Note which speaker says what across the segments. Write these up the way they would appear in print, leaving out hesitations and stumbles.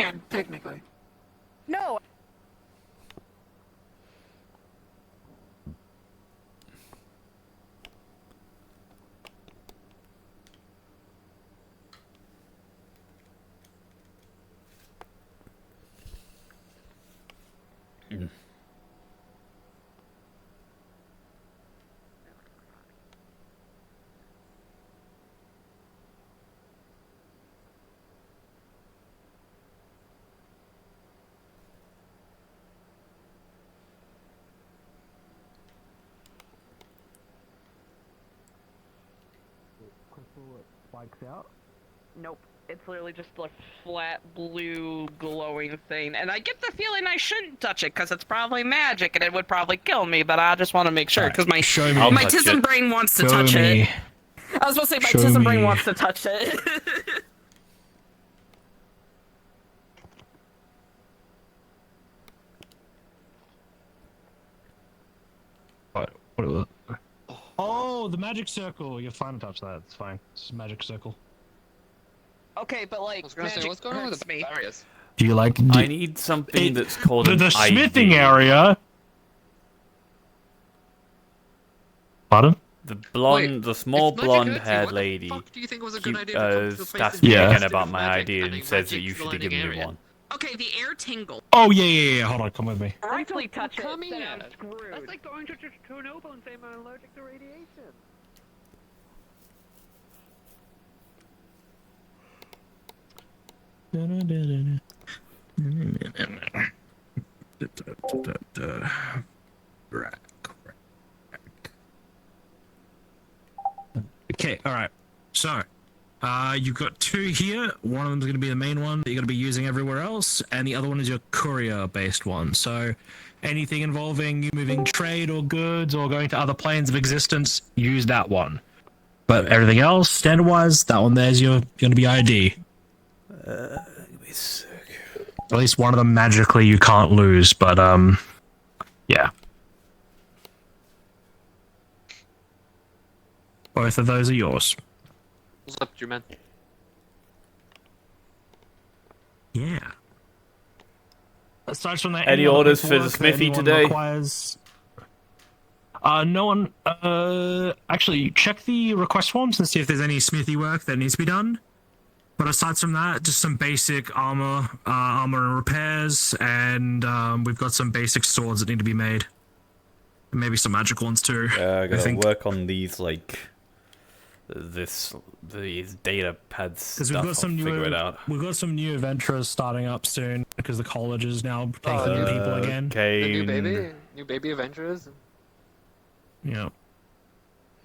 Speaker 1: can, technically.
Speaker 2: No.
Speaker 3: Spikes out?
Speaker 2: Nope. It's literally just a flat blue glowing thing, and I get the feeling I shouldn't touch it because it's probably magic and it would probably kill me. But I just want to make sure because my tism brain wants to touch it. I was supposed to say my tism brain wants to touch it.
Speaker 3: What? Oh, the magic circle. You're fine to touch that. It's fine. It's a magic circle.
Speaker 2: Okay, but like,
Speaker 4: I was gonna say, what's going on with the barriers?
Speaker 3: Do you like?
Speaker 5: I need something that's called
Speaker 3: the smithing area. Pardon?
Speaker 5: The blonde,
Speaker 4: Wait,
Speaker 5: the small blonde-haired lady.
Speaker 4: What the fuck do you think was a good idea to come to the place
Speaker 5: asks
Speaker 4: that's
Speaker 5: me
Speaker 3: Yeah.
Speaker 5: again about my idea and says that you should give me one.
Speaker 2: okay, the air tingle.
Speaker 3: Oh yeah. Hold on, come with me.
Speaker 2: Directly touch it.
Speaker 4: come
Speaker 2: Then I'm
Speaker 4: here.
Speaker 2: screwed.
Speaker 4: That's like going to Chernobyl and saying I'm allergic to radiation.
Speaker 3: Okay, alright. So, you've got two here. One of them is going to be the main one that you're going to be using everywhere else, and the other one is your courier-based one. So, anything involving you moving trade or goods or going to other planes of existence, use that one. But everything else, standard-wise, that one there's your going to be ID.
Speaker 5: Give me a sec.
Speaker 3: At least one of them magically you can't lose, but yeah. Both of those are yours.
Speaker 4: What's up, G-Man?
Speaker 3: Yeah. Aside from that,
Speaker 5: Any
Speaker 3: other
Speaker 5: orders for the
Speaker 3: paperwork that
Speaker 5: smithy
Speaker 3: anyone
Speaker 5: today?
Speaker 3: Requires... no one. Actually, check the request forms and see if there's any smithy work that needs to be done. But aside from that, just some basic armor and repairs, and we've got some basic swords that need to be made. And maybe some magic ones too.
Speaker 5: I gotta work on these, like, these data pads stuff.
Speaker 3: We've got some
Speaker 5: figure it out.
Speaker 3: We've got some new adventurers starting up soon because the college is now taking in people again.
Speaker 5: Okay.
Speaker 4: The new baby Avengers.
Speaker 3: Yeah.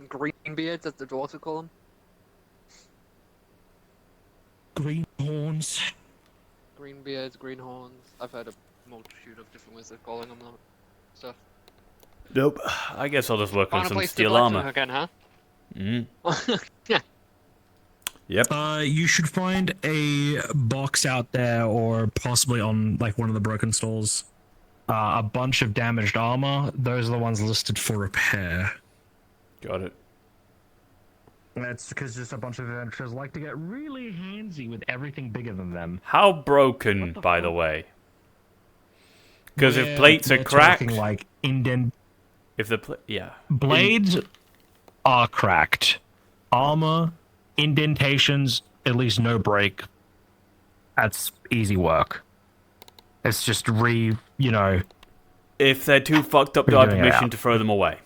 Speaker 4: Greenbeards, as the dwarves would call them.
Speaker 3: Greenhorns.
Speaker 4: Greenbeards, greenhorns. I've heard a multitude of different ways of calling them stuff.
Speaker 5: Nope. I guess I'll just work on
Speaker 4: Find a
Speaker 5: some
Speaker 4: place to
Speaker 5: steel
Speaker 4: collect them
Speaker 5: armor.
Speaker 4: again, huh?
Speaker 5: Yeah. Yep.
Speaker 3: You should find a box out there, or possibly on like one of the broken stalls. A bunch of damaged armor. Those are the ones listed for repair.
Speaker 5: Got it.
Speaker 3: That's because just a bunch of adventurers like to get really handsy with everything bigger than them.
Speaker 5: How broken, by the way? Because if plates are cracked,
Speaker 3: like indent.
Speaker 5: if the
Speaker 3: Blades are cracked. Armor, indentations, at least no break. That's easy work. It's just
Speaker 5: if they're too fucked up, do I have permission to throw them away?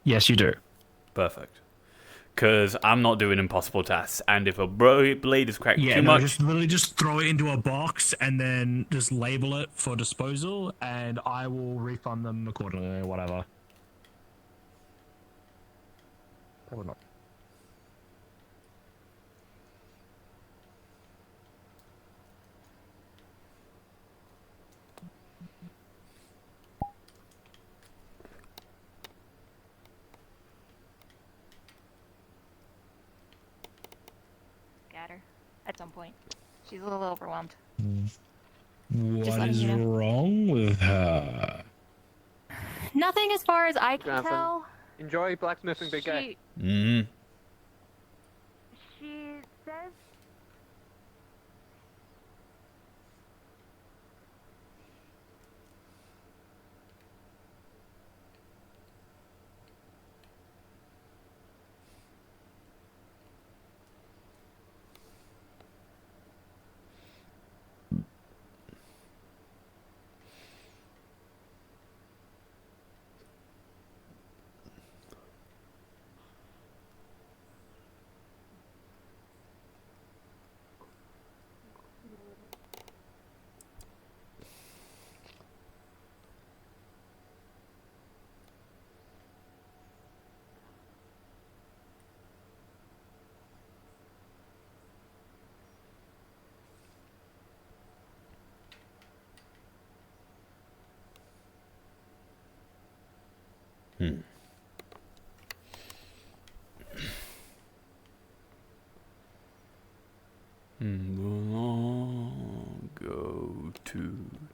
Speaker 3: Yes, you do.
Speaker 5: Perfect. Because I'm not doing impossible tasks, and if a blade is cracked too much...
Speaker 3: just literally just throw it into a box and then just label it for disposal, and I will refund them accordingly, or whatever. Probably not.
Speaker 6: At her at some point. She's a little overwhelmed.
Speaker 3: What is wrong with her?
Speaker 6: Nothing as far as I can
Speaker 4: Jonathan,
Speaker 6: tell.
Speaker 4: Enjoy blacksmithing, big guy.
Speaker 6: She says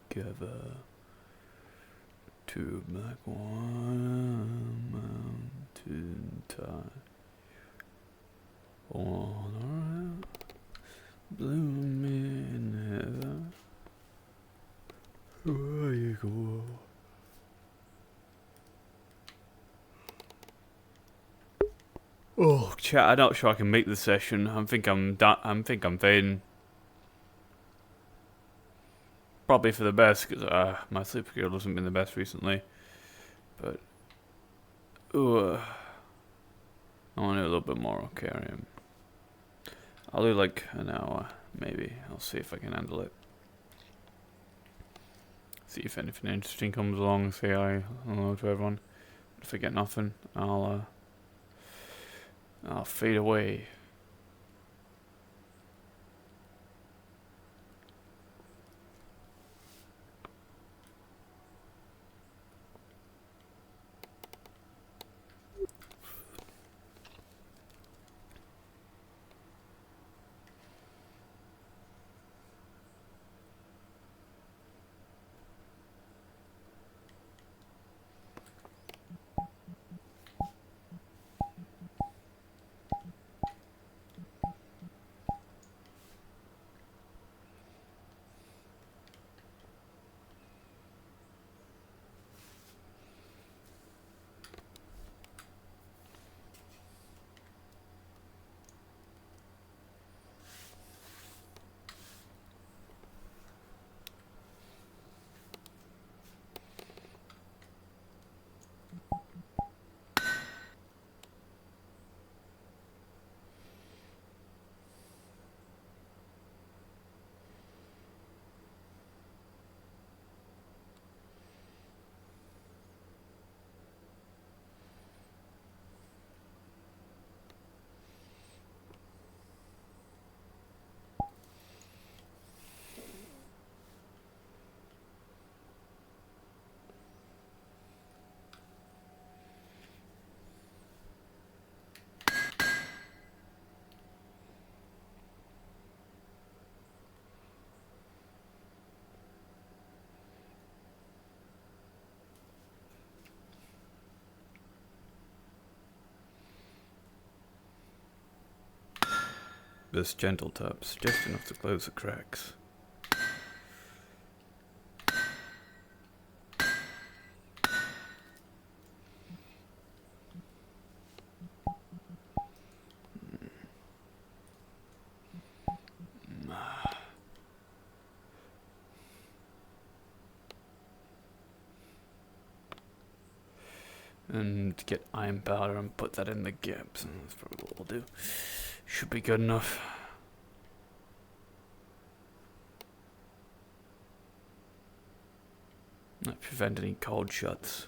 Speaker 5: together to make one mountain top. On a blooming heather, where you go? Oh, chat! I'm not sure I can make the session. I think I'm done. I think I'm fading. Probably for the best, because my sleep schedule hasn't been the best recently. But I want to do a little bit more Biccarium. I'll do like an hour, maybe. I'll see if I can handle it. See if anything interesting comes along. Say hello to everyone. If I get nothing, I'll fade away. This gentle taps, just enough to close the cracks. And get iron powder and put that in the gaps, and that's probably what we'll do. Should be good enough. Not prevent any cold shots.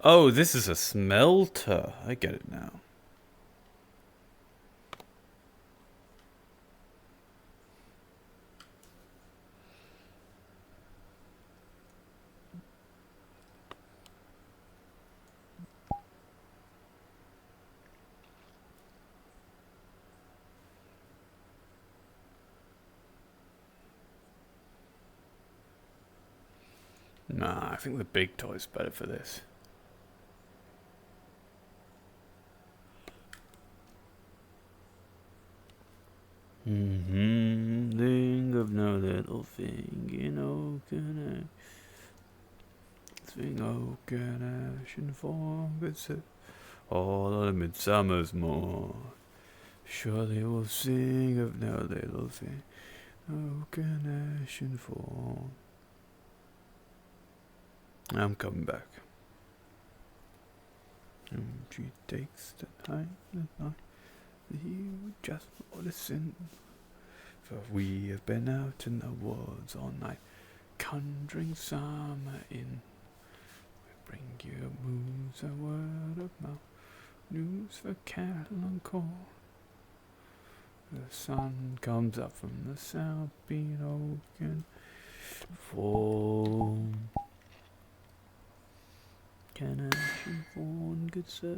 Speaker 5: Oh, this is a smelter. I get it now. Nah, I think the big toy's better for this. Think of no little thing, you know, can I think oh can I should forget it all of midsummer's morn. Surely we'll sing of no little thing, oh can I should fall. I'm coming back. And she takes the time, you just listen. For we have been out in the woods all night, conjuring summer in. We bring you moves, a word of mouth, news for cattle and corn. The sun comes up from the south, being oaken fall. Can I shoot fawn, good sir,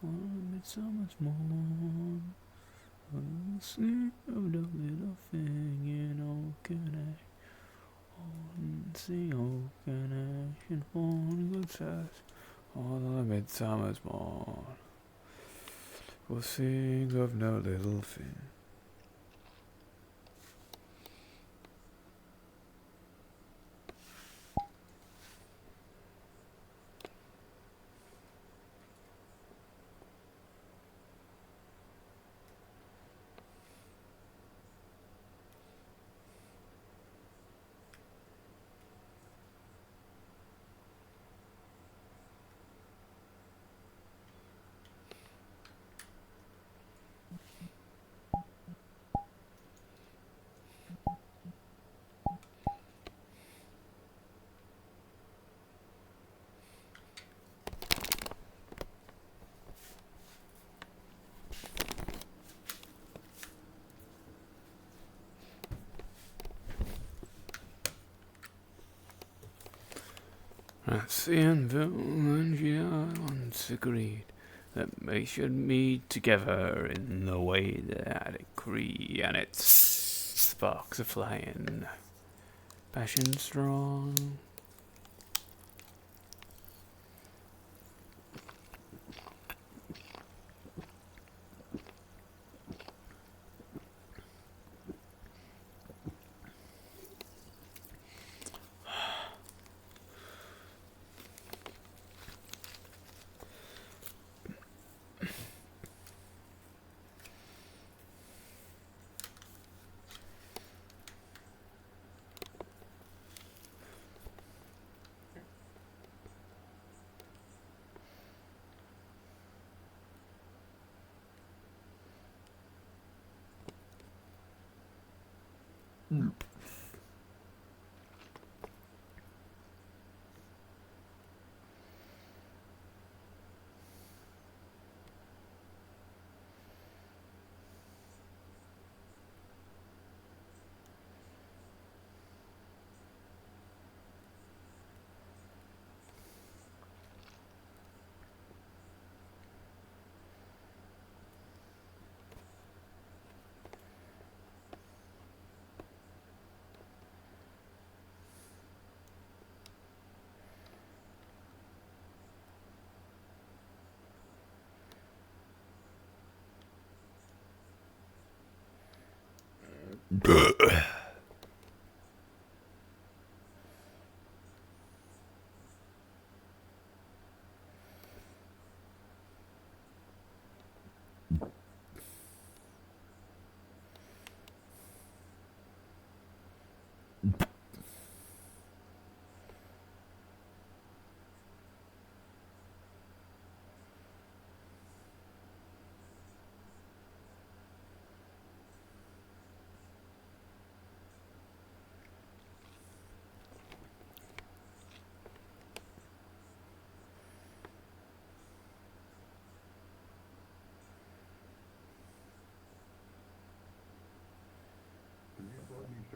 Speaker 5: on midsummer's morn? I'll sing of the little thing in Oaken sing Oaken and fawn, good sir, on the midsummer's morn. We'll sing of no little thing. That's the anvil, and she once agreed that they should meet together in the way that I decree, and its sparks are flying, passion strong.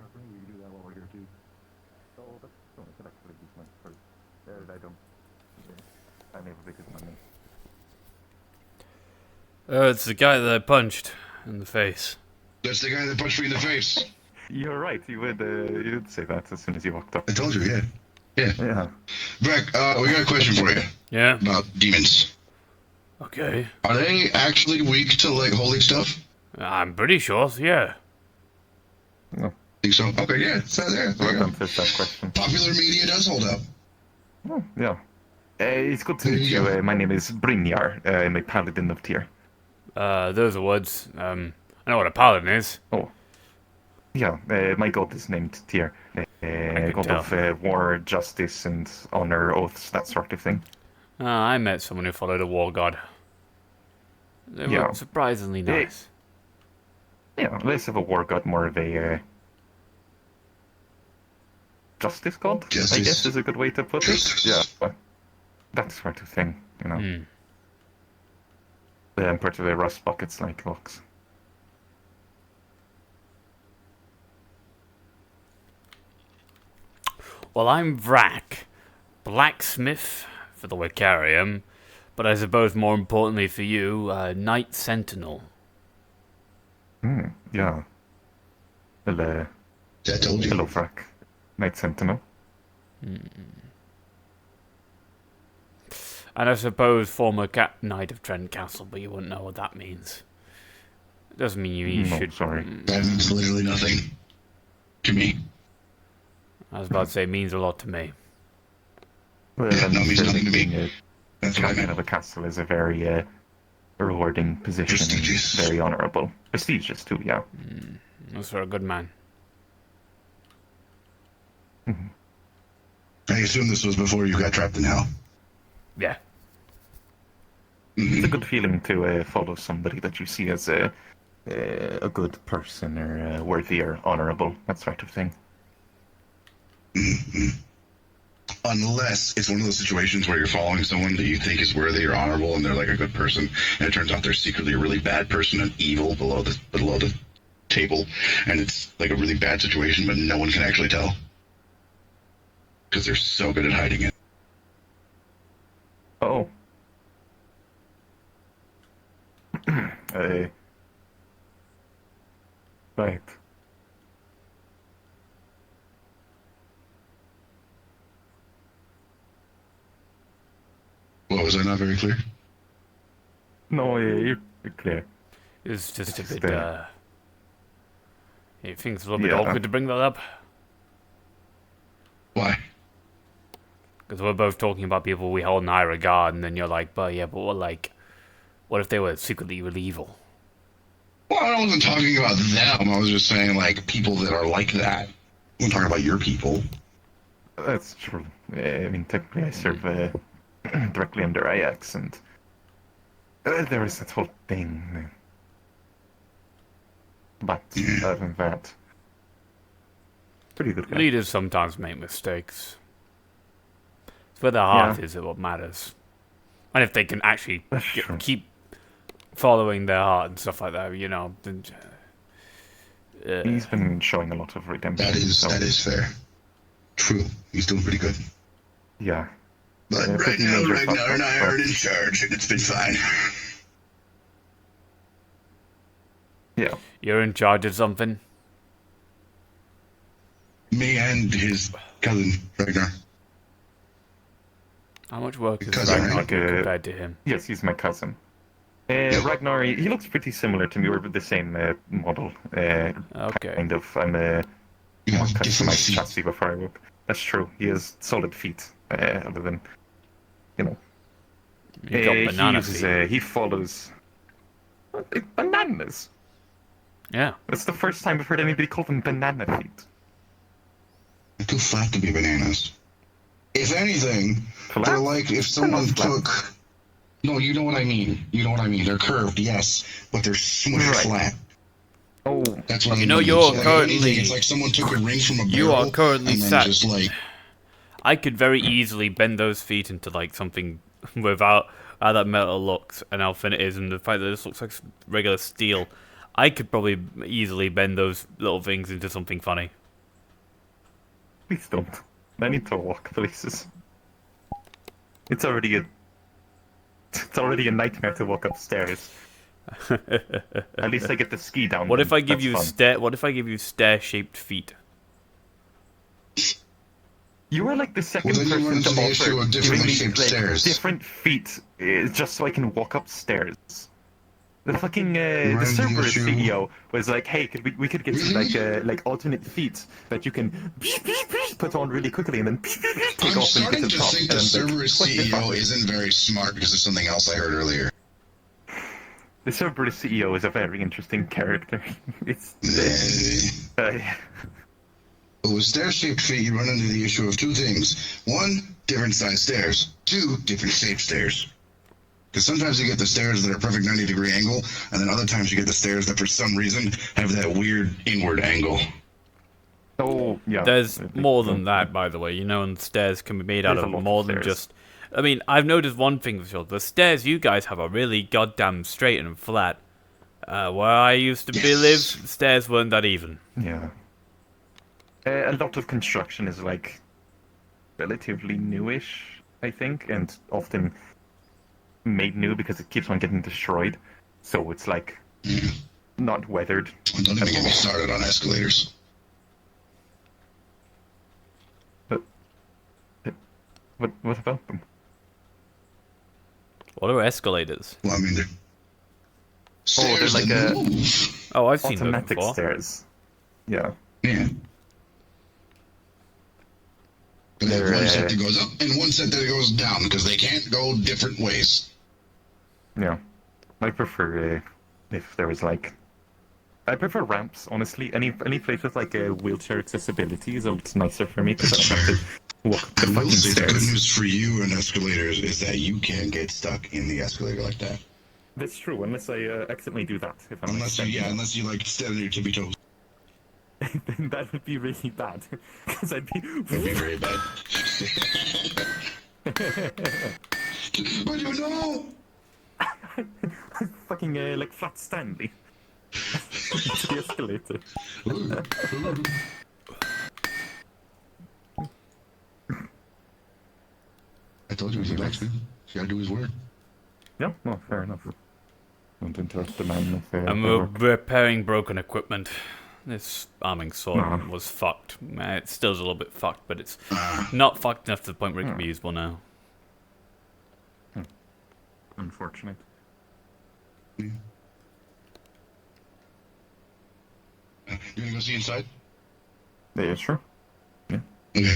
Speaker 1: We can do that while we're here too. So that's something that actually use my first third item. I never pick it money.
Speaker 5: It's the guy that I punched in the face.
Speaker 7: That's the guy that punched me in the face.
Speaker 1: You're right. You would say that as soon as you walked up.
Speaker 7: I told you, yeah. Yeah.
Speaker 1: Yeah.
Speaker 7: Breck, we got a question for you
Speaker 5: Yeah.
Speaker 7: about demons.
Speaker 5: Okay.
Speaker 7: Are they actually weak to like holy stuff?
Speaker 5: I'm pretty sure. Yeah.
Speaker 1: No.
Speaker 7: Think so? Okay, yeah. So there
Speaker 1: What
Speaker 7: you go.
Speaker 1: answers that question?
Speaker 7: Popular media does hold up.
Speaker 1: Oh, yeah. It's good to
Speaker 7: There
Speaker 1: meet
Speaker 7: you
Speaker 1: you.
Speaker 7: go.
Speaker 1: My name is Brynjar. I'm a paladin of Tyr.
Speaker 5: Those are words. I know what a paladin is.
Speaker 1: Oh. Yeah, my god is named Tyr.
Speaker 5: can
Speaker 1: God
Speaker 5: tell.
Speaker 1: of war, justice, and honor, oaths, that sort of thing.
Speaker 5: I met someone who followed a war god. They were
Speaker 1: Yeah.
Speaker 5: surprisingly nice.
Speaker 1: Yeah, less of a war god, more of a justice god, I
Speaker 7: Justice.
Speaker 1: guess is a good way to put it.
Speaker 7: Justice.
Speaker 1: Yeah, but that sort of thing, you know.
Speaker 5: Hmm.
Speaker 1: The part of the rust buckets like looks.
Speaker 5: Well, I'm Vrak, blacksmith for the Biccarium, but I suppose more importantly for you, Night Sentinel.
Speaker 1: Yeah. Hello,
Speaker 7: I told you.
Speaker 1: hello, Frack. Night Sentinel.
Speaker 5: And I suppose former Knight of Trent Castle, but you wouldn't know what that means. It doesn't mean you
Speaker 1: No,
Speaker 5: should.
Speaker 1: sorry.
Speaker 7: That means literally nothing to me.
Speaker 5: I was about to say it means a lot to me.
Speaker 1: Well,
Speaker 7: Yeah,
Speaker 1: I'm
Speaker 7: no, it means
Speaker 1: sure
Speaker 7: nothing to me.
Speaker 1: being a
Speaker 7: That's what I
Speaker 1: captain
Speaker 7: meant.
Speaker 1: of a castle is a very rewarding position. And
Speaker 7: Prestigious.
Speaker 1: very honorable. Prestigious, too, yeah.
Speaker 5: That's for a good man.
Speaker 7: I assume this was before you got trapped in hell.
Speaker 5: Yeah.
Speaker 1: It's a good feeling to follow somebody that you see as a good person or worthy or honorable, that sort of thing.
Speaker 7: Unless it's one of those situations where you're following someone that you think is worthy or honorable, and they're like a good person, and it turns out they're secretly a really bad person and evil below the table, and it's like a really bad situation, but no one can actually tell because they're so good at hiding it.
Speaker 1: Oh. Right.
Speaker 7: What, was I not very clear?
Speaker 1: No, you're clear.
Speaker 5: It's just a
Speaker 1: Just,
Speaker 5: bit, you think it's a little bit
Speaker 1: yeah.
Speaker 5: awkward to bring that up?
Speaker 7: Why?
Speaker 5: Because we're both talking about people we hold in high regard, and then you're like, but what if they were secretly really evil?
Speaker 7: Well, I wasn't talking about them. I was just saying, like, people that are like that. I'm talking about your people.
Speaker 1: That's true. I mean, technically I serve directly under Ajax, and there is that whole thing. But other than that, pretty good guy.
Speaker 5: Leaders sometimes make mistakes. It's where their heart is what matters. And if they can actually
Speaker 1: That's true.
Speaker 5: keep following their heart and stuff like that, you know. Then,
Speaker 1: He's been showing a lot of redemption. so,
Speaker 7: That is fair. True. He's doing pretty good.
Speaker 1: Yeah.
Speaker 7: But
Speaker 1: Yeah,
Speaker 7: right
Speaker 1: pretty
Speaker 7: now,
Speaker 1: major
Speaker 7: Ragnar and I
Speaker 1: fuck-up,
Speaker 7: are in charge, and it's been fine.
Speaker 1: Yeah.
Speaker 5: you're in charge of something.
Speaker 7: Me and his cousin, Ragnar.
Speaker 5: How much work is
Speaker 7: Because I
Speaker 5: Ragnar
Speaker 1: like,
Speaker 5: doing compared to him?
Speaker 1: Yes, he's my cousin. Ragnar, he looks pretty similar to me. We're the same model.
Speaker 5: Okay.
Speaker 1: Kind of. I'm a
Speaker 7: You have different
Speaker 1: customized
Speaker 7: feet.
Speaker 1: chassis before I work. That's true. He has solid feet. Other than, you know.
Speaker 5: You got banana feet.
Speaker 1: He follows bananas.
Speaker 5: Yeah.
Speaker 1: That's the first time I've heard anybody call them banana feet.
Speaker 7: They're too flat to be bananas. If anything,
Speaker 1: Flat?
Speaker 7: they're like if someone
Speaker 1: They're not flat.
Speaker 7: took... No, you know what I mean. You know what I mean. They're curved, yes, but they're smushed
Speaker 1: Right.
Speaker 7: flat.
Speaker 1: Oh,
Speaker 7: That's what I
Speaker 5: You
Speaker 7: mean.
Speaker 5: know, you're
Speaker 7: So, like, if
Speaker 5: currently-
Speaker 7: anything, it's like someone took a ring from a barrel
Speaker 5: You are currently
Speaker 7: and then
Speaker 5: sat-
Speaker 7: just like...
Speaker 5: I could very easily bend those feet into like something without how that metal looks and how thin it is, and the fact that this looks like regular steel. I could probably easily bend those little things into something funny.
Speaker 1: please don't. I need to walk places. It's already a nightmare to walk upstairs. At least I get to ski down.
Speaker 5: What
Speaker 1: them.
Speaker 5: if I give
Speaker 1: That's
Speaker 5: you
Speaker 1: fun.
Speaker 5: What if I give you stair-shaped feet?
Speaker 1: You are like the second
Speaker 7: Well, then you run
Speaker 1: person
Speaker 7: into
Speaker 1: to
Speaker 7: the
Speaker 1: offer
Speaker 7: issue of
Speaker 1: giving
Speaker 7: differently
Speaker 1: me
Speaker 7: shaped
Speaker 1: like
Speaker 7: stairs.
Speaker 1: different feet just so I can walk upstairs. The fucking
Speaker 7: You
Speaker 1: the
Speaker 7: run into the
Speaker 1: Cerberus
Speaker 7: issue.
Speaker 1: CEO was like, hey, we could get you like alternate feet that you can put on really quickly and then take
Speaker 7: I'm
Speaker 1: off when you get
Speaker 7: starting
Speaker 1: to the
Speaker 7: to
Speaker 1: top.
Speaker 7: think
Speaker 1: And
Speaker 7: the
Speaker 1: I'm like,
Speaker 7: Cerberus
Speaker 1: what the
Speaker 7: CEO
Speaker 1: fuck?
Speaker 7: isn't very smart because of something else I heard earlier.
Speaker 1: The Cerberus CEO is a very interesting character. It's uh,
Speaker 7: But with stair-shaped feet, you run into the issue of two things. One, different size stairs. Two, different shaped stairs. Because sometimes you get the stairs that are perfect 90-degree angle, and then other times you get the stairs that for some reason have that weird inward angle.
Speaker 1: oh yeah.
Speaker 5: There's more than that, by the way. You know, and stairs can be made out
Speaker 1: There's
Speaker 5: of
Speaker 1: a lot of
Speaker 5: more than
Speaker 1: stairs.
Speaker 5: just. I mean, I've noticed one thing for sure. The stairs you guys have are really goddamn straight and flat. Where I used to
Speaker 7: Yes.
Speaker 5: live, the stairs weren't that even.
Speaker 1: Yeah. A lot of construction is like relatively newish, I think, and often made new because it keeps on getting destroyed. So it's like not weathered.
Speaker 7: Don't even get me started on escalators.
Speaker 1: But what about them?
Speaker 5: What are escalators?
Speaker 7: Well, I mean, they're
Speaker 1: they're
Speaker 7: stairs
Speaker 1: like
Speaker 7: that
Speaker 1: a
Speaker 7: move.
Speaker 5: Oh, I've seen those
Speaker 1: automatic
Speaker 5: before.
Speaker 1: stairs. Yeah.
Speaker 7: Yeah. But they have
Speaker 1: They're,
Speaker 7: one set that goes up and one set that goes down because they can't go different ways.
Speaker 1: Yeah. I prefer if there was like. I prefer ramps, honestly. Any place with like a wheelchair accessibility is a lot nicer for me because I don't have to walk up the
Speaker 7: I will
Speaker 1: fucking
Speaker 7: say the good
Speaker 1: stairs.
Speaker 7: news for you and escalators is that you can't get stuck in the escalator like that.
Speaker 1: That's true, unless I accidentally do that. If I'm
Speaker 7: Unless you like stand on your tippy toes.
Speaker 1: then that would be really bad. Because I'd be.
Speaker 7: It'd be very bad. But you know!
Speaker 1: fucking like Flat Stanley. To the escalator.
Speaker 7: I told you he likes me. He's gotta do his work.
Speaker 1: Yeah, no, fair enough. Don't interrupt the man if
Speaker 5: I'm
Speaker 1: they work.
Speaker 5: repairing broken equipment. This arming sword
Speaker 1: Nah.
Speaker 5: was fucked. It still is a little bit fucked, but it's not fucked enough to the point where it can be usable now.
Speaker 1: Unfortunate.
Speaker 7: You wanna go see inside?
Speaker 1: Yeah, sure.
Speaker 7: Okay.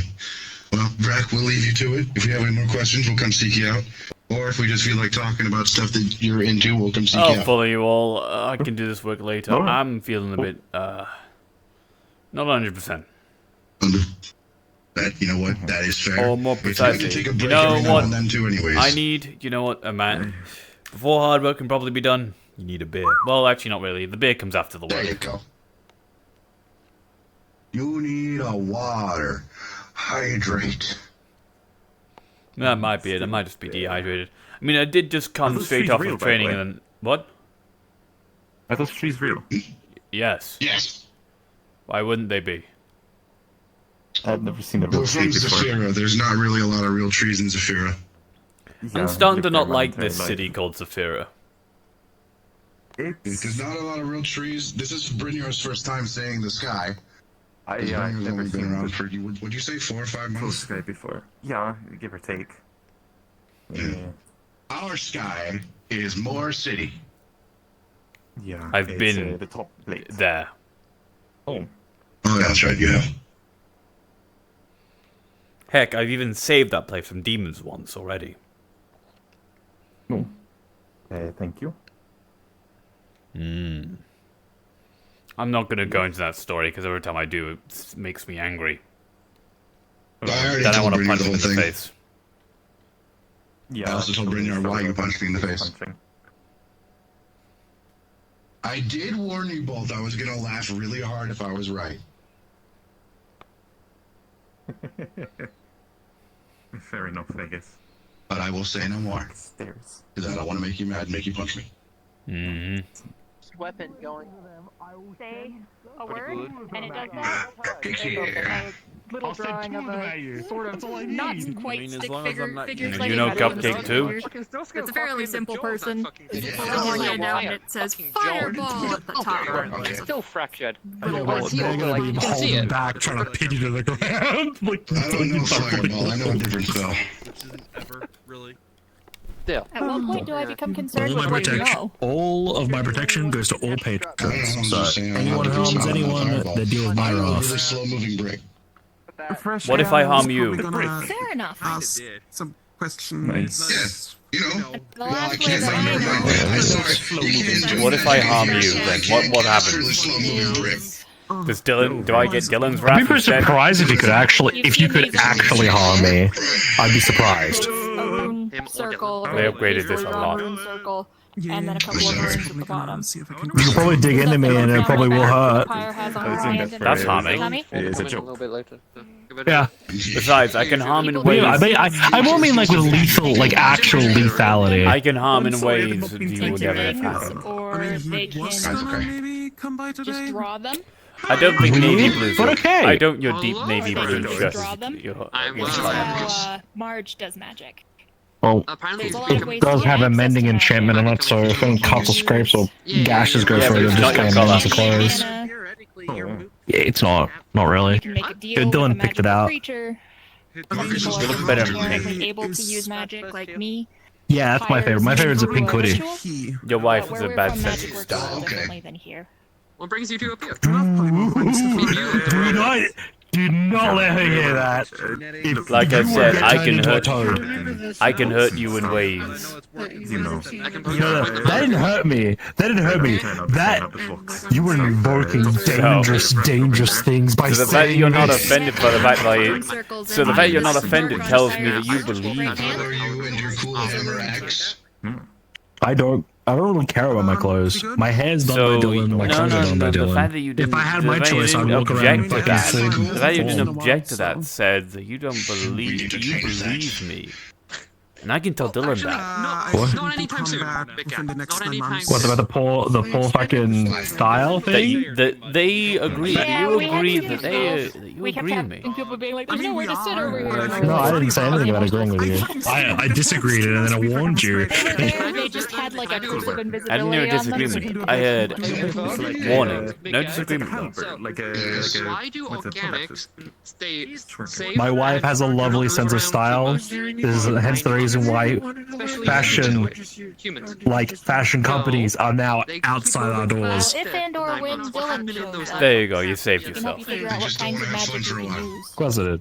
Speaker 7: Well, Brack, we'll leave you to it. If we have any more questions, we'll come seek you out. Or if we just feel like talking about stuff that you're into, we'll come seek you
Speaker 5: I'll
Speaker 7: out.
Speaker 5: follow you all. I can do this work later.
Speaker 1: Alright.
Speaker 5: I'm feeling a bit, not 100%.
Speaker 7: That, you know what? That is fair.
Speaker 5: Or more
Speaker 7: It's good
Speaker 5: precisely,
Speaker 7: to take a
Speaker 5: you
Speaker 7: break
Speaker 5: know
Speaker 7: every now
Speaker 5: what?
Speaker 7: and then too, anyways.
Speaker 5: I need, you know what, a man. Before hard work can probably be done, you need a beer. Well, actually, not really. The beer comes after the
Speaker 7: There you
Speaker 5: work.
Speaker 7: go. You need a water. Hydrate.
Speaker 5: That might be it. I might just be dehydrated. I mean, I did just come
Speaker 1: those
Speaker 5: straight
Speaker 1: trees
Speaker 5: off
Speaker 1: real,
Speaker 5: of
Speaker 1: by the
Speaker 5: training
Speaker 1: way?
Speaker 5: and then... What?
Speaker 1: Are those trees real?
Speaker 5: Yes.
Speaker 7: Yes.
Speaker 5: Why wouldn't they be?
Speaker 1: I've never seen a real
Speaker 7: We're
Speaker 1: tree
Speaker 7: from
Speaker 1: before.
Speaker 7: Zafira. There's not really a lot of real trees in Zafira.
Speaker 5: I'm starting to
Speaker 1: lived
Speaker 5: not
Speaker 1: there my
Speaker 5: like
Speaker 1: entire
Speaker 5: this
Speaker 1: life.
Speaker 5: city called Zafira.
Speaker 7: There's not a lot of real trees. This is Brynjar's first time seeing the sky.
Speaker 1: I've
Speaker 7: Brynjar's
Speaker 1: never
Speaker 7: only been
Speaker 1: seen
Speaker 7: around
Speaker 1: the
Speaker 7: for, would you say 4 or 5
Speaker 1: full
Speaker 7: months?
Speaker 1: sky before. Yeah, give or take.
Speaker 7: Yeah. Our sky is more city.
Speaker 1: Yeah.
Speaker 5: I've
Speaker 1: it's,
Speaker 5: been
Speaker 1: the top plate.
Speaker 5: There.
Speaker 1: Oh.
Speaker 7: Oh, yeah, that's right, you have.
Speaker 5: Heck, I've even saved that place from demons once already.
Speaker 1: No. Thank you.
Speaker 5: I'm not gonna go into that story because every time I do, it makes me angry.
Speaker 7: I already
Speaker 5: Then I
Speaker 7: told
Speaker 5: want to
Speaker 7: Brynjar
Speaker 5: punch
Speaker 7: the
Speaker 5: him
Speaker 7: whole
Speaker 5: in the
Speaker 7: thing.
Speaker 5: face.
Speaker 1: Yeah.
Speaker 7: I also told
Speaker 1: actually,
Speaker 7: Brynjar why
Speaker 1: so
Speaker 7: you punched me in the face.
Speaker 1: punching.
Speaker 7: I did warn you both I was gonna laugh really hard if I was right.
Speaker 1: Fair enough, I guess.
Speaker 7: But I will say no more.
Speaker 1: Stairs.
Speaker 7: Because I don't want to make you mad and make you punch me.
Speaker 5: Mm-hmm.
Speaker 4: weapon going.
Speaker 6: Say a word, and it does that.
Speaker 7: Yeah.
Speaker 6: Little drawing of a sort of not quite stick figure figures like
Speaker 5: You know
Speaker 6: a dragon
Speaker 5: Cupcake
Speaker 6: figure.
Speaker 5: too?
Speaker 6: It's a fairly simple person. It's
Speaker 7: Yeah.
Speaker 6: pulling his hand out and it says fireball at the top.
Speaker 7: Okay.
Speaker 4: Still fractured.
Speaker 3: Yeah,
Speaker 4: Well,
Speaker 3: well, they're gonna be
Speaker 4: you can see
Speaker 3: holding
Speaker 4: it.
Speaker 3: back, trying to pin you to the ground. Like,
Speaker 7: I don't know fireball. I know a different spell.
Speaker 8: Which isn't ever really.
Speaker 4: Still.
Speaker 6: At what point do I become concerned
Speaker 3: all
Speaker 6: with
Speaker 3: my
Speaker 6: what you
Speaker 3: protection,
Speaker 6: know?
Speaker 3: all of my protection goes to all patrons. So
Speaker 7: just saying,
Speaker 3: anyone who harms anyone, they deal with my
Speaker 7: I'm a
Speaker 3: wrath.
Speaker 7: really slow-moving brick.
Speaker 5: What if I harm you?
Speaker 6: Fair enough.
Speaker 8: Ask some
Speaker 1: Nice.
Speaker 7: Yes. You know.
Speaker 6: The
Speaker 7: Well, I
Speaker 6: last way
Speaker 7: can't
Speaker 6: that
Speaker 7: find
Speaker 6: I
Speaker 7: no
Speaker 6: know
Speaker 7: rope. I'm sorry. You can't do
Speaker 5: What if I
Speaker 7: it.
Speaker 5: harm you then? What
Speaker 7: Really
Speaker 5: happens?
Speaker 7: slow-moving brick.
Speaker 5: Does Dylan? Do I get Dylan's
Speaker 3: I'd
Speaker 5: wrath
Speaker 3: be pretty
Speaker 5: instead?
Speaker 3: surprised if you could actually harm me. I'd be surprised.
Speaker 6: a rune circle.
Speaker 5: They upgraded this a lot.
Speaker 6: Rune circle, and then a couple of runes at the bottom.
Speaker 3: You can probably dig into me and it probably will hurt.
Speaker 5: That's harming.
Speaker 6: Tommy?
Speaker 1: It is a
Speaker 4: A
Speaker 1: joke.
Speaker 4: little bit later.
Speaker 3: Yeah.
Speaker 5: Besides, I can harm in ways.
Speaker 3: I won't mean like with lethal, like actual lethality.
Speaker 5: I can harm in ways that you would never have
Speaker 6: Things,
Speaker 5: happened.
Speaker 6: or they can
Speaker 7: That's okay.
Speaker 8: maybe come by today.
Speaker 6: just draw them.
Speaker 5: I don't think navy blues.
Speaker 3: But okay.
Speaker 5: I don't. Your deep navy
Speaker 6: Or they
Speaker 5: blue
Speaker 6: can
Speaker 5: just.
Speaker 6: draw them.
Speaker 4: I'm
Speaker 6: Which is
Speaker 4: Because-
Speaker 6: how Marge does magic.
Speaker 3: Well,
Speaker 4: Apparently,
Speaker 6: There's a lot
Speaker 3: it
Speaker 6: of ways
Speaker 3: does
Speaker 6: to
Speaker 3: have
Speaker 6: get
Speaker 3: a mending
Speaker 6: access to
Speaker 3: enchantment on it, so if any cuts or scrapes or gashes go
Speaker 5: Yeah,
Speaker 3: through
Speaker 5: but
Speaker 3: it,
Speaker 5: it's
Speaker 3: it'll
Speaker 5: not
Speaker 3: just
Speaker 5: your
Speaker 3: kind of
Speaker 5: colour.
Speaker 3: mend the clothes.
Speaker 8: Theoretically, you're
Speaker 1: Oh.
Speaker 8: mo-
Speaker 3: Yeah, it's not really.
Speaker 6: You can make a deal
Speaker 3: Good,
Speaker 6: with a
Speaker 3: Dylan picked it
Speaker 6: magical
Speaker 3: out.
Speaker 6: creature.
Speaker 7: Marcus
Speaker 6: People
Speaker 7: is
Speaker 6: are
Speaker 5: looks better than
Speaker 6: inherently
Speaker 5: pink.
Speaker 6: able to use magic like me.
Speaker 3: Yeah, that's my favorite. My favorite's a pink hoodie.
Speaker 8: key.
Speaker 5: Your wife
Speaker 6: But
Speaker 5: is
Speaker 6: where
Speaker 5: a
Speaker 6: we're
Speaker 5: bad
Speaker 6: from,
Speaker 5: sense
Speaker 6: magic
Speaker 5: of
Speaker 6: works a little
Speaker 5: style.
Speaker 7: Okay.
Speaker 6: differently than here.
Speaker 4: What brings you to up here?
Speaker 3: Do not let her hear that.
Speaker 5: Like I said, I can
Speaker 3: into a
Speaker 5: hurt.
Speaker 3: toad.
Speaker 5: I can hurt you in
Speaker 8: I
Speaker 5: ways.
Speaker 8: know it's working.
Speaker 1: You know.
Speaker 4: I can
Speaker 3: No, that didn't hurt me. That didn't hurt me. That you were invoking dangerous things by
Speaker 5: So the fact that
Speaker 3: saying
Speaker 5: you're not
Speaker 3: this.
Speaker 5: offended by the fact that I.
Speaker 6: Circles
Speaker 5: So the
Speaker 6: and
Speaker 5: fact you're not
Speaker 6: mark
Speaker 5: offended
Speaker 6: on
Speaker 5: tells
Speaker 6: fire
Speaker 5: me that you
Speaker 6: mark
Speaker 5: believe.
Speaker 6: right hand.
Speaker 7: How are you and your cool hammer axe?
Speaker 3: I don't really care about my clothes. My hair's done
Speaker 5: So
Speaker 3: by Dylan. My clothes are done by
Speaker 5: the fact
Speaker 3: Dylan.
Speaker 5: that you didn't.
Speaker 3: If I had
Speaker 5: the
Speaker 3: my
Speaker 5: fact you
Speaker 3: choice, I'd
Speaker 5: didn't
Speaker 3: walk around
Speaker 5: object to
Speaker 3: fucking
Speaker 5: that.
Speaker 3: full.
Speaker 5: The fact you didn't
Speaker 3: full.
Speaker 5: object to that said that you don't believe. You believe me, and I can tell Dylan that.
Speaker 3: What?
Speaker 4: Not anytime soon. Big guy. Not anytime
Speaker 3: What
Speaker 4: soon.
Speaker 3: about the poor fucking style thing?
Speaker 5: That they agree.
Speaker 6: Yeah,
Speaker 5: You
Speaker 6: we had
Speaker 5: agree
Speaker 6: to
Speaker 5: that you
Speaker 6: We kept
Speaker 5: agree with me.
Speaker 6: having people being like, "There's nowhere to sit over here."
Speaker 3: No, I didn't say anything about agreeing with you. I disagreed and then I warned you.
Speaker 6: They were there. They just had like a proof of
Speaker 5: I didn't hear
Speaker 6: invisibility on them.
Speaker 5: disagreement. I heard warning. No disagreement though.
Speaker 1: Like a
Speaker 4: Why do
Speaker 1: what's it,
Speaker 4: organics stay safe?
Speaker 3: My wife has a lovely sense of style. This is hence the reason why fashion companies are now outside our doors.
Speaker 6: If and/or when Dylan shows up,
Speaker 5: There you go. You saved
Speaker 6: we can help
Speaker 5: yourself.
Speaker 6: you figure out what
Speaker 7: Just
Speaker 6: kinds of
Speaker 7: don't have
Speaker 6: magic
Speaker 7: fun
Speaker 6: you
Speaker 7: for a
Speaker 6: can
Speaker 7: while.
Speaker 6: use.
Speaker 3: Of course I did.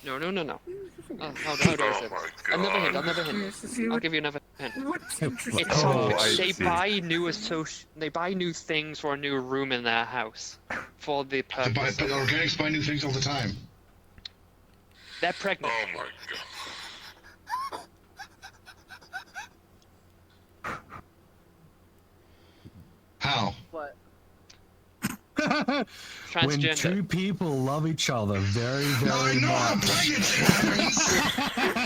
Speaker 4: No. How do I say this? I'll never hint. I'll give you another hint. It's
Speaker 1: Oh, I
Speaker 4: they
Speaker 1: see.
Speaker 4: buy new they buy new things for a new room in their house for the
Speaker 7: But
Speaker 4: purpose.
Speaker 7: organics buy new things all the time.
Speaker 4: They're pregnant.
Speaker 7: How?
Speaker 4: What?
Speaker 3: When
Speaker 4: Transgender.
Speaker 3: two people love each other very, very
Speaker 7: No, I'm
Speaker 3: much.
Speaker 7: pregnant.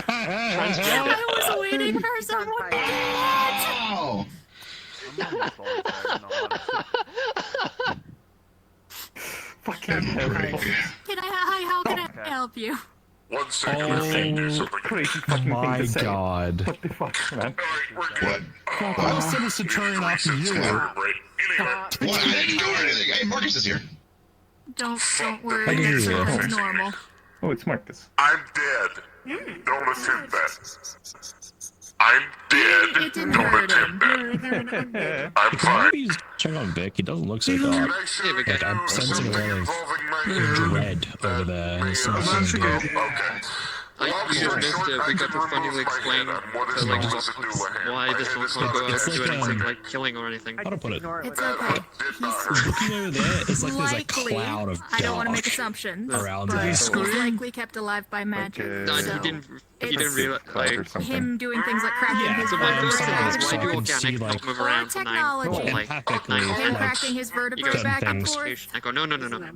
Speaker 4: Transgender.
Speaker 6: I was waiting for someone.
Speaker 7: Wow.
Speaker 1: fucking terrible.
Speaker 6: How can I help you?
Speaker 9: One second.
Speaker 3: Oh
Speaker 1: Crazy fucking thing
Speaker 3: my
Speaker 1: to say.
Speaker 3: god.
Speaker 1: What the fuck, man?
Speaker 7: What?
Speaker 3: I was supposed to turn off you.
Speaker 7: What? I didn't do anything. Hey, Marcus is here.
Speaker 6: Don't
Speaker 3: I
Speaker 6: worry.
Speaker 3: can hear you.
Speaker 6: That's normal.
Speaker 1: Oh, it's Marcus.
Speaker 9: I'm dead. Don't attempt that. I'm dead.
Speaker 6: It didn't
Speaker 9: Don't
Speaker 6: hurt
Speaker 9: attempt
Speaker 6: him.
Speaker 9: that. I'm fine.
Speaker 3: Maybe check on Vic. He doesn't look so dark.
Speaker 9: Can I share with
Speaker 3: Like, I'm
Speaker 9: you
Speaker 3: sensing a
Speaker 9: something
Speaker 3: lot of
Speaker 9: involving my
Speaker 3: dread over there. It's not
Speaker 9: Oh,
Speaker 3: so good.
Speaker 9: okay.
Speaker 4: We just missed it. We got to finally explain to why this one can't go out
Speaker 3: It's
Speaker 4: and do
Speaker 3: like,
Speaker 4: anything like killing or anything.
Speaker 3: How to put it?
Speaker 6: It's okay.
Speaker 3: Looking over there, it's like there's a
Speaker 6: Likely,
Speaker 3: cloud of
Speaker 6: I don't want to
Speaker 3: dark
Speaker 6: make assumptions,
Speaker 3: around
Speaker 6: but
Speaker 3: there.
Speaker 6: he's likely kept alive by magic.
Speaker 1: Like,
Speaker 4: No,
Speaker 6: so.
Speaker 4: he didn't You didn't
Speaker 6: It's
Speaker 4: realize,
Speaker 1: Cloud or
Speaker 4: like,
Speaker 1: something.
Speaker 6: him doing things like cracking his
Speaker 4: so my first thing
Speaker 6: vertebrae
Speaker 4: is, why
Speaker 3: so
Speaker 4: do
Speaker 3: I can see,
Speaker 4: organic
Speaker 3: like,
Speaker 4: not move
Speaker 6: or
Speaker 4: around to
Speaker 6: technology.
Speaker 4: like
Speaker 3: Empathically,
Speaker 6: him
Speaker 3: like,
Speaker 6: cracking his vertebrae
Speaker 3: certain
Speaker 6: back and
Speaker 3: things.
Speaker 6: forth.
Speaker 4: I go, no.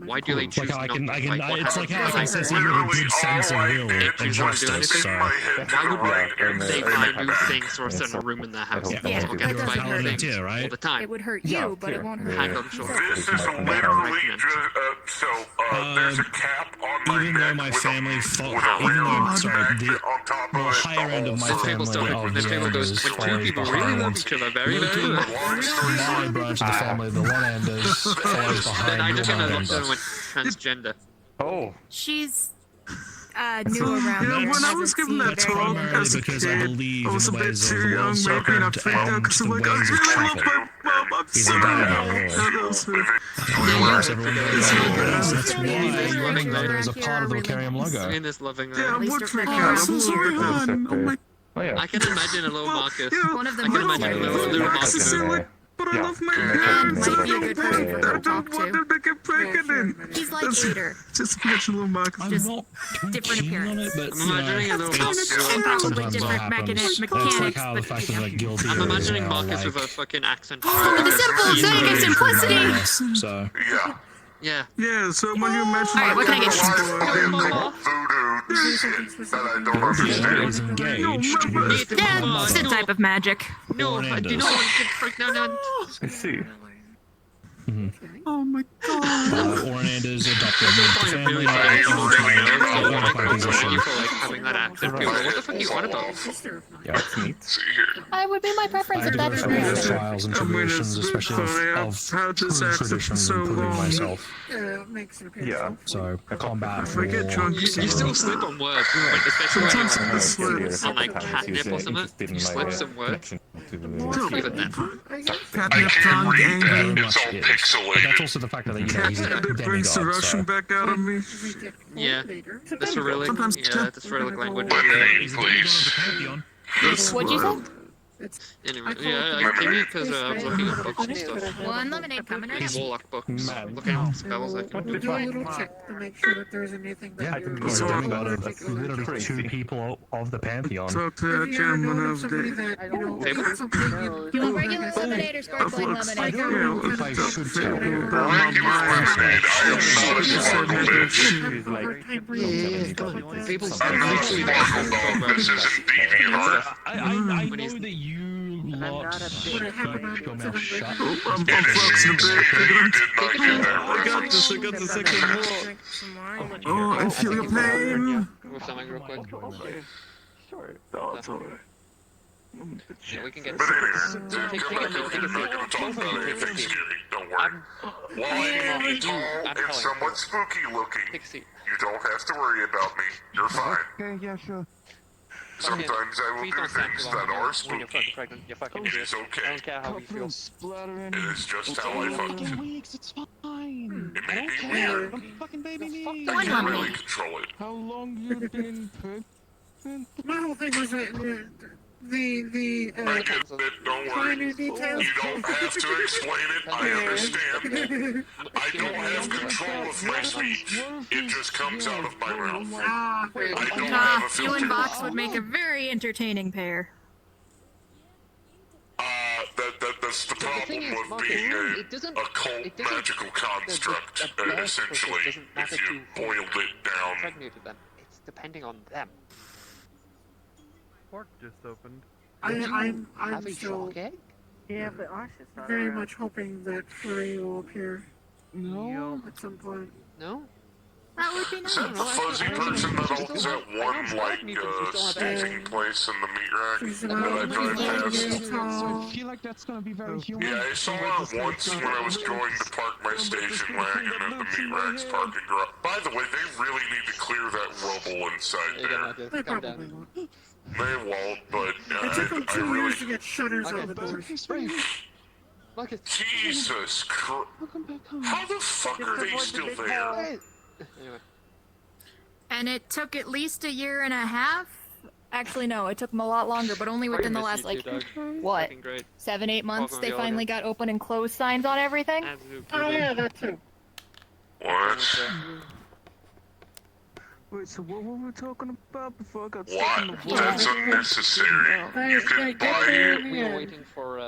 Speaker 4: Why do they
Speaker 3: Like
Speaker 4: choose
Speaker 3: how I
Speaker 4: not
Speaker 3: can,
Speaker 4: to
Speaker 3: I
Speaker 4: fight?
Speaker 3: can,
Speaker 4: What
Speaker 3: it's like how I
Speaker 4: happens
Speaker 3: can
Speaker 4: if
Speaker 3: sense
Speaker 4: I
Speaker 3: you have a
Speaker 9: Literally
Speaker 3: good sense of
Speaker 9: all I
Speaker 3: will
Speaker 9: did
Speaker 3: and
Speaker 9: was
Speaker 3: justice,
Speaker 9: stick
Speaker 3: so.
Speaker 9: my head to
Speaker 4: Why
Speaker 9: the
Speaker 4: would
Speaker 9: right
Speaker 4: we
Speaker 9: and
Speaker 4: say
Speaker 9: say
Speaker 4: buy
Speaker 9: that.
Speaker 4: new things for us in a room in the house?
Speaker 1: Yeah,
Speaker 6: Yeah,
Speaker 4: Or
Speaker 6: that
Speaker 4: get
Speaker 6: doesn't
Speaker 4: brand
Speaker 6: hurt.
Speaker 4: new things
Speaker 3: Too, right?
Speaker 4: all the time.
Speaker 6: It would hurt
Speaker 1: Yeah,
Speaker 6: you, but it won't hurt
Speaker 4: Hand
Speaker 6: him.
Speaker 4: on shoulder.
Speaker 9: This is literally just, there's a cap on my
Speaker 3: Even though
Speaker 9: head
Speaker 3: my
Speaker 9: with
Speaker 3: family
Speaker 9: a,
Speaker 3: fought,
Speaker 9: with a
Speaker 3: even
Speaker 9: real
Speaker 3: though, sorry,
Speaker 9: magnet
Speaker 3: the
Speaker 9: on top
Speaker 3: well,
Speaker 9: of it.
Speaker 3: higher end of my
Speaker 4: Then people
Speaker 3: family
Speaker 4: still,
Speaker 3: of
Speaker 4: then people goes,
Speaker 3: Neanders
Speaker 4: when two
Speaker 3: follows
Speaker 4: people
Speaker 3: the
Speaker 4: really love
Speaker 3: Highlands.
Speaker 4: each other very, very
Speaker 3: Loki,
Speaker 4: much.
Speaker 9: Long story
Speaker 3: my
Speaker 9: short,
Speaker 3: branch of the family, the One-Enders, follows
Speaker 4: Then
Speaker 3: behind
Speaker 4: I
Speaker 3: the
Speaker 4: just kind of looked at
Speaker 3: One-Ender.
Speaker 4: him and went, transgender.
Speaker 1: Oh,
Speaker 6: She's new around.
Speaker 8: Yeah,
Speaker 6: here,
Speaker 8: when I
Speaker 6: hasn't
Speaker 8: was given
Speaker 6: seen
Speaker 8: that
Speaker 6: very
Speaker 8: talk
Speaker 6: many.
Speaker 8: as a
Speaker 3: Because I
Speaker 8: kid,
Speaker 3: believe
Speaker 8: I was
Speaker 3: in
Speaker 8: a
Speaker 3: the
Speaker 8: bit
Speaker 3: ways of
Speaker 8: too
Speaker 3: the
Speaker 8: young,
Speaker 3: world
Speaker 8: maybe, and I
Speaker 3: serpent
Speaker 8: freaked out
Speaker 3: and
Speaker 8: because I'm
Speaker 3: the
Speaker 8: like, I
Speaker 3: ways of
Speaker 8: really love
Speaker 3: traffic.
Speaker 8: my mom, I'm
Speaker 3: He's
Speaker 8: sorry.
Speaker 3: a bad
Speaker 8: That was her.
Speaker 3: Yes, everyone knows
Speaker 8: It's
Speaker 3: that.
Speaker 8: okay.
Speaker 3: That's
Speaker 6: Yeah,
Speaker 3: why
Speaker 6: yeah,
Speaker 3: loving
Speaker 6: yeah,
Speaker 3: that is a
Speaker 6: yeah,
Speaker 3: part of the
Speaker 6: really
Speaker 3: Biccarium
Speaker 6: nice.
Speaker 3: logo.
Speaker 4: I'm in this loving
Speaker 8: Yeah, I
Speaker 6: At least
Speaker 8: would
Speaker 6: they're
Speaker 8: freak
Speaker 6: friendly.
Speaker 8: out. I'm
Speaker 6: Oh,
Speaker 8: so sorry, hon. Oh my
Speaker 1: oh yeah.
Speaker 4: I can imagine a little Marcus.
Speaker 8: yeah,
Speaker 6: One of
Speaker 4: I
Speaker 6: them
Speaker 4: can
Speaker 6: might
Speaker 4: imagine a
Speaker 6: be
Speaker 4: little,
Speaker 6: a
Speaker 4: little
Speaker 6: good
Speaker 4: Marcus.
Speaker 8: Cecilia, but I
Speaker 1: Yeah.
Speaker 8: love my
Speaker 1: And
Speaker 8: parents.
Speaker 6: might be a good person for her
Speaker 8: I
Speaker 6: to talk
Speaker 8: don't want
Speaker 6: to.
Speaker 8: them to get pregnant.
Speaker 6: He's like
Speaker 8: That's-
Speaker 6: Ader.
Speaker 8: Just imagine little Marcus.
Speaker 3: I'm
Speaker 6: Just
Speaker 3: not too
Speaker 6: different
Speaker 3: keen on it,
Speaker 6: appearance.
Speaker 3: but
Speaker 4: I'm
Speaker 3: you know,
Speaker 4: imagining a little
Speaker 6: And
Speaker 4: Marcus.
Speaker 6: probably
Speaker 3: sometimes
Speaker 6: different
Speaker 3: that happens. It's like
Speaker 6: mechanics,
Speaker 3: how
Speaker 6: but
Speaker 3: the fact
Speaker 6: you
Speaker 3: of
Speaker 6: know.
Speaker 3: like guilty
Speaker 4: I'm
Speaker 3: is,
Speaker 4: imagining
Speaker 3: you know,
Speaker 4: Marcus
Speaker 3: like,
Speaker 4: with a fucking accent.
Speaker 6: For the simple sake of simplicity.
Speaker 3: So
Speaker 9: yeah.
Speaker 4: Yeah.
Speaker 8: Yeah, so when you imagine
Speaker 6: Alright, what can I get you?
Speaker 9: Voodoo shit that I don't
Speaker 3: Dia
Speaker 9: understand.
Speaker 3: is engaged with
Speaker 6: Yeah,
Speaker 3: her mother.
Speaker 6: it's a type of magic.
Speaker 4: No, I do not want to get pregnant.
Speaker 1: I see.
Speaker 8: oh my god.
Speaker 3: Ornander's adopted
Speaker 4: That's
Speaker 3: the
Speaker 4: probably
Speaker 3: family.
Speaker 4: really
Speaker 3: Like,
Speaker 4: funny.
Speaker 3: all the time,
Speaker 4: Like,
Speaker 3: like,
Speaker 4: thank
Speaker 3: position.
Speaker 4: you for like having that accent. People go, what the fuck are you on about?
Speaker 1: Yeah, it's neat.
Speaker 9: See here.
Speaker 6: I would be my
Speaker 3: I
Speaker 6: preference
Speaker 3: had
Speaker 6: if
Speaker 3: to go
Speaker 6: that is
Speaker 3: through those
Speaker 6: realistic.
Speaker 3: trials and
Speaker 8: I mean,
Speaker 3: tribulations,
Speaker 8: it's
Speaker 3: especially
Speaker 8: sorry, I've
Speaker 3: of
Speaker 8: had this
Speaker 3: true
Speaker 8: accent for
Speaker 3: traditions
Speaker 8: so
Speaker 3: and proving
Speaker 8: long.
Speaker 3: myself.
Speaker 1: Yeah.
Speaker 3: So combat
Speaker 8: If I get
Speaker 3: war,
Speaker 8: drunk,
Speaker 4: You still slip on words, but especially when
Speaker 8: Sometimes
Speaker 4: you're
Speaker 8: I slip.
Speaker 4: on like catnip or something. You slip some words. Even then.
Speaker 8: Catnip, drunk,
Speaker 3: very
Speaker 8: angry.
Speaker 3: much
Speaker 9: all
Speaker 3: is.
Speaker 9: pixelated.
Speaker 3: But that's also the fact that you know he's a
Speaker 8: It brings the
Speaker 3: demigod.
Speaker 8: Russian
Speaker 3: So
Speaker 8: back out of me.
Speaker 4: Yeah. The Cyrillic,
Speaker 8: Sometimes
Speaker 4: yeah, the Cyrillic language.
Speaker 9: Lemonade, please.
Speaker 6: What'd you say?
Speaker 4: Anyway, yeah, I came here because I was looking at books and stuff.
Speaker 6: One lemonade coming right up.
Speaker 4: Warlock books.
Speaker 3: Man.
Speaker 4: Looking at spells I can do.
Speaker 8: Do a little check to make sure that there's anything
Speaker 3: yeah,
Speaker 8: that you're
Speaker 3: he's a demigod of
Speaker 8: particularly
Speaker 3: literally
Speaker 1: crazy.
Speaker 3: two people of the pantheon.
Speaker 8: Talk to Jen one of the.
Speaker 6: You want regular lemonade or sparkling lemonade?
Speaker 8: Yeah,
Speaker 3: If I should tell you,
Speaker 8: about my mind.
Speaker 1: She's like,
Speaker 4: People
Speaker 9: I'm not a
Speaker 4: literally
Speaker 9: sparkle dog. This isn't DeviantArt.
Speaker 3: I
Speaker 4: When
Speaker 3: know
Speaker 4: he's-
Speaker 3: that you lot keep your mouth shut.
Speaker 8: I'm flexing a bit.
Speaker 9: You did not get that
Speaker 8: I got this. I got the second more. Oh, I feel your pain.
Speaker 4: With something real quick.
Speaker 1: sure, no, it's alright.
Speaker 4: Yeah, we can get.
Speaker 9: But anyway,
Speaker 4: Take
Speaker 9: come back
Speaker 4: a
Speaker 9: over
Speaker 4: seat.
Speaker 9: here. We're going to talk about anything scary. Don't worry. While I may be tall
Speaker 4: I'm
Speaker 9: and
Speaker 4: telling
Speaker 9: somewhat spooky looking,
Speaker 4: Take a seat.
Speaker 9: you don't have to worry about me. You're fine.
Speaker 10: Okay, yeah, sure.
Speaker 9: Sometimes I will
Speaker 4: Please
Speaker 9: do
Speaker 4: don't stand
Speaker 9: things
Speaker 4: too
Speaker 9: that
Speaker 4: long
Speaker 9: are
Speaker 4: when you're
Speaker 9: spooky.
Speaker 4: fucking pregnant. You're fucking
Speaker 9: It
Speaker 4: idiot.
Speaker 9: is
Speaker 4: I
Speaker 9: okay.
Speaker 4: don't care how you feel.
Speaker 10: Splattering.
Speaker 9: It is just how I fucked.
Speaker 10: Weeks, it's fine.
Speaker 9: It
Speaker 10: I
Speaker 9: may
Speaker 10: don't
Speaker 9: be
Speaker 10: care.
Speaker 9: weird.
Speaker 10: I'm fucking baby me.
Speaker 9: I can't really control it.
Speaker 10: How long you been pregnant?
Speaker 8: My whole thing was that the
Speaker 9: I get it, don't worry.
Speaker 8: finer details.
Speaker 9: You don't have to explain it, I understand. I don't have control of my speech. It just comes out of my mouth.
Speaker 8: Ah,
Speaker 9: I don't have a
Speaker 6: You and
Speaker 9: filter.
Speaker 6: Vox would make a very entertaining pair.
Speaker 9: That's the
Speaker 4: thing
Speaker 9: problem
Speaker 4: is,
Speaker 9: with
Speaker 4: Marcus,
Speaker 9: being
Speaker 4: it doesn't-
Speaker 9: a cult
Speaker 4: it doesn't-
Speaker 9: magical construct,
Speaker 4: the birth
Speaker 9: essentially,
Speaker 4: process doesn't matter
Speaker 9: if you
Speaker 4: to
Speaker 9: boiled it down.
Speaker 4: Impregnated them. It's depending on them.
Speaker 11: Pork just opened.
Speaker 8: I'm
Speaker 4: Have a
Speaker 8: still
Speaker 4: shark egg?
Speaker 11: Yeah, but Arsha's not
Speaker 8: very
Speaker 11: around.
Speaker 8: much hoping that Furry will appear
Speaker 10: No.
Speaker 8: at some point.
Speaker 4: No?
Speaker 6: That would be
Speaker 9: Is that the
Speaker 6: nice.
Speaker 9: fuzzy person that owns that one,
Speaker 4: still
Speaker 9: staging place in the meat rack
Speaker 8: She's
Speaker 9: that I drive past?
Speaker 10: I feel like that's gonna be very human.
Speaker 9: Yeah, I saw her once when I was going to park my station wagon at the meat rack's parking garage. By the way, they really need to clear that rubble inside
Speaker 4: There you go,
Speaker 9: there.
Speaker 4: Marcus.
Speaker 8: They
Speaker 4: Calm
Speaker 8: probably
Speaker 4: down.
Speaker 8: won't.
Speaker 9: They won't, but
Speaker 8: It took them
Speaker 9: I
Speaker 8: 2
Speaker 9: really...
Speaker 8: years to get shutters
Speaker 4: Okay.
Speaker 8: on the doors.
Speaker 4: Marcus.
Speaker 9: Jesus Christ.
Speaker 10: Welcome back home.
Speaker 9: How the fuck are they still there?
Speaker 4: Anyway.
Speaker 6: And it took at least a year and a half. Actually, no, it took them a lot longer, but only within the last, like, what,
Speaker 4: Fucking great.
Speaker 6: 7-8 months,
Speaker 4: Welcome
Speaker 6: they
Speaker 4: to the
Speaker 6: finally got open and close signs on everything.
Speaker 4: Absolute
Speaker 8: Oh yeah, that too.
Speaker 9: What?
Speaker 8: Wait, so what were we talking about before I got stuck
Speaker 9: What?
Speaker 8: in the
Speaker 9: That's unnecessary. You can buy it
Speaker 4: We were waiting for,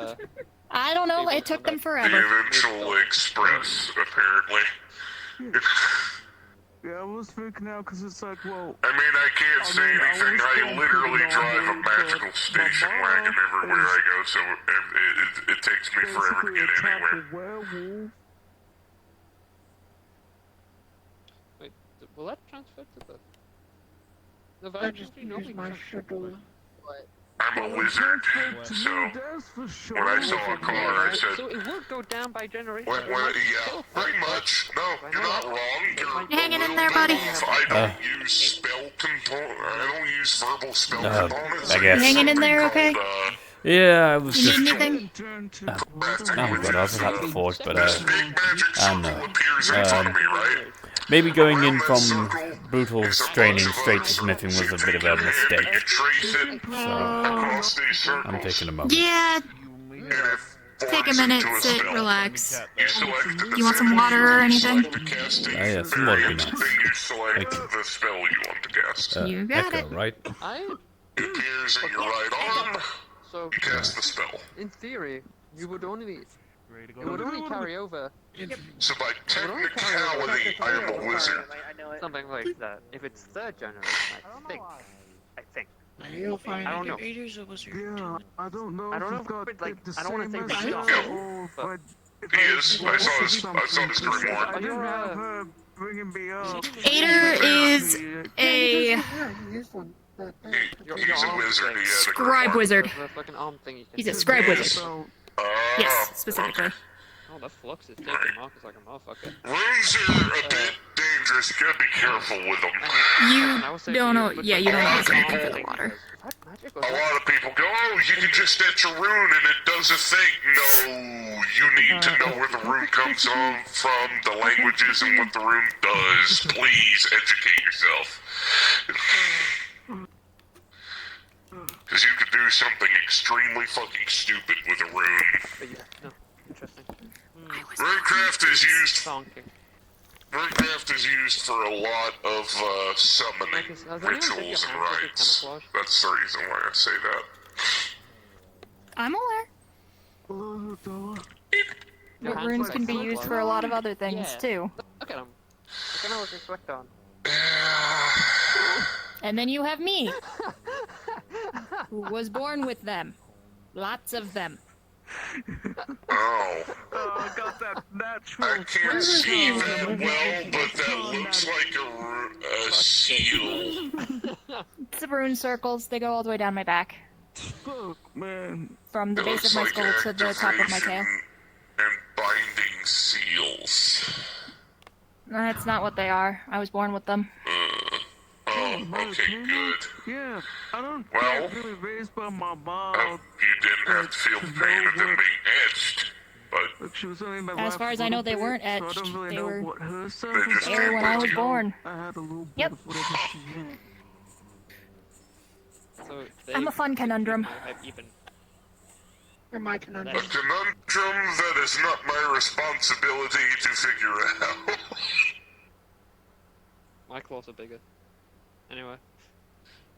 Speaker 6: I don't know. It took them
Speaker 9: the
Speaker 6: forever.
Speaker 9: eventual express, apparently.
Speaker 8: Yeah, I was freaking out because it's like, well...
Speaker 9: I mean, I can't say anything. I literally drive a magical station wagon everywhere I go, so it takes me forever to get anywhere.
Speaker 8: Werewolf.
Speaker 4: Wait, will that transfer to the virgin?
Speaker 9: I'm a wizard, so when I saw a car, I said,
Speaker 4: So it will go down by generation.
Speaker 9: well, yeah, pretty much. No, you're not wrong.
Speaker 6: You hanging in there, buddy?
Speaker 9: I don't use spell component. I don't use verbal spell components.
Speaker 5: I guess.
Speaker 6: You hanging in there, okay?
Speaker 5: Yeah, I was
Speaker 6: You
Speaker 5: just.
Speaker 6: need anything?
Speaker 5: Oh god, I was at the fort, but I don't know. Maybe going in from brutal training straight to smithing was a bit of a mistake. So, I'm taking a moment.
Speaker 6: Yeah. Take a minute, sit, relax. You want some water or anything?
Speaker 5: Yeah, some water would be nice. Thank you.
Speaker 9: The spell you want to cast.
Speaker 6: You got
Speaker 5: Echo,
Speaker 6: it.
Speaker 5: right?
Speaker 9: It appears in your right arm.
Speaker 4: So,
Speaker 9: You cast the spell.
Speaker 4: in theory, it would only carry over.
Speaker 9: So by technicality, I am a wizard.
Speaker 4: Something like that. If it's third generation, I think. I don't know.
Speaker 8: Yeah, I don't know.
Speaker 4: I don't know
Speaker 8: if we've
Speaker 4: if
Speaker 8: got
Speaker 4: like
Speaker 8: the
Speaker 4: I don't want to
Speaker 8: same
Speaker 4: say
Speaker 8: as
Speaker 4: we
Speaker 8: Josh,
Speaker 4: don't,
Speaker 8: or if
Speaker 4: but
Speaker 8: I-
Speaker 9: He is. I saw his grimoire.
Speaker 8: I didn't have her bringing me up.
Speaker 6: Ader is a
Speaker 9: He's a wizard. He had a
Speaker 6: scribe wizard.
Speaker 4: the fucking arm thingy.
Speaker 6: He's a scribe wizard.
Speaker 8: So,
Speaker 6: Yes, specifically.
Speaker 4: Oh, that flux is taking Marcus like a motherfucker.
Speaker 9: Runes are a bit dangerous. You gotta be careful with them.
Speaker 6: You don't know. Yeah, you don't know what's going for the water.
Speaker 9: A lot of people go, oh, you can just etch a rune and it does a thing. No, you need to know where the rune comes from, the languages, and what the rune does. Please educate yourself. Because you could do something extremely fucking stupid with a rune.
Speaker 4: But yeah, no, interesting.
Speaker 9: Runecraft is used.
Speaker 4: Sonking.
Speaker 9: Runecraft is used for a lot of summoning rituals and rites. That's the reason why I say that.
Speaker 6: I'm aware. But runes can be used for a lot of other things too.
Speaker 4: Look at him. Look at how it's reflect on.
Speaker 6: And then you have me, who was born with them. Lots of them.
Speaker 9: Oh.
Speaker 8: I got that natural.
Speaker 9: I can't see that well, but that looks like a seal.
Speaker 6: It's the rune circles. They go all the way down my back.
Speaker 8: Fuck, man.
Speaker 6: From the base of my skull to the top of my tail.
Speaker 9: And binding seals.
Speaker 6: That's not what they are. I was born with them.
Speaker 9: Oh, okay, good.
Speaker 8: Yeah, I don't
Speaker 9: Well,
Speaker 8: get really raised by my mom.
Speaker 9: you didn't have to feel the pain of them being etched, but
Speaker 8: Like, she was only in my
Speaker 6: As
Speaker 8: life
Speaker 6: far
Speaker 8: a
Speaker 6: as I know,
Speaker 8: little
Speaker 6: they
Speaker 8: bit,
Speaker 6: weren't
Speaker 8: so I
Speaker 6: etched.
Speaker 8: don't really
Speaker 6: They
Speaker 8: know
Speaker 6: were
Speaker 8: what her stuff
Speaker 9: They
Speaker 8: is.
Speaker 9: just
Speaker 6: there when I was born.
Speaker 8: I had a little bit
Speaker 6: Yep.
Speaker 8: of whatever she had.
Speaker 4: So
Speaker 6: I'm a fun conundrum.
Speaker 4: Even.
Speaker 9: a conundrum that is not my responsibility to figure out.
Speaker 4: My claws are bigger. Anyway.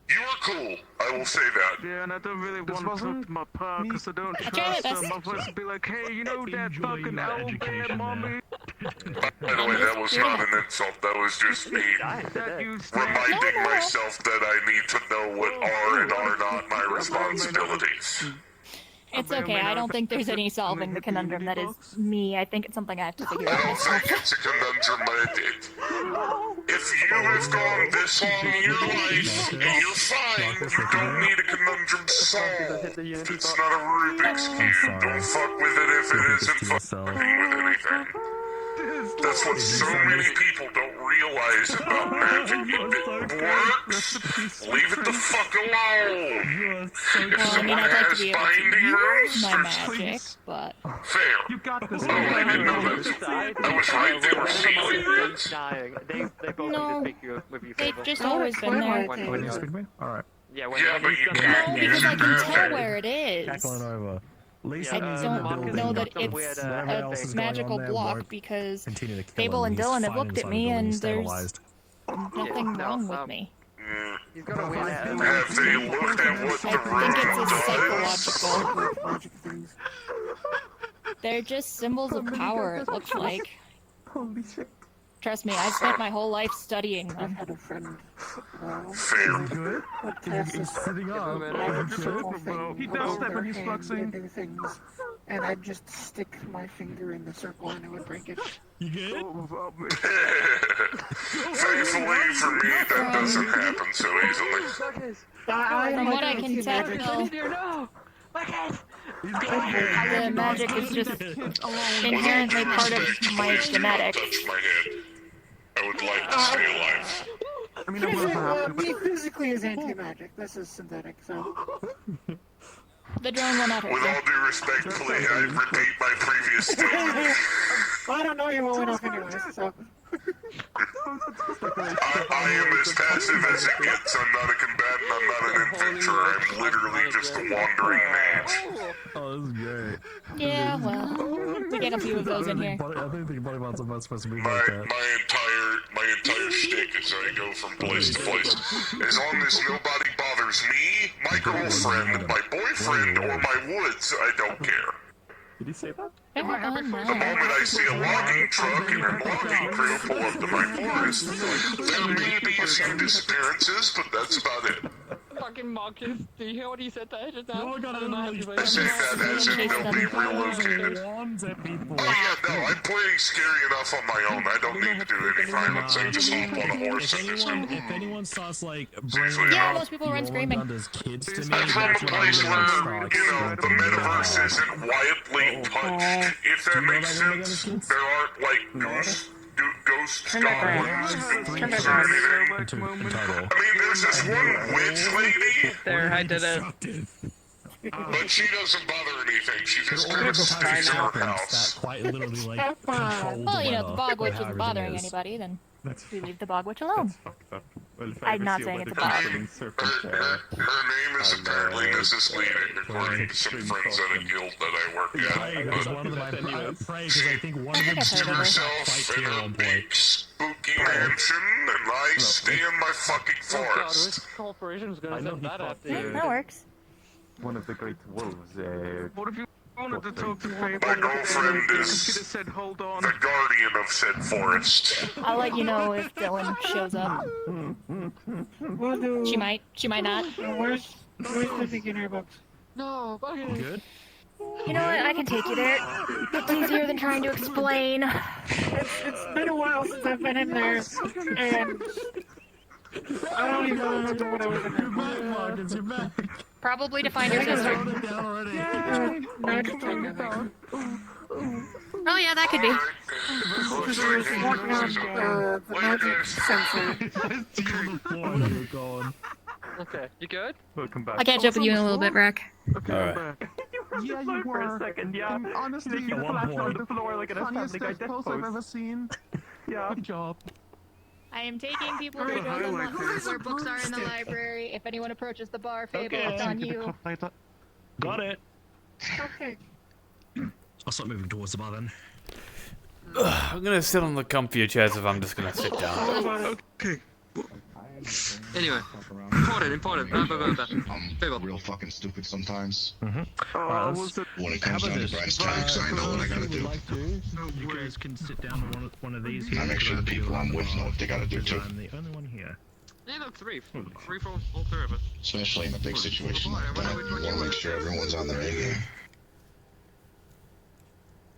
Speaker 9: You are cool, I will say that.
Speaker 8: Yeah, and I don't really want to talk to my pa because I don't
Speaker 6: I tried
Speaker 8: trust
Speaker 6: my
Speaker 8: him.
Speaker 6: best.
Speaker 8: My voice would be like, hey, you know that fucking owl bear, mommy?
Speaker 9: By the way, that was not an insult, that was just me
Speaker 8: That you
Speaker 9: reminding myself that I need to know what are and are not my responsibilities.
Speaker 6: It's okay. I don't think there's any solving the conundrum that is me. I think it's something I have to figure out
Speaker 9: I don't
Speaker 6: myself.
Speaker 9: think it's a conundrum, but if you have gone this long in your life and you're fine, you don't need a conundrum solved. It's not a Rubik's Cube. Don't fuck with it if it isn't fucking with anything. That's what so many people don't realize about magic. If it works, leave it the fuck alone. If
Speaker 6: Well, I mean,
Speaker 9: someone
Speaker 6: I'd like to
Speaker 9: has
Speaker 6: be able to
Speaker 9: binding
Speaker 6: use
Speaker 9: runes,
Speaker 6: my magic, but...
Speaker 9: fair.
Speaker 8: You got this.
Speaker 9: Oh, I didn't know that. I was right, they were sealing.
Speaker 4: Dying. They both
Speaker 6: No,
Speaker 4: need to speak you with you.
Speaker 6: they've just always been there.
Speaker 3: When you speak to me? Alright.
Speaker 4: Yeah, when
Speaker 9: Yeah, but you
Speaker 6: No,
Speaker 9: can't
Speaker 6: because
Speaker 9: use
Speaker 6: I can tell
Speaker 9: magic.
Speaker 6: where it is.
Speaker 3: Tackling over. Lisa
Speaker 6: I
Speaker 3: is in the
Speaker 6: don't
Speaker 3: building.
Speaker 6: know that
Speaker 4: Some
Speaker 6: it's
Speaker 4: weird,
Speaker 3: Whatever else
Speaker 6: a
Speaker 3: is going on
Speaker 6: magical
Speaker 3: there
Speaker 6: block
Speaker 3: won't
Speaker 6: because
Speaker 3: continue to kill
Speaker 6: Fable
Speaker 3: him.
Speaker 6: and
Speaker 3: He's
Speaker 6: Dylan have
Speaker 3: fine
Speaker 6: looked at
Speaker 3: inside
Speaker 6: me
Speaker 3: the building.
Speaker 6: and
Speaker 3: He's
Speaker 6: there's
Speaker 3: stabilized.
Speaker 6: nothing wrong with me.
Speaker 9: He's got a win. Have they looked at what the
Speaker 6: I think
Speaker 9: room
Speaker 6: it's a
Speaker 9: does?
Speaker 6: psychological. They're just symbols of power, it looks like.
Speaker 8: Holy shit.
Speaker 6: Trust me, I've spent my whole life studying them.
Speaker 8: Had a friend.
Speaker 9: Fair.
Speaker 8: Good. He's sitting up.
Speaker 10: He does that when he's flexing.
Speaker 8: Do things, and I'd just stick my finger in the circle and it would break it.
Speaker 3: You good?
Speaker 9: Thankfully for me, that doesn't happen so easily.
Speaker 6: From what I can tell, the magic is just inherently part of my genetics.
Speaker 9: Touch my head. I would like to stay alive.
Speaker 8: I mean, me physically is anti-magic. This is synthetic, so.
Speaker 6: The drone will not hurt
Speaker 9: With
Speaker 6: you.
Speaker 9: all due respectfully, I repeat my previous statement.
Speaker 8: Well, I don't know you well enough anyways, so.
Speaker 9: I am as passive as it gets. I'm not a combatant, I'm not an adventurer, I'm literally just a wandering mage.
Speaker 3: Oh, this is great.
Speaker 6: Yeah, well, we get a few of those in here.
Speaker 3: I don't think Bodybots are supposed to be
Speaker 9: My
Speaker 3: like that.
Speaker 9: entire shtick is I go from place to place. As long as nobody bothers me, my girlfriend, my boyfriend, or my woods, I don't care.
Speaker 1: Did he say that?
Speaker 9: The moment I see a logging truck and a logging crew pull up to my forest, there may be a few disappearances, but that's about it.
Speaker 4: Fucking Marcus, do you hear what he said there just now?
Speaker 3: No, I got
Speaker 9: I say that as if they'll be relocated. Oh yeah, no, I'm playing scary enough on my own. I don't need to do any violence. I just hop on a horse and just go.
Speaker 3: If anyone starts like bringing
Speaker 6: Yeah,
Speaker 3: up
Speaker 6: most people run screaming.
Speaker 3: As kids to me,
Speaker 9: I'm from a
Speaker 3: that's when I
Speaker 9: place
Speaker 3: really
Speaker 9: where,
Speaker 3: start
Speaker 9: you know, the
Speaker 3: freaking
Speaker 9: metaverse
Speaker 3: out.
Speaker 9: isn't quietly touched. If that makes sense, there aren't like ghost goblins or anything. I mean, there's this one witch lady,
Speaker 2: There, I did it.
Speaker 9: but she doesn't bother anything. She just grabs
Speaker 3: Sometimes
Speaker 9: trees in her
Speaker 3: serpents
Speaker 9: house.
Speaker 3: that quite literally like control
Speaker 6: Well, you know, the
Speaker 3: weather,
Speaker 6: bog witch
Speaker 3: how
Speaker 6: isn't
Speaker 3: everything
Speaker 6: bothering
Speaker 3: is.
Speaker 6: anybody, then
Speaker 1: That's
Speaker 6: we leave the bog witch alone.
Speaker 1: fucked up. Well, if
Speaker 6: I'm
Speaker 1: ever
Speaker 6: not
Speaker 1: see
Speaker 6: saying
Speaker 1: weather
Speaker 6: it's a bog.
Speaker 1: controlling serpent,
Speaker 9: Her name is apparently Mrs. Leading, according to some friends at a guild that I work
Speaker 3: Pray
Speaker 9: at.
Speaker 3: was one of my pray because I think one of them
Speaker 6: I've heard of her.
Speaker 9: Herself
Speaker 3: fights
Speaker 9: in
Speaker 3: here
Speaker 9: a
Speaker 3: on
Speaker 9: big
Speaker 3: point.
Speaker 9: spooky mansion, and I stay in my fucking
Speaker 4: Oh god,
Speaker 9: forest.
Speaker 4: this corporation's
Speaker 1: I
Speaker 4: gonna
Speaker 1: know
Speaker 4: send
Speaker 1: he
Speaker 4: that
Speaker 1: fought
Speaker 4: after
Speaker 6: Yeah,
Speaker 4: you.
Speaker 6: that works.
Speaker 1: one of the great wolves.
Speaker 10: What if you wanted to talk to
Speaker 9: My
Speaker 10: people?
Speaker 9: girlfriend
Speaker 10: You could have
Speaker 9: is
Speaker 10: said, hold on.
Speaker 9: the guardian of said forest.
Speaker 6: I'll let you know if Dylan shows up.
Speaker 8: We'll do.
Speaker 6: She might not.
Speaker 8: Where's the beginner books?
Speaker 4: No, fucking
Speaker 3: Good.
Speaker 6: You know what? I can take you there. It's easier than trying to explain.
Speaker 8: It's been a while since I've been in there, and I don't even remember what I was in there.
Speaker 3: Marcus, you're back.
Speaker 6: Probably to find your sister.
Speaker 3: Wrote it down already.
Speaker 8: Magic thing, I think.
Speaker 6: Oh yeah, that could be.
Speaker 8: Because I was working on the magic sensor.
Speaker 4: Okay, you good?
Speaker 1: Welcome back.
Speaker 6: I'll catch up with you in a little bit, Rack.
Speaker 10: Okay,
Speaker 5: Alright.
Speaker 10: I'm back.
Speaker 1: Yeah, you
Speaker 10: were.
Speaker 1: for a second, yeah.
Speaker 10: And honestly,
Speaker 1: You
Speaker 10: the
Speaker 1: collapsed on the
Speaker 10: funniest
Speaker 1: floor like in a Family Guy
Speaker 10: death
Speaker 1: death
Speaker 10: pose I've
Speaker 1: pose.
Speaker 10: ever seen.
Speaker 1: Yeah.
Speaker 10: Good job.
Speaker 6: I am taking people to
Speaker 10: Very
Speaker 6: show them
Speaker 10: highlight this.
Speaker 6: where books are in the library. If anyone approaches the bar, Fable,
Speaker 1: Okay.
Speaker 6: it's on you.
Speaker 3: Got it.
Speaker 8: Okay.
Speaker 3: I'll start moving towards the bar then.
Speaker 5: I'm gonna sit on the comfier chairs if I'm just gonna sit down.
Speaker 10: Okay.
Speaker 4: Anyway, important.
Speaker 7: I'm real fucking stupid sometimes.
Speaker 10: Oh, was it?
Speaker 7: When it comes down to brass tacks, I know what I gotta do.
Speaker 3: You guys can sit down on one of these here.
Speaker 7: I make sure the people I'm with know what they gotta do too.
Speaker 3: I'm the only one here.
Speaker 4: Yeah, look, three from all three of us.
Speaker 7: Especially in a big situation like that. You wanna make sure everyone's on their A game.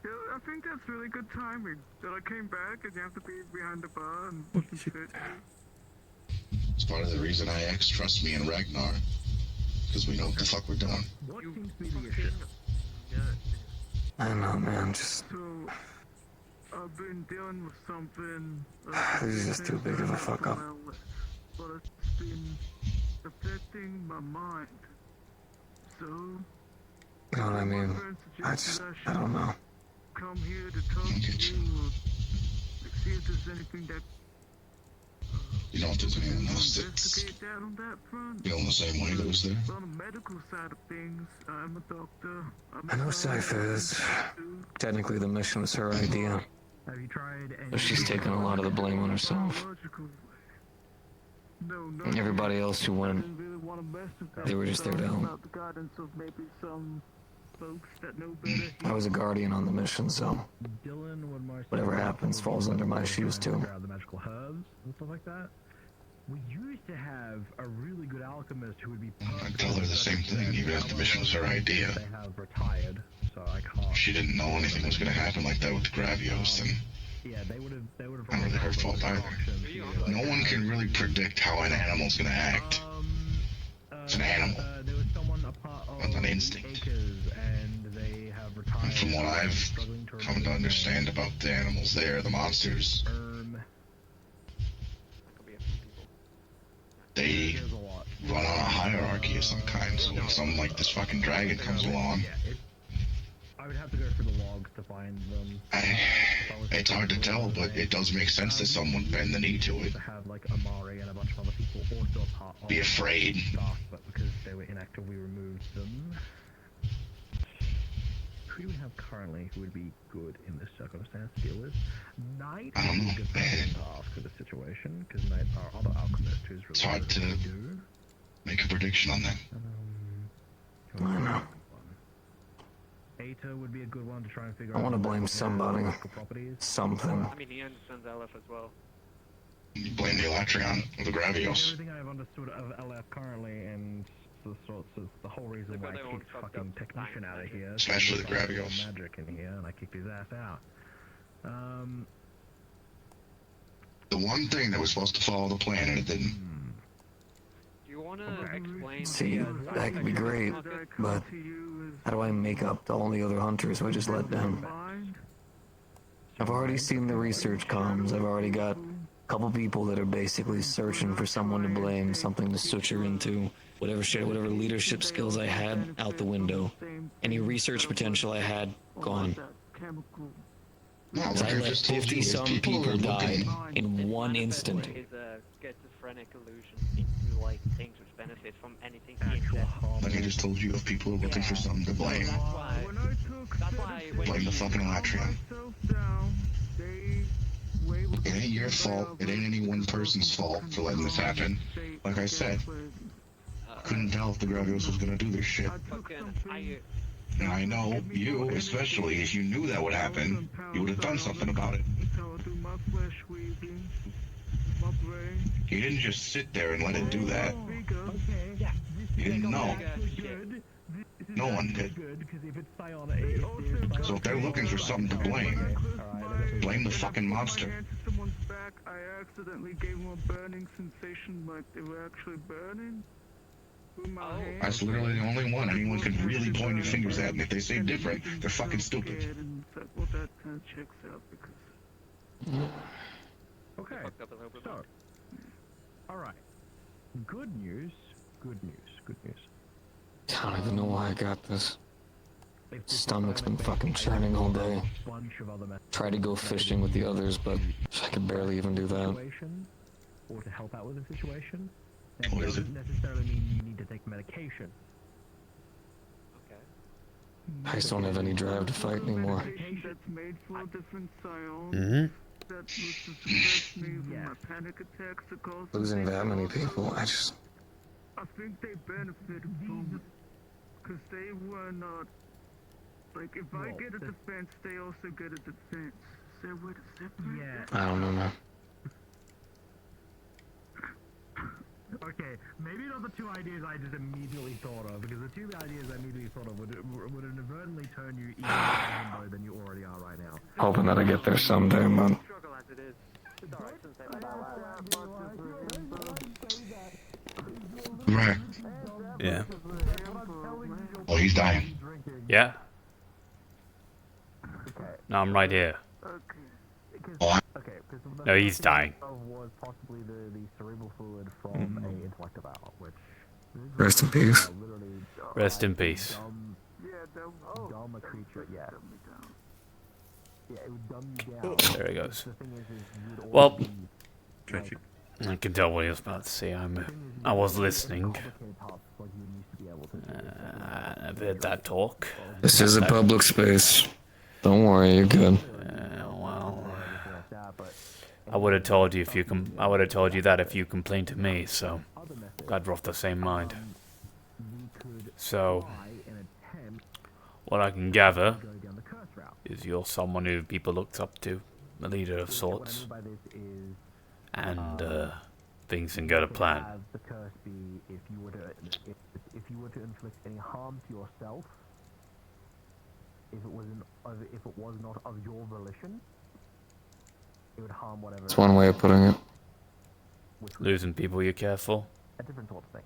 Speaker 10: Yeah, I think that's really good timing. That I came back and you have to be behind the bar and fucking shit.
Speaker 7: It's part of the reason I trust me and Ragnar. Because we know what the fuck we're doing.
Speaker 3: What seems to be the issue?
Speaker 12: I don't know, man. Just
Speaker 10: So, I've been dealing with something.
Speaker 12: this is just too big of a fuck up.
Speaker 10: But it's been affecting my mind. So,
Speaker 12: You know what I mean? I don't know.
Speaker 10: come here to talk to you. See if there's anything that
Speaker 7: You know if there's anyone else that's
Speaker 10: investigate that on that front.
Speaker 7: feeling the same way that was there?
Speaker 10: On the medical side of things, I'm a doctor.
Speaker 12: I know Cypher is. Technically, the mission was her idea.
Speaker 3: Have you tried any?
Speaker 12: But she's taken a lot of the blame on herself. And everybody else who went, they were just there to help.
Speaker 10: About the guidance of maybe some folks that know better.
Speaker 12: I was a guardian on the mission, so whatever happens falls under my shoes too.
Speaker 13: Grab the magical herbs and stuff like that. We used to have a really good alchemist who would be.
Speaker 7: I tell her the same thing, even if the mission was her idea.
Speaker 13: They have retired, so I can't.
Speaker 7: She didn't know anything was going to happen like that with the Gravios, and
Speaker 13: Yeah, they would have.
Speaker 7: not really her fault either. No one can really predict how an animal's going to act. It's an animal.
Speaker 13: There was someone a part of
Speaker 7: It's an instinct.
Speaker 13: Acres, and they have retired.
Speaker 7: And from what I've come to understand about the animals there, the monsters, they run on a hierarchy of some kind, so when something like this fucking dragon comes along,
Speaker 13: I would have to go through the logs to find them.
Speaker 7: it's hard to tell, but it does make sense that someone would bend the knee to it.
Speaker 13: To have like Amari and a bunch of other people also a part of
Speaker 7: Be afraid.
Speaker 13: staff, but because they were inactive, we removed them. Who do we have currently who would be good in this circumstance to deal with? Knight
Speaker 7: I don't
Speaker 13: would be
Speaker 7: know.
Speaker 13: a good person to ask for the situation, because Knight, our other alchemist, who's really
Speaker 7: It's hard to make a prediction on that.
Speaker 12: I know.
Speaker 13: Eta would be a good one to try and figure
Speaker 12: I
Speaker 13: out.
Speaker 12: want to blame somebody. Something.
Speaker 4: I mean, he understands LF as well.
Speaker 7: You blame the Elatrion or the Gravios.
Speaker 13: Everything I've understood of LF currently, and the whole reason why I kicked fucking technician out of here.
Speaker 7: Especially the
Speaker 13: so I
Speaker 7: Gravios.
Speaker 13: saw magic in here, and I kicked his ass out.
Speaker 7: The one thing that was supposed to follow the plan and it didn't.
Speaker 4: Do you want to explain?
Speaker 12: See, that could be great, but how do I make up to all the other hunters who I just let down? I've already seen the research comms. I've already got a couple people that are basically searching for someone to blame, something to suture into. Whatever shit, whatever leadership skills I had, out the window. Any research potential I had, gone.
Speaker 7: No,
Speaker 12: I
Speaker 7: like I
Speaker 12: let
Speaker 7: just told you,
Speaker 12: 50-some
Speaker 7: people
Speaker 12: people
Speaker 7: are
Speaker 12: die
Speaker 7: looking.
Speaker 12: in one instant.
Speaker 4: His schizophrenic illusion into like things which benefit from anything he ingests.
Speaker 7: Like I just told you, if people are looking for something to blame,
Speaker 4: That's why when
Speaker 7: blame the fucking Elatrion. It ain't your fault. It ain't any one person's fault for letting this happen. Like I said, couldn't tell if the Gravios was gonna do this shit. And I know you, especially, if you knew that would happen, you would have done something about it. You didn't just sit there and let it do that. You didn't know. No one did. So if they're looking for something to blame the fucking monster.
Speaker 10: I accidentally gave them a burning sensation like they were actually burning.
Speaker 7: That's literally the only one anyone can really point your fingers at, and if they say different, they're fucking stupid.
Speaker 10: Well, that kind of checks out because.
Speaker 13: Okay. So, all right. Good news. Good news. Good news.
Speaker 12: I don't even know why I got this. Stomach's been fucking churning all day. Tried to go fishing with the others, but I could barely even do that.
Speaker 13: Or to help out with a situation.
Speaker 7: What is it?
Speaker 13: Doesn't necessarily mean you need to take medication.
Speaker 12: I just don't have any drive to fight anymore.
Speaker 10: That's made for different psions.
Speaker 12: Mm-hmm.
Speaker 10: That was to suppress me from my panic attacks to cause.
Speaker 12: Losing that many people, I
Speaker 10: think they benefited from it. Because they were not. Like, if I get a defense, they also get a defense. Is there a way to separate?
Speaker 13: Yeah.
Speaker 12: I don't know, man.
Speaker 13: Okay, maybe not the two ideas I just immediately thought of, because the two ideas I immediately thought of would inadvertently turn you even more limbo than you already are right now.
Speaker 12: Hoping that I get there someday, man.
Speaker 7: Right.
Speaker 5: Yeah.
Speaker 7: Oh, he's dying.
Speaker 5: Yeah. No, I'm right here.
Speaker 7: Oh,
Speaker 5: No, he's dying.
Speaker 13: Was possibly the cerebral fluid from a intellective owl, which
Speaker 12: Rest in peace.
Speaker 5: Rest in peace.
Speaker 13: Dumb a creature, yeah. Yeah, it would dumb you down.
Speaker 5: There he goes.
Speaker 13: The thing is you'd
Speaker 5: Well,
Speaker 13: always be, like,
Speaker 5: I can tell what he was about to say. I was listening. I've heard that talk.
Speaker 12: This is a public space. Don't worry, you're good.
Speaker 5: Well, I would have told you I would have told you that if you complained to me. So glad we're of the same mind. So what I can gather is you're someone who people looked up to, a leader of sorts, and things can go to plan.
Speaker 13: The curse be if you were to inflict any harm to yourself, if it was not of your volition, it would harm whatever.
Speaker 12: That's one way of putting it.
Speaker 5: Losing people you care for.
Speaker 13: A different sort of thing.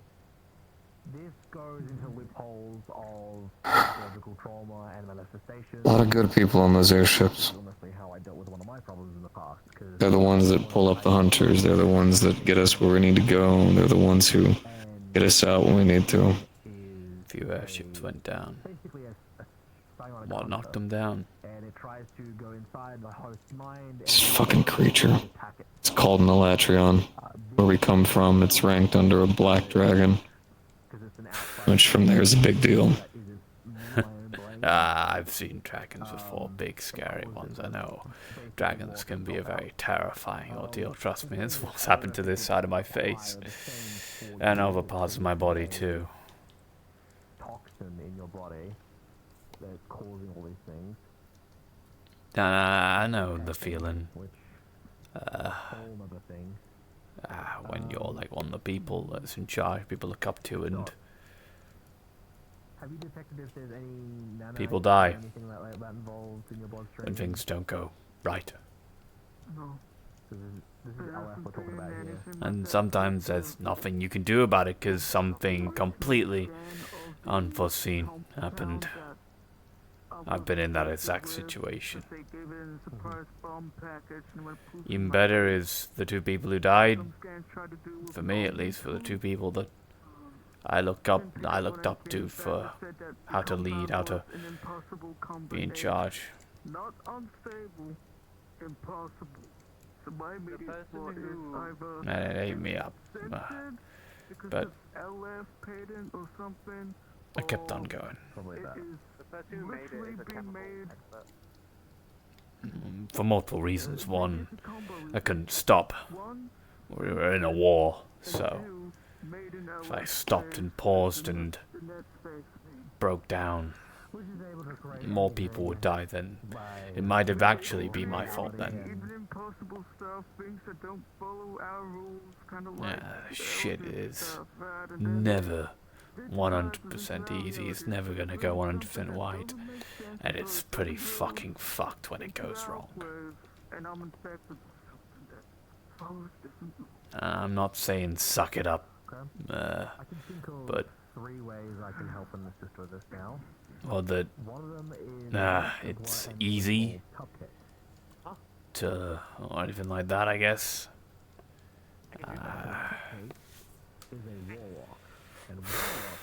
Speaker 13: This goes into loopholes of psychological trauma and manifestation.
Speaker 12: A lot of good people on those airships.
Speaker 13: Honestly, how I dealt with one of my problems in the past.
Speaker 12: They're the ones that pull up the hunters. They're the ones that get us where we need to go. They're the ones who get us out when we need to.
Speaker 5: A few airships went down. What knocked them down?
Speaker 13: And it tries to go inside the host's mind.
Speaker 12: This fucking creature. It's called an Elatrion. Where we come from, it's ranked under a black dragon. Which from there is a big deal.
Speaker 5: I've seen dragons before, big scary ones, I know. Dragons can be a very terrifying ordeal, trust me, it's what's happened to this side of my face. And other parts of my body too.
Speaker 13: Toxin in your body that's causing all these things.
Speaker 5: I know the feeling. When you're like one of the people that's in charge, people look up to, and
Speaker 13: have you detected if there's any
Speaker 5: people die
Speaker 13: anything like that involved in your bloodstream?
Speaker 5: when things don't go right.
Speaker 10: No.
Speaker 13: This is LF we're talking about here.
Speaker 5: And sometimes there's nothing you can do about it because something completely unforeseen happened. I've been in that exact situation. Even better is the two people who died, for me at least, for the two people that I looked up to for how to lead, how to be in charge.
Speaker 10: Not unstable, impossible. So my immediate thought is either
Speaker 5: And it ate me up. But
Speaker 10: LF patent or something.
Speaker 5: I kept on going. For multiple reasons. One, I couldn't stop. We were in a war, so if I stopped and paused and broke down, more people would die then. It might have actually been my fault then. Yeah, shit is never 100% easy. It's never gonna go 100% right, and it's pretty fucking fucked when it goes wrong. I'm not saying suck it up, but
Speaker 13: three ways I can help and assist with this now.
Speaker 5: Well, that it's easy to or anything like that, I guess.
Speaker 13: Is a warlock, and warlock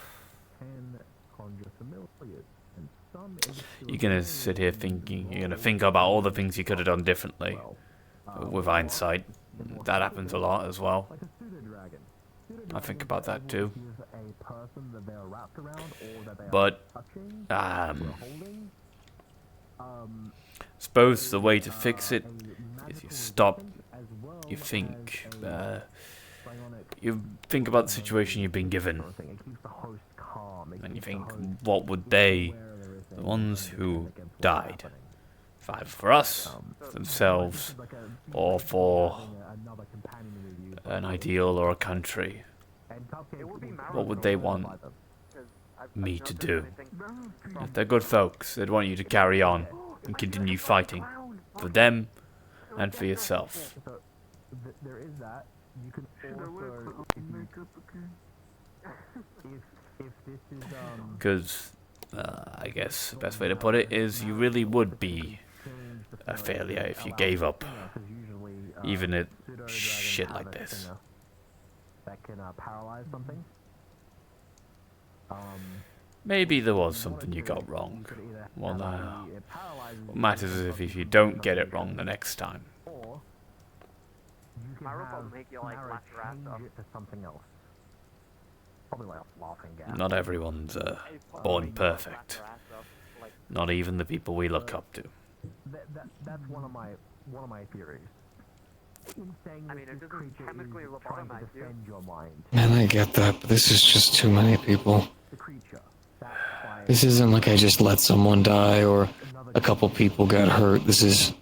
Speaker 13: can conjure familiars, and some
Speaker 5: you're gonna sit here thinking, you're gonna think about all the things you could have done differently. With hindsight, that happens a lot as well. I think about that too. But suppose the way to fix it is you stop, you think about the situation you've been given, and you think, what would they, the ones who died, either for us, for themselves, or for an ideal or a country, what would they want me to do? If they're good folks, they'd want you to carry on and continue fighting for them and for yourself.
Speaker 13: There is that. You can also, if this is
Speaker 5: because I guess the best way to put it is you really would be a failure if you gave up, even at shit like this.
Speaker 13: That can paralyze something.
Speaker 5: Maybe there was something you got wrong. Well, what matters is if you don't get it wrong the next time.
Speaker 13: Or you can change it to something else. Probably like a laughing gas.
Speaker 5: Not everyone's born perfect. Not even the people we look up to.
Speaker 13: That's one of my theories. I mean, it doesn't chemically lobotomize you. Your mind.
Speaker 12: Man, I get that, but this is just too many people.
Speaker 13: The creature.
Speaker 12: This isn't like I just let someone die or a couple people got hurt. This is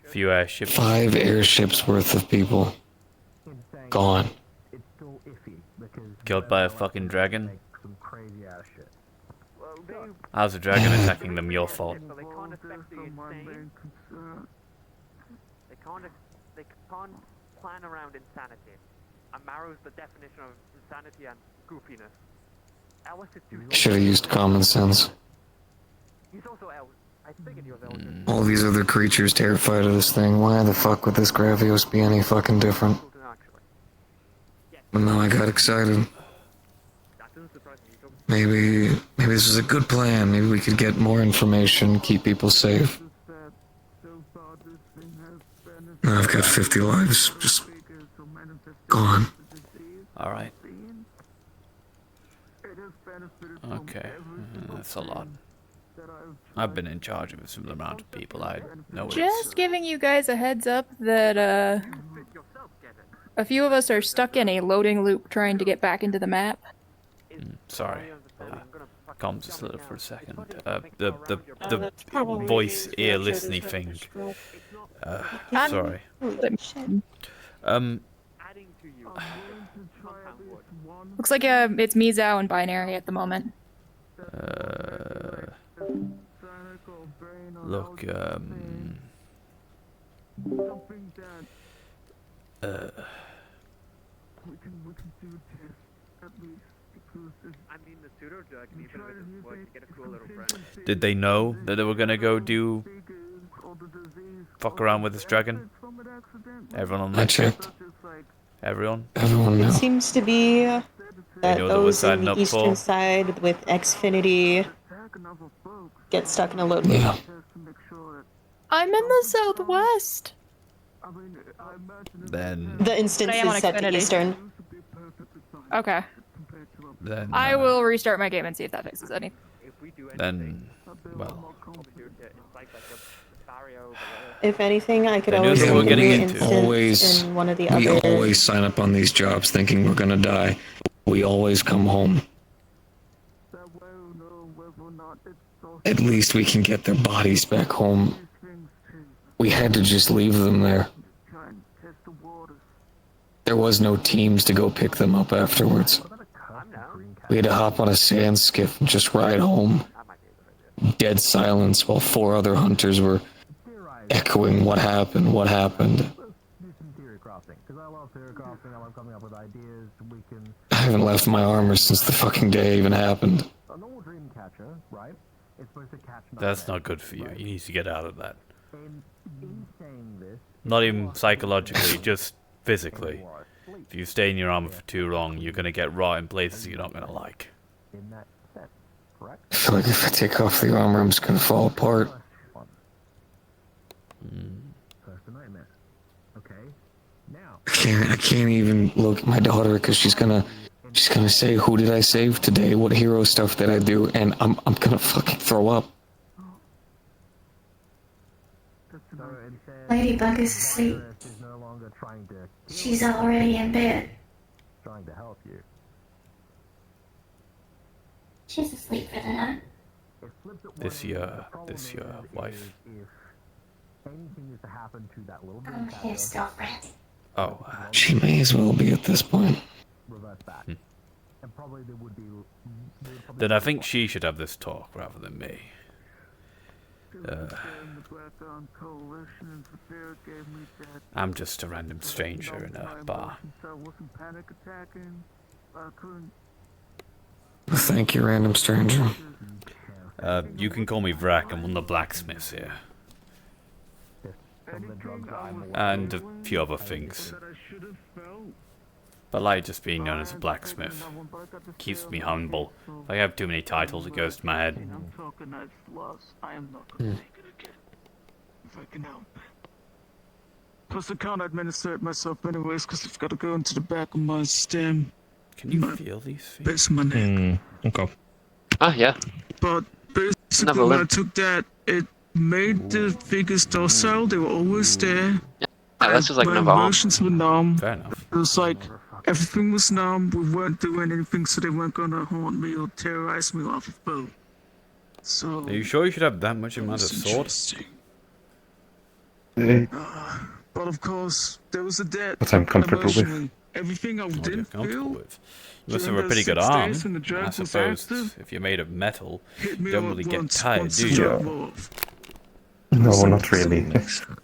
Speaker 5: few airships.
Speaker 12: 5 airships worth of people gone.
Speaker 13: It's still iffy because
Speaker 5: Killed by a fucking dragon.
Speaker 13: some crazy ass shit. Well,
Speaker 5: How's a dragon attacking them? Your fault.
Speaker 4: So they can't affect the insane. They can't plan around insanity. And Marrow's the definition of insanity and goofiness. Alice is too.
Speaker 12: Should have used common sense.
Speaker 4: He's also Alice. I figured he was Alice.
Speaker 12: All these other creatures terrified of this thing. Why the fuck would this Gravios be any fucking different? But now I got excited. Maybe this is a good plan. Maybe we could get more information, keep people safe. Now I've got 50 lives just gone.
Speaker 5: Alright. Okay, that's a lot. I've been in charge of a similar amount of people. I know it's...
Speaker 6: Just giving you guys a heads up that a few of us are stuck in a loading loop trying to get back into the map.
Speaker 5: Sorry. Calm just a little for a second. The voice ear listening thing. Sorry.
Speaker 6: Looks like it's me, Zhao, and Binary at the moment.
Speaker 5: Look, did they know that they were gonna go fuck around with this dragon? Everyone on
Speaker 12: I
Speaker 5: that ship?
Speaker 12: checked.
Speaker 5: Everyone?
Speaker 12: Everyone
Speaker 14: It
Speaker 12: knows.
Speaker 14: seems to be that
Speaker 5: know that we're
Speaker 14: those in
Speaker 5: signing
Speaker 14: the
Speaker 5: up
Speaker 14: eastern
Speaker 5: for?
Speaker 14: side with Xfinity get stuck in a load.
Speaker 12: Yeah.
Speaker 6: I'm in the southwest.
Speaker 5: Then...
Speaker 14: The instance
Speaker 6: I am on
Speaker 14: is set to
Speaker 6: Xfinity.
Speaker 14: eastern.
Speaker 6: Okay.
Speaker 5: Then...
Speaker 6: I will restart my game and see if that fixes anything.
Speaker 5: Then... Well...
Speaker 14: If anything, I could
Speaker 5: They knew
Speaker 14: always
Speaker 5: they
Speaker 14: see
Speaker 5: were
Speaker 14: the
Speaker 5: getting into.
Speaker 14: instance
Speaker 12: Always,
Speaker 14: in one of the
Speaker 12: we
Speaker 14: other.
Speaker 12: always sign up on these jobs thinking we're gonna die. We always come home. At least we can get their bodies back home. We had to just leave them there. There was no teams to go pick them up afterwards. We had to hop on a sand skiff and just ride home. Dead silence while 4 other hunters were echoing what happened, what happened.
Speaker 13: Do some theory crafting, because I love theory crafting. I love coming up with ideas. We can.
Speaker 12: I haven't left my armor since the fucking day even happened.
Speaker 13: A normal dream catcher, right? Is supposed to catch.
Speaker 5: That's not good for you. You need to get out of that.
Speaker 13: And in saying this,
Speaker 5: Not even psychologically, just physically. If you stay in your armor for too long, you're gonna get rot in places you're not gonna like.
Speaker 13: in that sense, correct?
Speaker 12: I feel like if I take off the armor, I'm just gonna fall apart.
Speaker 13: First a nightmare. Okay. Now.
Speaker 12: I can't even look at my daughter because she's gonna say, who did I save today? What hero stuff did I do? And I'm gonna fucking throw up.
Speaker 15: Ladybug is asleep. She's already in bed.
Speaker 13: Trying to help you.
Speaker 15: She's asleep for the night.
Speaker 5: This your wife.
Speaker 13: Anything is to happen to that little
Speaker 15: I'm his girlfriend.
Speaker 5: Oh.
Speaker 12: She may as well be at this point.
Speaker 13: Reverse back. And probably there would be.
Speaker 5: Then I think she should have this talk rather than me. I'm just a random stranger in a bar.
Speaker 12: Thank you, random stranger.
Speaker 5: You can call me Vrak. I'm one of the blacksmiths here. And a few other things. But I like just being known as a blacksmith. Keeps me humble. If I have too many titles, it goes to my head.
Speaker 10: I'm talking as loss. I am not gonna take it again. If I can help it. Plus I can't administer it myself anyways, because I've got to go into the back of my stem.
Speaker 5: Can you feel these things?
Speaker 10: Bits of my neck.
Speaker 3: Okay.
Speaker 4: Ah, yeah.
Speaker 10: But basically when I took that, it made the figures docile. They were always there.
Speaker 16: that's just like
Speaker 10: my
Speaker 16: Navarre.
Speaker 10: emotions were numb.
Speaker 5: Fair enough.
Speaker 10: It was like everything was numb. We weren't doing anything, so they weren't gonna haunt me or terrorize me off the boat. So.
Speaker 5: Are you sure you should have that much amount of sword?
Speaker 10: But of course, there was a debt.
Speaker 1: What I'm comfortable with.
Speaker 10: Emotionally. Everything I
Speaker 5: What you're
Speaker 10: didn't
Speaker 5: comfortable
Speaker 10: feel.
Speaker 5: with. You must have
Speaker 10: during
Speaker 5: a pretty
Speaker 10: those
Speaker 5: good
Speaker 10: 6
Speaker 5: arm.
Speaker 10: days when the
Speaker 5: And
Speaker 10: drug
Speaker 5: I
Speaker 10: was
Speaker 5: suppose
Speaker 10: active,
Speaker 5: if you're made of metal,
Speaker 10: hit
Speaker 5: you
Speaker 10: me
Speaker 5: don't
Speaker 10: all
Speaker 5: really
Speaker 10: at
Speaker 5: get
Speaker 10: once,
Speaker 5: tired,
Speaker 10: once
Speaker 5: do
Speaker 10: the
Speaker 5: you?
Speaker 10: drug wore off.
Speaker 1: No, not really.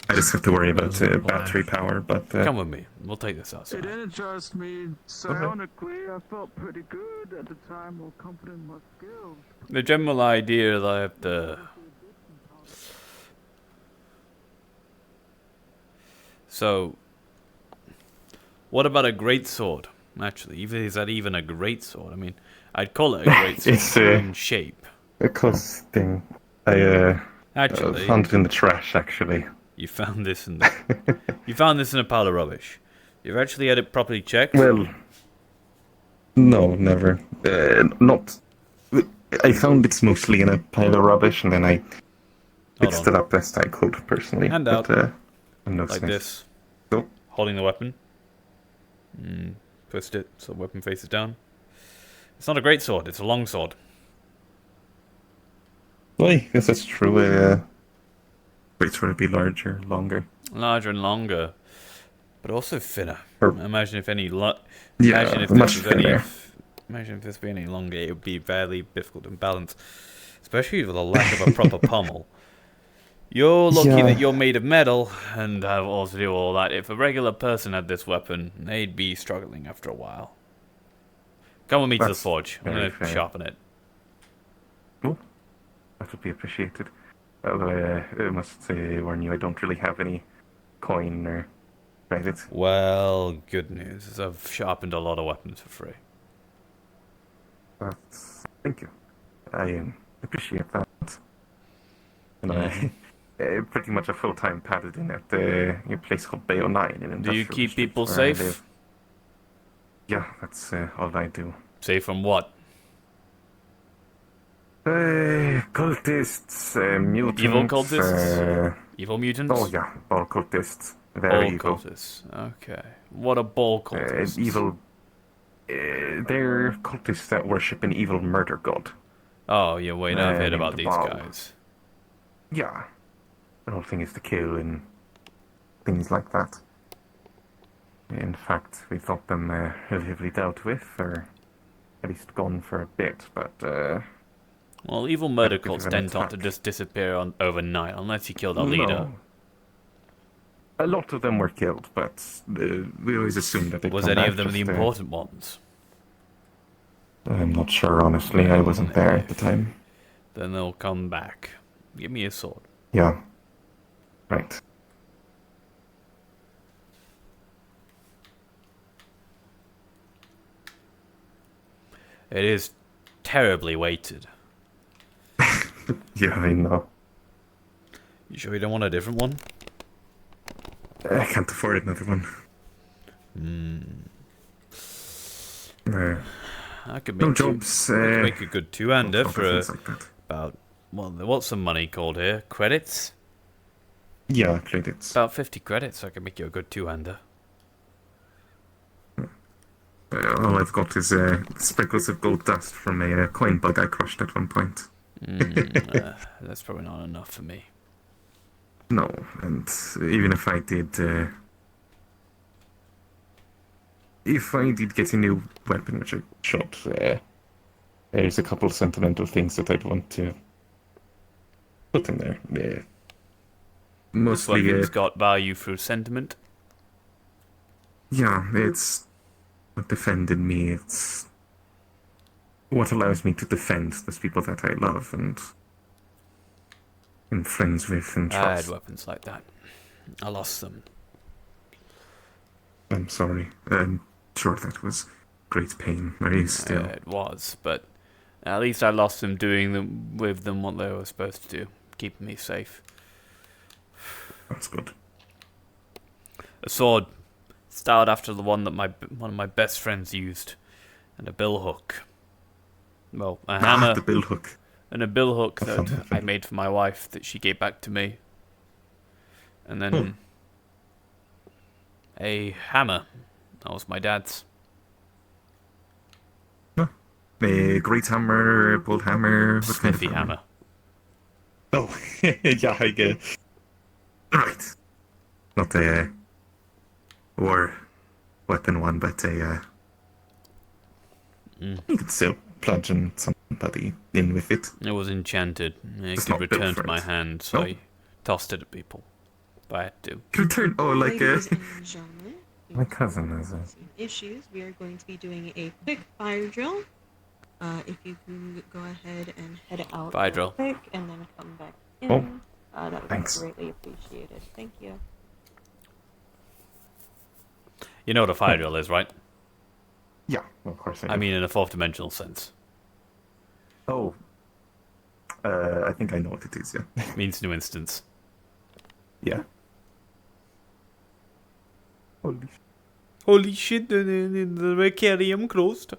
Speaker 1: I just have to worry about battery power, but...
Speaker 5: Come with me. We'll take this
Speaker 10: It
Speaker 5: outside.
Speaker 10: energized me psionically. I felt pretty good at the time, more confident in my skills.
Speaker 5: The general idea that the... So, what about a great sword? Actually, is that even a great sword? I mean, I'd call it a great sword
Speaker 1: It's
Speaker 5: in shape.
Speaker 1: a close thing. I
Speaker 5: Actually,
Speaker 1: found it in the trash, actually.
Speaker 5: You found this in the, you found this in a pile of rubbish. You've actually had it properly checked?
Speaker 1: Well, no, never. Not... I found it's mostly in a pile of rubbish, and then I fixed it up best I could, personally.
Speaker 5: Hand
Speaker 1: but,
Speaker 5: out.
Speaker 1: no
Speaker 5: Like
Speaker 1: sense.
Speaker 5: this.
Speaker 1: So,
Speaker 5: Holding the weapon. Twist it so the weapon faces down. It's not a great sword, it's a long sword.
Speaker 1: well, I guess that's true. Wait for it to be larger, longer.
Speaker 5: Larger and longer. But also thinner.
Speaker 1: Or-
Speaker 5: Imagine if any
Speaker 1: Yeah,
Speaker 5: imagine if
Speaker 1: much
Speaker 5: this was any
Speaker 1: thinner.
Speaker 5: imagine if this were any longer, it would be very difficult to balance. Especially with a lack of a proper pommel. You're lucky
Speaker 1: Yeah.
Speaker 5: that you're made of metal and have all to do all that. If a regular person had this weapon, they'd be struggling after a while. Come with me to the
Speaker 1: That's
Speaker 5: forge. I'm
Speaker 1: very
Speaker 5: gonna
Speaker 1: fair.
Speaker 5: sharpen it.
Speaker 1: Oh, that would be appreciated. Although I must warn you, I don't really have any coin or credit.
Speaker 5: Well, good news is I've sharpened a lot of weapons for free.
Speaker 1: Thank you. I appreciate that. And I pretty much a full-time paladin at your place called Bayo 9 in
Speaker 5: Do you
Speaker 1: Industrial
Speaker 5: keep
Speaker 1: District,
Speaker 5: people
Speaker 1: where I
Speaker 5: safe?
Speaker 1: live. Yeah, that's all I do.
Speaker 5: Safe from what?
Speaker 1: Cultists, mutants.
Speaker 5: Evil cultists? Evil mutants?
Speaker 1: Oh yeah, all cultists. Very evil.
Speaker 5: Ball cultists. Okay. What are ball cultists?
Speaker 1: Evil. They're cultists that worship an evil murder god.
Speaker 5: Oh, yeah, wait, I've heard
Speaker 1: named
Speaker 5: about these
Speaker 1: Bob.
Speaker 5: guys.
Speaker 1: Yeah. The whole thing is to kill and things like that. In fact, we thought them relatively dealt with, or at least gone for a bit, but
Speaker 5: Well, evil murder
Speaker 1: a bit of
Speaker 5: cults
Speaker 1: an
Speaker 5: tend not to
Speaker 1: attack.
Speaker 5: just disappear overnight, unless you kill their leader.
Speaker 1: No. A lot of them were killed, but we always assumed that they'd
Speaker 5: Was
Speaker 1: come
Speaker 5: any
Speaker 1: back
Speaker 5: of them the
Speaker 1: just,
Speaker 5: important ones?
Speaker 1: I'm not sure, honestly. I wasn't there at the time.
Speaker 5: Then they'll come back. Give me a sword.
Speaker 1: Yeah. Right.
Speaker 5: It is terribly weighted.
Speaker 1: Yeah, I know.
Speaker 5: You sure you don't want a different one?
Speaker 1: I can't afford another one.
Speaker 5: I could
Speaker 1: No
Speaker 5: make
Speaker 1: jobs.
Speaker 5: I could make a good two-hander
Speaker 1: no
Speaker 5: for
Speaker 1: things like that.
Speaker 5: about, well, what's the money called here? Credits?
Speaker 1: Yeah, credits.
Speaker 5: About 50 credits, I could make you a good two-hander.
Speaker 1: All I've got is sprinkles of gold dust from a coin bug I crushed at one point.
Speaker 5: That's probably not enough for me.
Speaker 1: No, and even if I did get a new weapon, which I should, there's a couple sentimental things that I'd want to put in there.
Speaker 5: This
Speaker 1: Mostly,
Speaker 5: weapon's got value through sentiment.
Speaker 1: yeah, it's what defended me. It's what allows me to defend those people that I love and am friends with and
Speaker 5: I had
Speaker 1: trust.
Speaker 5: weapons like that. I lost them.
Speaker 1: I'm sorry. I'm sure that was great pain. Where is still?
Speaker 5: It was, but at least I lost them doing with them what they were supposed to do, keeping me safe.
Speaker 1: That's good.
Speaker 5: A sword, styled after the one that one of my best friends used, and a bill hook. Well, a hammer.
Speaker 1: The bill hook.
Speaker 5: And a bill hook that I made for my wife that she gave back to me. And then A hammer. That was my dad's.
Speaker 1: A great hammer, bolt hammer, what kind of
Speaker 5: Smithy hammer.
Speaker 1: Oh, yeah, I get it. Right. Not a war weapon one, but a. You could still plunge somebody in with it.
Speaker 5: It was enchanted. It
Speaker 1: It's
Speaker 5: could
Speaker 1: not built
Speaker 5: return
Speaker 1: for
Speaker 5: to my
Speaker 1: it.
Speaker 5: hand, so
Speaker 1: No.
Speaker 5: I tossed it at people. If I had to.
Speaker 1: Return. Oh, like a.
Speaker 14: Ladies and gentlemen,
Speaker 1: My cousin is a.
Speaker 14: issues. We are going to be doing a quick fire drill. If you can go ahead and head out
Speaker 5: Fire
Speaker 14: real
Speaker 5: drill.
Speaker 14: quick and then come back in,
Speaker 1: Oh,
Speaker 14: that would
Speaker 1: thanks.
Speaker 14: be greatly appreciated. Thank you.
Speaker 5: You know what a fire drill is, right?
Speaker 1: Yeah, of course I do.
Speaker 5: I mean, in a fourth dimensional sense.
Speaker 1: Oh. I think I know what it is, yeah.
Speaker 5: Means new instance.
Speaker 1: Yeah.
Speaker 5: Holy shit, the Biccarium closed.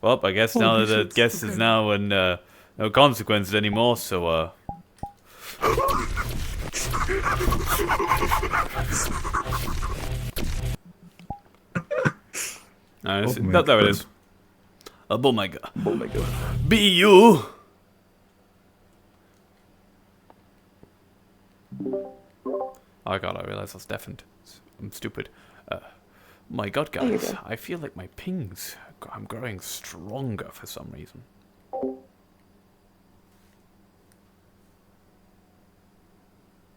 Speaker 5: Well, I guess now that the guest is now in no consequences anymore, so there it is. Oh my god.
Speaker 1: Oh my god.
Speaker 5: Be you! Oh god, I realize I was deafened. I'm stupid. My god,
Speaker 14: Oh, you're
Speaker 5: guys,
Speaker 14: good.
Speaker 5: I feel like my pings, I'm growing stronger for some reason.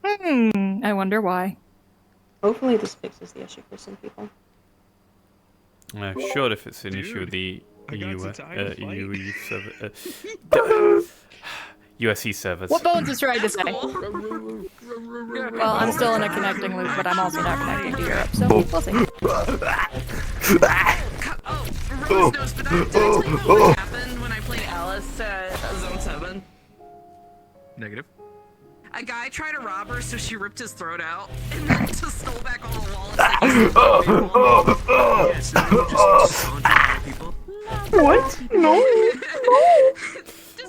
Speaker 6: I wonder why.
Speaker 14: Hopefully this fixes the issue for some people.
Speaker 5: Sure, if it's an issue with the EU, USC servers.
Speaker 6: What Bones is trying to say. Well, I'm still in a connecting loop, but I'm also not connecting to Europe, so we'll see.
Speaker 2: Rose knows, but did I tell you what happened when I played Alice at Zone 7?
Speaker 3: Negative.
Speaker 2: A guy tried to rob her, so she ripped his throat out, and then just stole back all the wallets.
Speaker 8: What? No.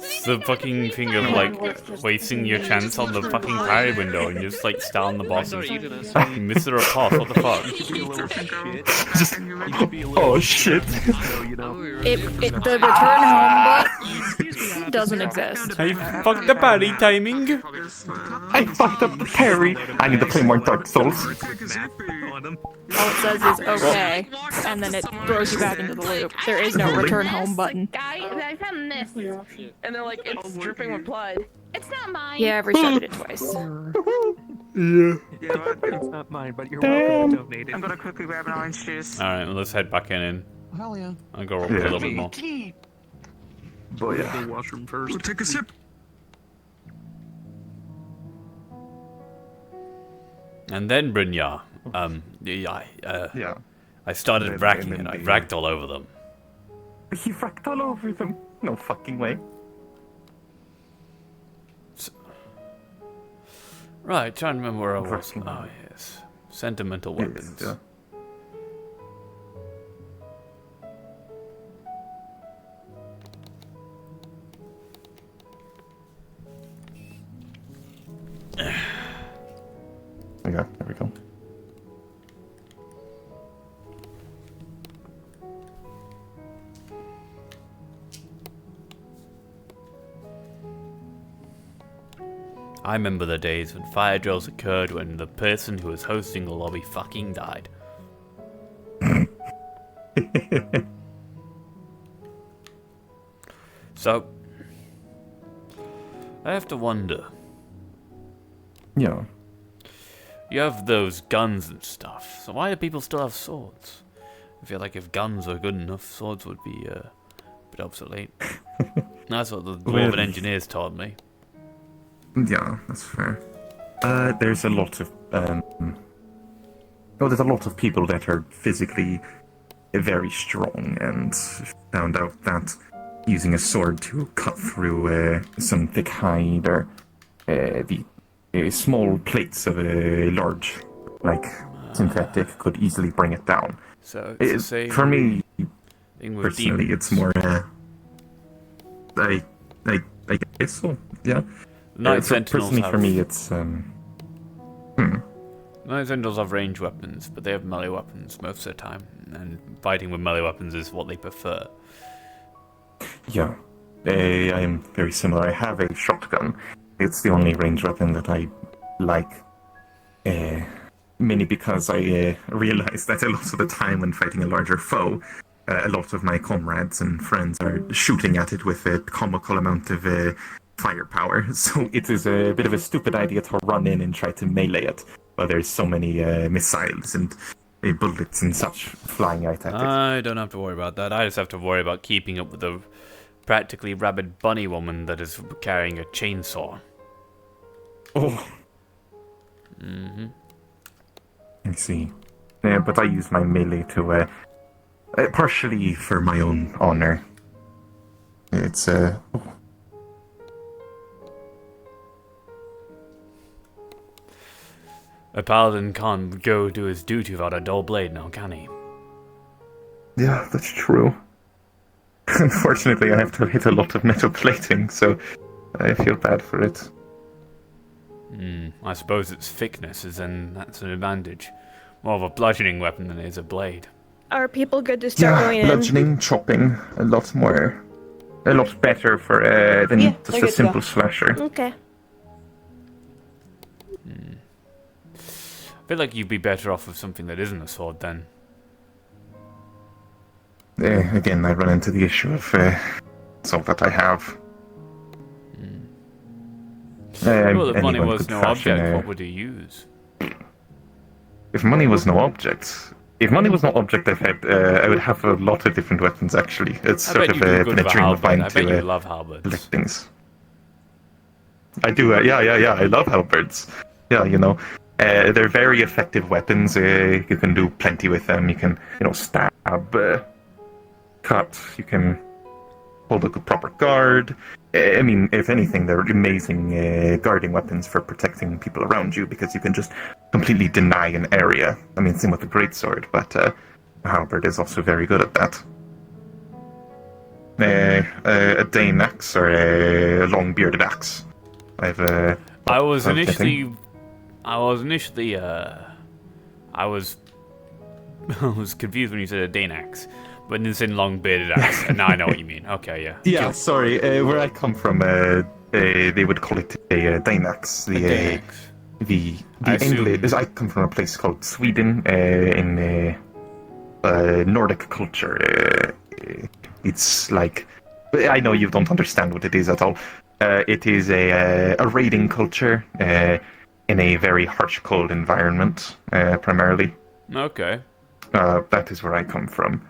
Speaker 5: It's the fucking thing of like wasting your chance on the fucking parry window and you just like start on the boss and fucking miss it or pass. What the fuck?
Speaker 1: Just. Oh shit.
Speaker 6: The return home button doesn't exist.
Speaker 5: I fucked the parry timing.
Speaker 1: I fucked up the parry. I need to play more Dark Souls.
Speaker 6: All it says is okay, and then it throws you back into the loop. There is no return home button.
Speaker 2: Guy, I found this, and they're like, it's dripping with blood. It's not mine.
Speaker 6: Yeah, I've restarted it twice.
Speaker 1: Yeah.
Speaker 4: It's not mine, but you're welcome to donate it.
Speaker 2: I'm gonna quickly grab an orange juice.
Speaker 5: Alright, let's head back in.
Speaker 11: Hell yeah.
Speaker 5: I'll go up a little bit more.
Speaker 1: But yeah.
Speaker 3: The washroom first. Take a sip.
Speaker 5: And then Brynjar,
Speaker 1: Yeah.
Speaker 5: I started
Speaker 1: And
Speaker 5: racking
Speaker 1: then
Speaker 5: and I
Speaker 1: the-
Speaker 5: racked all over them.
Speaker 1: He fracked all over them. No fucking way.
Speaker 5: Right, trying to remember where I was.
Speaker 1: Racking.
Speaker 5: Oh yes, sentimental
Speaker 1: Yeah,
Speaker 5: weapons.
Speaker 1: yeah. Okay, there we go.
Speaker 5: I remember the days when fire drills occurred when the person who was hosting the lobby fucking died. So, I have to wonder.
Speaker 1: Yeah.
Speaker 5: You have those guns and stuff, so why do people still have swords? I feel like if guns were good enough, swords would be a bit obsolete. That's what the Dwarven
Speaker 1: Well-
Speaker 5: engineers taught me.
Speaker 1: Yeah, that's fair. There's a lot of there's a lot of people that are physically very strong, and found out that using a sword to cut through some thick hide or the small plates of a large, like synthetic, could easily bring it down.
Speaker 5: So it's the same
Speaker 1: for me
Speaker 5: thing with
Speaker 1: personally,
Speaker 5: demons.
Speaker 1: it's more. I guess so. Yeah.
Speaker 5: Night
Speaker 1: So
Speaker 5: Sentinels
Speaker 1: personally,
Speaker 5: have...
Speaker 1: for me, it's
Speaker 5: No, Zendos have range weapons, but they have melee weapons most of the time, and fighting with melee weapons is what they prefer.
Speaker 1: Yeah, I am very similar. I have a shotgun. It's the only range weapon that I like. Mainly because I realized that a lot of the time when fighting a larger foe, a lot of my comrades and friends are shooting at it with a comical amount of firepower. So it is a bit of a stupid idea to run in and try to melee it. But there's so many missiles and bullets and such flying out at it.
Speaker 5: I don't have to worry about that. I just have to worry about keeping up with the practically rabid bunny woman that is carrying a chainsaw.
Speaker 1: Oh.
Speaker 5: Mm-hmm.
Speaker 1: I see. But I use my melee to, partially for my own honor. It's,
Speaker 5: A paladin can't go do his duty without a dull blade now, can he?
Speaker 1: Yeah, that's true. Unfortunately, I have to hit a lot of metal plating, so I feel bad for it.
Speaker 5: I suppose its thickness is that's an advantage. More of a bludgeoning weapon than it is a blade.
Speaker 16: Are people good to start going in?
Speaker 1: Bludgeoning, chopping, a lot better for than just a simple slasher.
Speaker 16: Okay.
Speaker 5: I feel like you'd be better off with something that isn't a sword then.
Speaker 1: Again, I run into the issue of sword that I have.
Speaker 5: Well, if money was no object, what would you use?
Speaker 1: If money was no object, I would have a lot of different weapons. Actually, it's sort of been a dream of mine to collect things. I do. Yeah. I love halberds. Yeah, they're very effective weapons. You can do plenty with them. You can, stab, cut. You can hold a proper guard. I mean, if anything, they're amazing guarding weapons for protecting people around you because you can just completely deny an area. I mean, same with the greatsword, but a halberd is also very good at that. A Dane axe or a long bearded axe.
Speaker 5: I was initially confused when you said a Dane axe. But it's in long bearded axe, and now I know what you mean. Okay, yeah.
Speaker 1: Yeah, sorry. Where I come from, they would call it a Dynax. The English. I come from a place called Sweden in Nordic culture. It's like, I know you don't understand what it is at all. It is a raiding culture in a very harsh, cold environment, primarily.
Speaker 5: Okay.
Speaker 1: That is where I come from.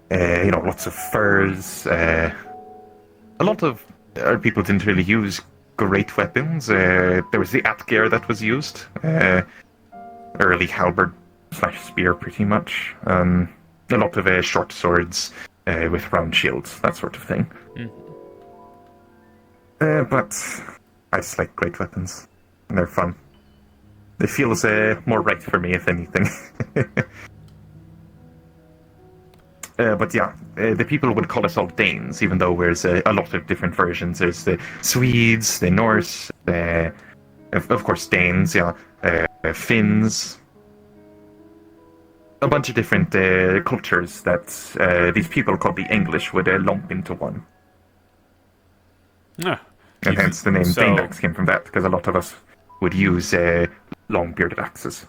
Speaker 1: Lots of furs. A lot of our people didn't really use great weapons. There was the Atgeir that was used. Early halberd / spear, pretty much. A lot of short swords with round shields, that sort of thing. But I just like great weapons. And they're fun. It feels more right for me, if anything. But yeah, the people would call us all Danes, even though there's a lot of different versions. There's the Swedes, the Norse, of course Danes, yeah, Finns. A bunch of different cultures that these people called the English would lump into one.
Speaker 5: Yeah.
Speaker 1: And hence the name Daneaxe came from that, because a lot of us would use long bearded axes.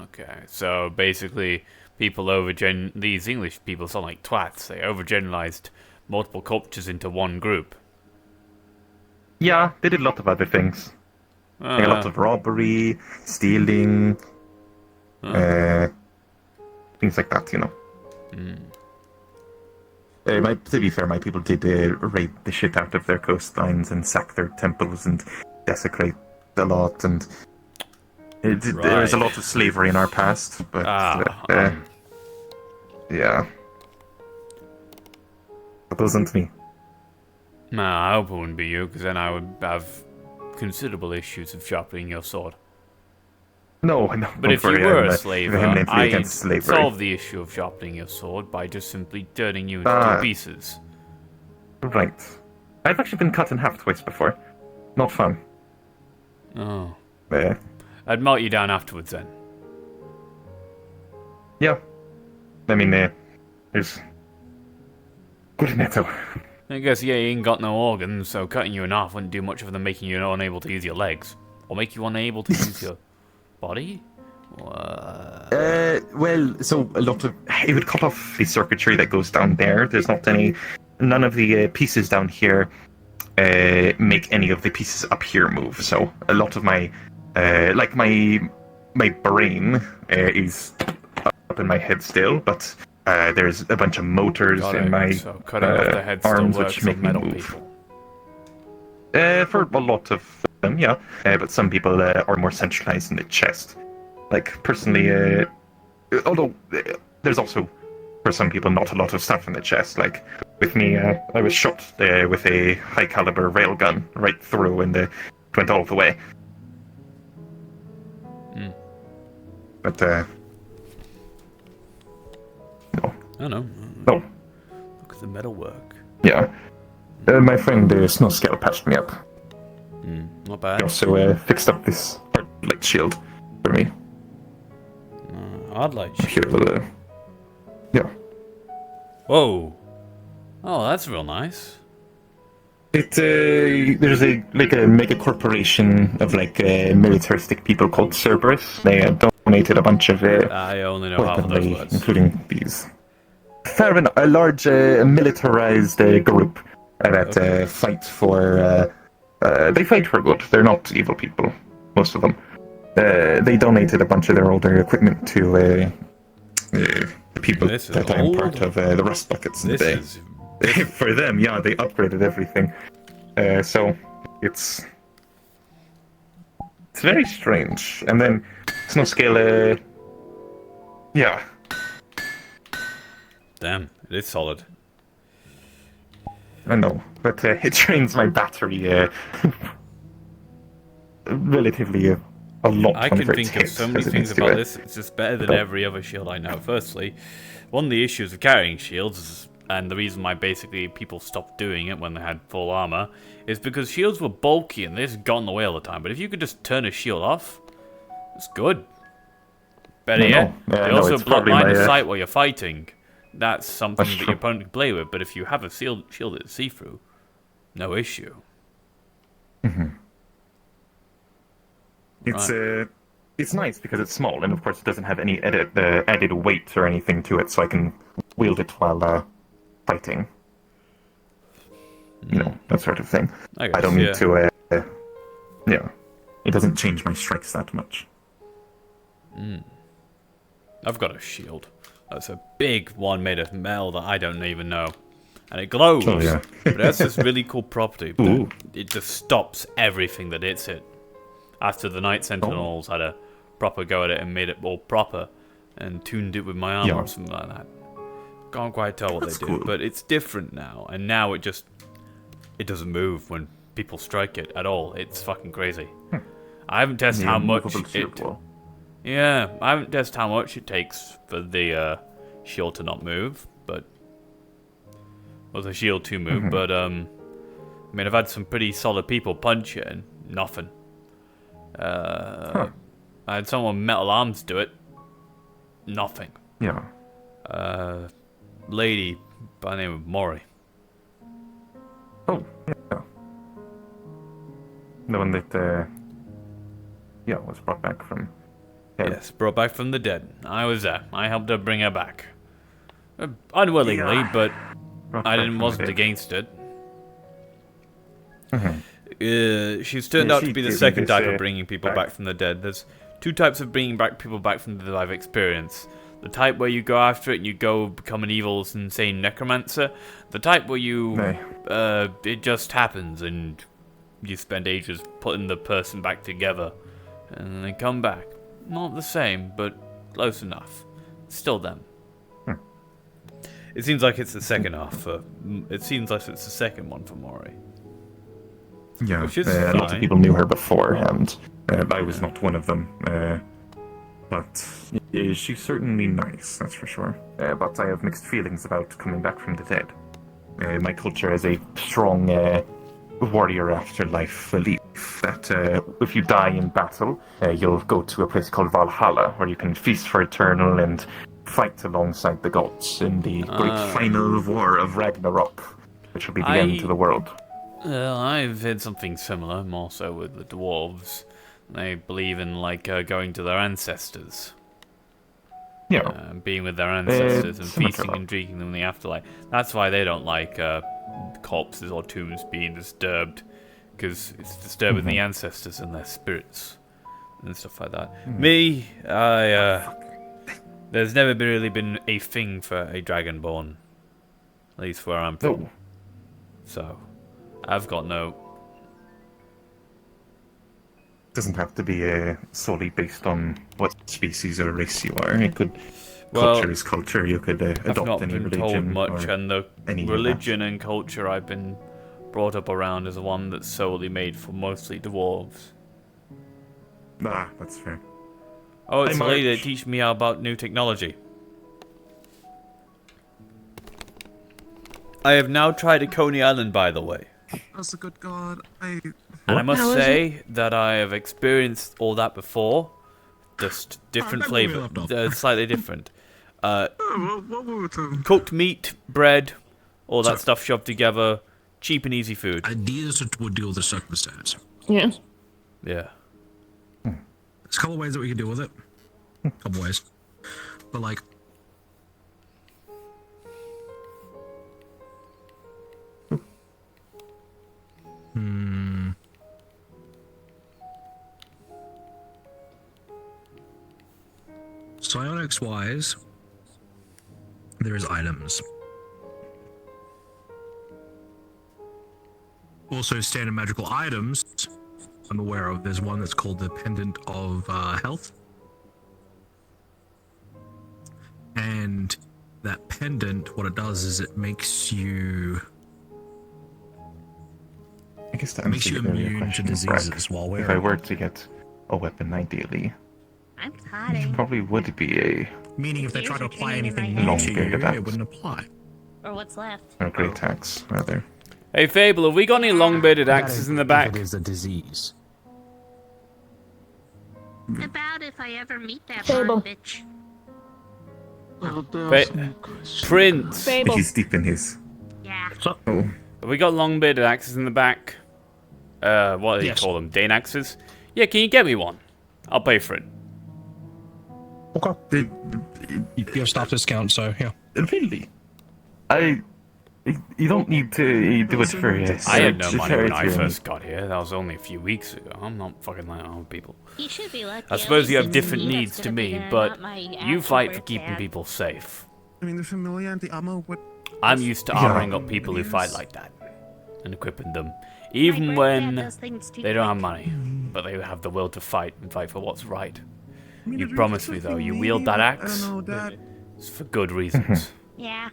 Speaker 5: Okay, so basically these English people sound like twats. They overgeneralized multiple cultures into one group.
Speaker 1: Yeah, they did a lot of other things. Like a lot of robbery, stealing, things like that, To be fair, my people did raid the shit out of their coastlines and sack their temples and desecrate a lot, and there was a lot of slavery in our past, but yeah. That wasn't me.
Speaker 5: No, I hope it wouldn't be you, because then I would have considerable issues of sharpening your sword.
Speaker 1: No.
Speaker 5: But if you were a slave, I'd
Speaker 1: slavery.
Speaker 5: solve the issue of sharpening your sword by just simply turning you into 2 pieces.
Speaker 1: Right. I've actually been cut in half twice before. Not fun.
Speaker 5: Oh. I'd melt you down afterwards then.
Speaker 1: Yeah. I mean, there's good metal.
Speaker 5: I guess, yeah, you ain't got no organs, so cutting you in half wouldn't do much other than making you unable to use your legs. Or make you unable to use your body?
Speaker 1: Well, so a lot of... It would cut off the circuitry that goes down there. There's not any... None of the pieces down here make any of the pieces up here move. So a lot of my... like my brain is up in my head still, but there's a bunch of motors in my
Speaker 5: cutting off the head
Speaker 1: arms
Speaker 5: still
Speaker 1: which
Speaker 5: works
Speaker 1: make
Speaker 5: on
Speaker 1: me
Speaker 5: metal
Speaker 1: move.
Speaker 5: people.
Speaker 1: For a lot of them, yeah. But some people are more centralized in the chest. Like, personally, although there's also, for some people, not a lot of stuff in the chest. Like, with me, I was shot with a high-caliber railgun right through, and it went all the way.
Speaker 5: Mm.
Speaker 1: But, no.
Speaker 5: I don't know.
Speaker 1: No.
Speaker 5: Look at the metal work.
Speaker 1: Yeah. My friend Snowscale patched me up.
Speaker 5: Not bad.
Speaker 1: He also fixed up this hard light shield for me.
Speaker 5: Hard light shield?
Speaker 1: Here, yeah.
Speaker 5: Whoa. Oh, that's real nice.
Speaker 1: There's a mega corporation of militaristic people called Cerberus. They donated a bunch of
Speaker 5: I only know half of those
Speaker 1: weaponry,
Speaker 5: words.
Speaker 1: including these. A large militarized group that fight for. They fight for good. They're not evil people, most of them. They donated a bunch of their older equipment to the people that I'm part of the Rust Buckets in the day. For them, yeah, they upgraded everything. So it's very strange. And then Snowscale, yeah.
Speaker 5: Damn, it is solid.
Speaker 1: I know, but it drains my battery relatively a lot.
Speaker 5: I can think of so many things about this. It's just better than every other shield I know. Firstly, one of the issues of carrying shields is, and the reason why basically people stopped doing it when they had full armor, is because shields were bulky and they just got in the way all the time. But if you could just turn a shield off, it's good. Better yet, they also block line of sight while you're fighting. That's something that your opponent can play with. But if you have a shield that's see-through, no issue.
Speaker 1: Mm-hmm. It's nice because it's small, and of course it doesn't have any added weight or anything to it, so I can wield it while fighting. You know, that sort of thing.
Speaker 5: I guess,
Speaker 1: don't need to. Yeah, it doesn't change my strikes that much.
Speaker 5: I've got a shield. That's a big one made of metal that I don't even know, and it glows.
Speaker 1: Oh, yeah.
Speaker 5: But it has this really cool property. It just stops everything that hits it. After the Night Sentinels had a proper go at it and made it all proper and tuned it with my armor or something like that. Can't quite tell what they did, but it's different now. And now it doesn't move when people strike it at all. It's fucking crazy. I haven't tested how much I haven't tested how much it takes for the shield to not move, but the shield to move. But I mean, I've had some pretty solid people punch it and nothing. I had someone metal arms do it. Nothing.
Speaker 1: Yeah.
Speaker 5: Lady by the name of Mori.
Speaker 1: Oh, yeah. The one that, was brought back from dead.
Speaker 5: Yes, brought back from the dead. I was there. I helped her bring her back. Unwillingly, but I wasn't against it. She's turned out to be the second type of bringing people back from the dead. There's two types of bringing back people back from the dead I've experienced. The type where you go after it and you go become an evil, insane necromancer. The type where you, it just happens and you spend ages putting the person back together. And they come back. Not the same, but close enough. Still them. It seems like it's the second half. It seems like it's the second one for Mori.
Speaker 1: Yeah, a lot of people knew her beforehand. I was not one of them. But she's certainly nice, that's for sure. But I have mixed feelings about coming back from the dead. My culture has a strong warrior afterlife belief belief that if you die in battle, you'll go to a place called Valhalla, where you can feast for eternal and fight alongside the gods in the great final war of Ragnarok, which will be the end to the world.
Speaker 5: I've heard something similar, more so with the dwarves. They believe in, like, going to their ancestors.
Speaker 1: Yeah.
Speaker 5: Being with their ancestors and
Speaker 1: similar.
Speaker 5: feasting and drinking them in the afterlife. That's why they don't like corpses or tombs being disturbed, because it's disturbing the ancestors and their spirits and stuff like that. Me, there's never really been a thing for a dragonborn, at least where I'm from. So, I've got no.
Speaker 1: Doesn't have to be solely based on what species or race you are. It could.
Speaker 5: Well,
Speaker 1: culture is culture. You could adopt
Speaker 5: I've not
Speaker 1: any
Speaker 5: been
Speaker 1: religion.
Speaker 5: told much,
Speaker 1: or
Speaker 5: and the
Speaker 1: any
Speaker 5: religion and culture I've been brought up around is one that's solely made for mostly dwarves.
Speaker 1: Ah, that's fair.
Speaker 5: Oh, it's
Speaker 1: Hey,
Speaker 5: a lady
Speaker 1: March.
Speaker 5: that teaches me about new technology. I have now tried a Coney Island, by the way.
Speaker 3: That's a good god.
Speaker 5: And I must say that I have experienced all that before. Just different
Speaker 3: remember we
Speaker 5: flavor.
Speaker 3: left off.
Speaker 5: They're slightly different.
Speaker 3: What were we talking?
Speaker 5: Cooked meat, bread, all that stuff shoved together. Cheap and easy food.
Speaker 3: Ideas would deal with the circumstance.
Speaker 6: Yeah.
Speaker 5: Yeah.
Speaker 3: There's a couple ways that we could deal with it. Couple ways. But like, psionics wise, there's items. Also, standard magical items, I'm aware of. There's one that's called the Pendant of Health. And that pendant, what it does is it makes you...
Speaker 1: I guess that
Speaker 3: makes you
Speaker 1: answers your
Speaker 3: immune to
Speaker 1: question,
Speaker 3: diseases
Speaker 1: Brack.
Speaker 3: while
Speaker 1: If
Speaker 3: wearing
Speaker 1: I
Speaker 3: it.
Speaker 1: were to get a weapon, ideally,
Speaker 15: I'm
Speaker 1: it
Speaker 15: tired.
Speaker 1: probably would be a
Speaker 3: Meaning if they try to apply anything
Speaker 1: long
Speaker 3: new to
Speaker 1: bearded
Speaker 3: you,
Speaker 1: axe.
Speaker 3: it wouldn't apply.
Speaker 15: Or what's left.
Speaker 1: Or great axe, rather.
Speaker 5: Hey, Fable, have we got any long-bearded axes in the back?
Speaker 13: It is a disease.
Speaker 15: About if I ever meet that
Speaker 6: Fable.
Speaker 15: blonde bitch.
Speaker 5: Prince.
Speaker 6: Fable.
Speaker 1: He's deep in his.
Speaker 15: Yeah.
Speaker 1: Oh.
Speaker 5: Have we got long-bearded axes in the back? What do you call them? Dane axes? Yeah, can you get me one? I'll pay for it.
Speaker 3: Okay. You have staff discount, so yeah.
Speaker 1: Really? You don't need to do it for
Speaker 5: I had no money when I first got here. That was only a few weeks ago. I'm not fucking like old people.
Speaker 15: You should be lucky.
Speaker 5: I suppose you have different needs to me, but you fight for keeping people safe.
Speaker 3: I mean, the familiarity ammo would...
Speaker 5: I'm used to armoring up people who fight like that and equipping them, even when they don't have money, but they have the will to fight and fight for what's right. You promised me, though, you wield that axe. It's for good reasons.
Speaker 15: Yeah.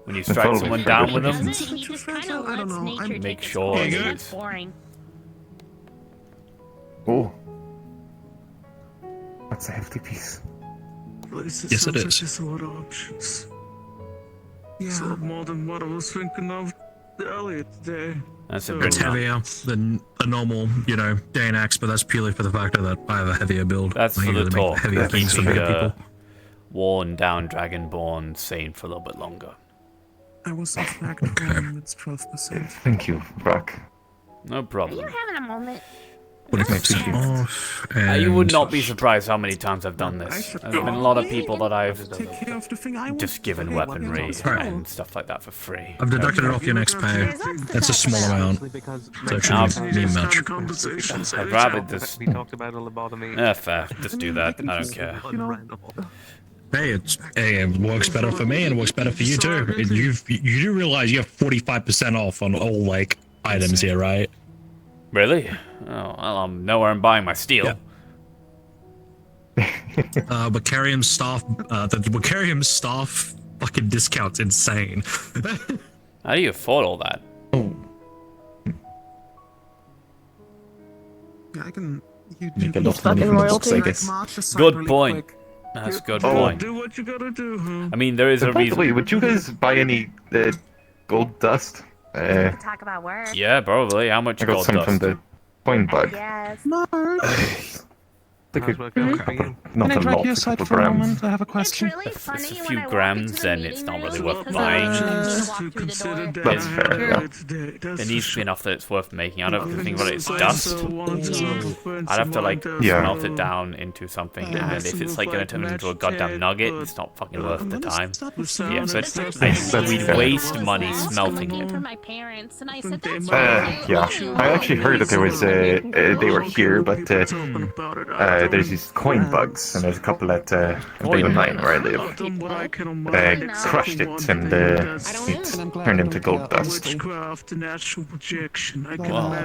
Speaker 5: When you strike someone down with them,
Speaker 15: He just kind of lets nature
Speaker 5: make
Speaker 15: take its
Speaker 5: sure
Speaker 15: course.
Speaker 5: it
Speaker 15: That's
Speaker 5: is.
Speaker 15: boring.
Speaker 1: Oh. That's a hefty piece.
Speaker 3: Yes, it is.
Speaker 10: There's a lot of options. It's a lot more than what I was thinking of earlier today.
Speaker 5: That's a
Speaker 3: It's
Speaker 5: good one.
Speaker 3: heavier than a normal, Dane axe, but that's purely for the factor that I have a heavier build.
Speaker 5: That's
Speaker 3: I
Speaker 5: for the
Speaker 3: usually make
Speaker 5: talk.
Speaker 3: heavier
Speaker 5: That
Speaker 3: things for
Speaker 5: keeps
Speaker 3: bigger
Speaker 5: the
Speaker 3: people.
Speaker 5: worn down Dragonborn sane for a little bit longer.
Speaker 10: I was off back to it's 12%.
Speaker 1: Thank you, Brock.
Speaker 5: No problem.
Speaker 15: You're having a moment.
Speaker 3: Would it make off?
Speaker 5: You would
Speaker 3: and-
Speaker 5: not be surprised how many times I've done this. There's been a lot of people that I've
Speaker 10: Take care of the thing I want.
Speaker 5: just given weaponry
Speaker 3: Right.
Speaker 5: and stuff like that for free.
Speaker 3: I've deducted it off your next pay. That's a small amount, so it shouldn't mean much.
Speaker 5: I'd rather just...
Speaker 11: We talked about a lobotomy.
Speaker 5: Yeah, fair. Just do that. I don't care.
Speaker 3: Hey, it works better for me and it works better for you too. You do realize you have 45% off on all items here, right?
Speaker 5: Really? Oh, well, I'm nowhere in buying my steel.
Speaker 3: Biccarium staff fucking discount's insane.
Speaker 5: How do you afford all that?
Speaker 10: Yeah, I can.
Speaker 1: Make a lot of money from the books, I guess.
Speaker 5: Good point. That's a good point.
Speaker 10: Do what you gotta do, huh?
Speaker 5: I mean, there is a
Speaker 1: By the
Speaker 5: reason.
Speaker 1: way, would you guys buy any gold dust?
Speaker 15: Talk about work.
Speaker 5: Yeah, probably. How much
Speaker 1: I got
Speaker 5: gold
Speaker 1: some
Speaker 5: dust?
Speaker 1: from coin bug.
Speaker 15: Yes.
Speaker 1: Like
Speaker 3: Okay.
Speaker 1: not
Speaker 3: Can
Speaker 1: a
Speaker 3: I drag
Speaker 1: lot,
Speaker 3: you
Speaker 1: a
Speaker 3: aside
Speaker 1: couple
Speaker 3: for a
Speaker 1: grams.
Speaker 3: moment? I have a
Speaker 15: It's
Speaker 3: question.
Speaker 15: really
Speaker 5: If
Speaker 15: funny
Speaker 5: it's a
Speaker 15: when
Speaker 5: few
Speaker 15: I walk
Speaker 5: grams,
Speaker 15: into the
Speaker 5: then
Speaker 15: meeting
Speaker 5: it's not really
Speaker 15: room
Speaker 5: worth
Speaker 15: because
Speaker 5: buying.
Speaker 15: walk through the door.
Speaker 1: That's fair, yeah.
Speaker 5: There needs to be enough that it's worth making out of. The thing about it is dust. I'd have to like
Speaker 1: Yeah.
Speaker 5: melt it down into something, and if it's like gonna turn it into a goddamn nugget, it's not fucking worth the time. The effort. We'd waste money smelting it.
Speaker 15: For my parents, and I said that's
Speaker 1: Yeah. I actually heard that there was they were here, but there's these coin bugs, and there's a couple at Bay of Nine where I live. Crushed it, and it turned into gold dust.
Speaker 5: Well,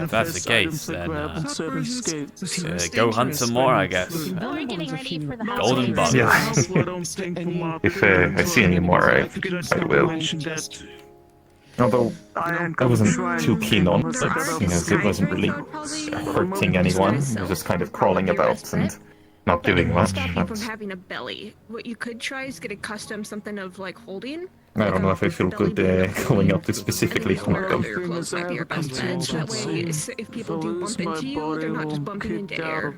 Speaker 5: if that's the case, then go hunt some more, I guess.
Speaker 15: We're getting ready for the
Speaker 5: Golden bugs.
Speaker 1: Yeah. If I see any more, I will. Although I wasn't too keen on it, it wasn't really hurting anyone. It was just kind of crawling about and not doing much.
Speaker 16: Stop you from having a belly. What you could try is get a custom something of like holding.
Speaker 1: I don't know if I feel good going up to specifically hunt them.
Speaker 16: Your clothes might be your best bet. That way, if people do bump into you, they're not just bumping into air.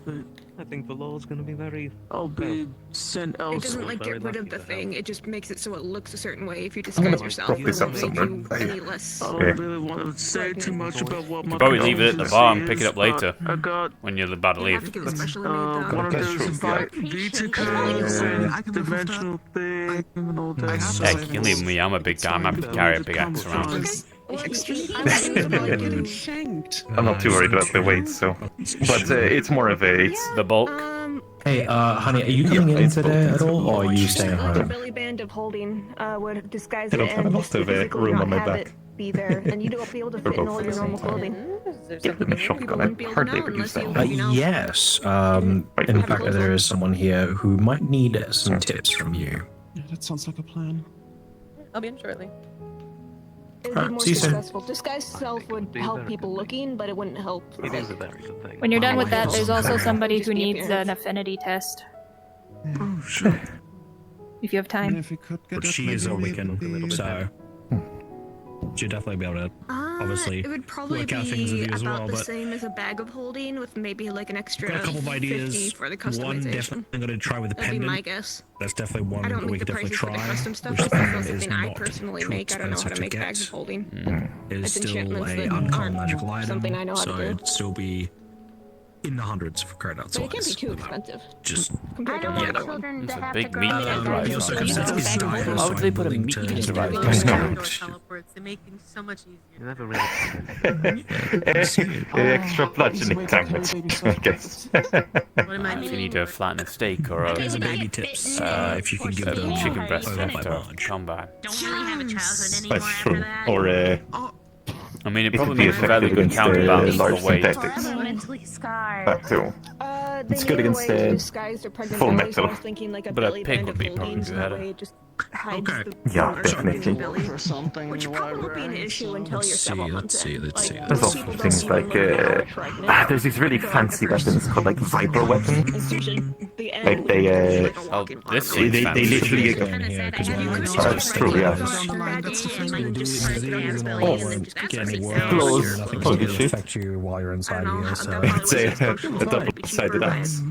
Speaker 11: I think the law's gonna be very.
Speaker 10: I'll be sent
Speaker 16: It
Speaker 10: elsewhere.
Speaker 16: doesn't like get rid of the thing. It just makes it so it looks a certain way. If you
Speaker 1: I'm gonna
Speaker 16: disguise yourself,
Speaker 1: prop
Speaker 16: it
Speaker 1: this up
Speaker 16: won't make
Speaker 1: somewhere.
Speaker 16: you any less.
Speaker 10: I don't really want to say too much about what
Speaker 5: You
Speaker 10: my
Speaker 5: could probably leave it at the bar and pick it up
Speaker 10: is,
Speaker 5: later
Speaker 10: but I got
Speaker 5: when you're about to leave.
Speaker 10: one of those Vita codes and dimensional thing and all that.
Speaker 5: Heck, you can leave me. I'm a big guy. I'm happy to carry a big axe around.
Speaker 1: I'm not too worried about the weight, so. But it's more of a. It's
Speaker 5: the bulk.
Speaker 3: Hey, honey, are you coming in today at all, or are you staying
Speaker 16: Like a
Speaker 3: home?
Speaker 16: belly band of holding would disguise
Speaker 1: I don't
Speaker 16: it
Speaker 1: have a
Speaker 16: and
Speaker 1: lot
Speaker 16: just
Speaker 1: of
Speaker 16: physically
Speaker 1: room
Speaker 16: not
Speaker 1: on my
Speaker 16: have
Speaker 1: back.
Speaker 16: it be there, and you don't be able to fit in all your normal clothing.
Speaker 1: Given a shotgun, I hardly ever use that.
Speaker 3: Yes. In fact, there is someone here who might need some tips from you.
Speaker 8: Yeah, that sounds like a plan.
Speaker 17: I'll be in shortly.
Speaker 16: It would be more
Speaker 3: see you soon.
Speaker 16: successful. Disguise self would help people looking, but it wouldn't help.
Speaker 11: It is a very good thing.
Speaker 6: When you're done with that, there's also somebody who needs an affinity test.
Speaker 10: Oh, sure.
Speaker 6: If you have time.
Speaker 8: If we could get
Speaker 3: But
Speaker 8: it,
Speaker 3: she is a
Speaker 8: maybe
Speaker 3: Wiccan, so she'd definitely be able to, obviously,
Speaker 16: It would probably
Speaker 3: work out things with
Speaker 16: be
Speaker 3: you as
Speaker 16: about
Speaker 3: well.
Speaker 16: the
Speaker 3: But
Speaker 16: same as a bag of holding, with maybe like an extra
Speaker 3: got a couple of
Speaker 16: 50
Speaker 3: ideas.
Speaker 16: for the
Speaker 3: One
Speaker 16: customization.
Speaker 3: definitely going to try with the
Speaker 16: That'd be
Speaker 3: pendant.
Speaker 16: my guess.
Speaker 3: That's definitely one
Speaker 16: I don't
Speaker 3: that we
Speaker 16: make
Speaker 3: could
Speaker 16: the
Speaker 3: definitely
Speaker 16: prices for
Speaker 3: try.
Speaker 16: the custom stuff.
Speaker 3: Which
Speaker 16: It's not
Speaker 3: is
Speaker 16: something I
Speaker 3: not
Speaker 16: personally
Speaker 3: too
Speaker 16: make. I don't know how to
Speaker 3: expensive
Speaker 16: make
Speaker 3: get.
Speaker 16: bags of holding.
Speaker 3: It is
Speaker 16: It's
Speaker 3: still
Speaker 16: enchantments
Speaker 3: a
Speaker 16: that
Speaker 3: uncommon
Speaker 16: aren't
Speaker 3: magical item,
Speaker 16: something I know how
Speaker 3: so
Speaker 16: to do.
Speaker 3: it'd still be in the hundreds for credits.
Speaker 16: But it can't be too expensive.
Speaker 3: Just
Speaker 16: Compared to
Speaker 15: I don't want
Speaker 16: regular
Speaker 15: children
Speaker 5: It's
Speaker 15: to
Speaker 5: a
Speaker 15: have
Speaker 5: big
Speaker 15: to
Speaker 5: meat
Speaker 15: grow
Speaker 5: in
Speaker 15: up
Speaker 5: the
Speaker 15: and
Speaker 3: your
Speaker 5: rice.
Speaker 3: circumstance is dire,
Speaker 5: How would
Speaker 3: so
Speaker 5: they
Speaker 3: I'm
Speaker 5: put a
Speaker 3: willing
Speaker 5: meat
Speaker 3: to
Speaker 5: in the
Speaker 3: give
Speaker 5: rice?
Speaker 3: you
Speaker 1: I know.
Speaker 17: Teleports. They make things so much easier.
Speaker 11: You never really.
Speaker 1: Extra bludgeoning damage, I guess.
Speaker 5: If you need to flatten a steak or a
Speaker 3: There's a baby tips if you can give
Speaker 5: a
Speaker 3: them
Speaker 5: chicken breast
Speaker 3: over by
Speaker 5: after
Speaker 3: large.
Speaker 5: combat.
Speaker 15: don't really have a childhood anymore
Speaker 1: That's
Speaker 15: after
Speaker 1: true.
Speaker 15: that.
Speaker 1: Or
Speaker 5: I mean, it
Speaker 1: it
Speaker 5: probably
Speaker 1: could be
Speaker 5: makes a fairly
Speaker 1: effective
Speaker 5: good
Speaker 1: against
Speaker 5: counterbalance
Speaker 1: large
Speaker 5: for weight.
Speaker 1: synthetics.
Speaker 15: Forever mentally scarred.
Speaker 1: That too.
Speaker 16: They
Speaker 1: It's good
Speaker 16: need a
Speaker 1: against
Speaker 16: way to disguise their pregnant
Speaker 1: full
Speaker 16: belly, so I
Speaker 1: metal.
Speaker 16: was thinking like a
Speaker 5: But a
Speaker 16: belly
Speaker 5: pig
Speaker 16: band
Speaker 5: would
Speaker 16: of
Speaker 5: be probably
Speaker 16: holding, so that
Speaker 5: better.
Speaker 16: way it just hides
Speaker 3: Okay.
Speaker 16: the
Speaker 1: Yeah,
Speaker 16: bone or
Speaker 1: definitely.
Speaker 16: something in the belly.
Speaker 10: For something
Speaker 16: Which
Speaker 10: in the
Speaker 16: probably won't be an
Speaker 10: library,
Speaker 16: issue until
Speaker 3: Let's
Speaker 16: you're
Speaker 3: see,
Speaker 16: several
Speaker 3: let's
Speaker 16: months
Speaker 3: see,
Speaker 16: in.
Speaker 3: let's
Speaker 16: Like,
Speaker 3: see.
Speaker 1: There's
Speaker 16: most
Speaker 1: also
Speaker 16: people don't
Speaker 1: things
Speaker 16: even
Speaker 1: like
Speaker 16: learn how to pregnant.
Speaker 1: there's these really
Speaker 16: Until
Speaker 1: fancy
Speaker 16: after
Speaker 1: weapons called like viper weapons.
Speaker 16: It's usually the end
Speaker 1: Like they
Speaker 16: like a
Speaker 5: Oh,
Speaker 16: walking
Speaker 5: this
Speaker 16: armor.
Speaker 5: seems
Speaker 1: they
Speaker 5: fancy.
Speaker 1: literally
Speaker 3: That's
Speaker 1: true, yeah. Close. Holy shit.
Speaker 13: affect you while you're inside here, so
Speaker 1: It's a double-sided axe.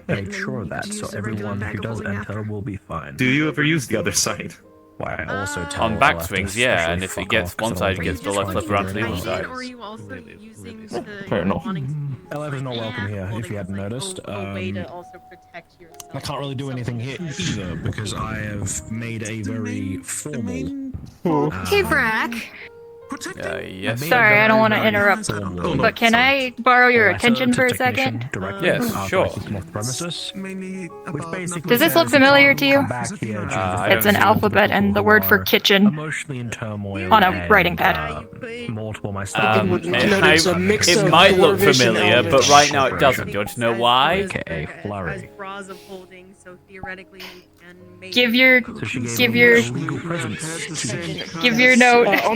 Speaker 13: make sure of that, so everyone who does enter will be fine.
Speaker 1: Do you ever use the other side?
Speaker 13: Why I also tell
Speaker 5: On backswings, yeah, and if it gets one side, it gets the left flip around to the other side.
Speaker 17: Or are you also using
Speaker 1: Fair enough.
Speaker 13: LF is not welcome here, if you hadn't noticed.
Speaker 17: a way to also protect yourself?
Speaker 3: I can't really do anything here either because I have made a very formal.
Speaker 6: Hey, Brack.
Speaker 5: Yes.
Speaker 6: Sorry, I don't want to interrupt, but can I borrow your attention for a second?
Speaker 5: Yes, sure.
Speaker 6: Does this look familiar to you? It's an alphabet and the word for kitchen
Speaker 13: Emotionally in turmoil
Speaker 6: on a writing pad.
Speaker 13: Multiple my
Speaker 5: It might look familiar, but right now it doesn't. Do you want to know why?
Speaker 13: AKA flurry.
Speaker 17: Bras of holding, so theoretically
Speaker 6: Give your note.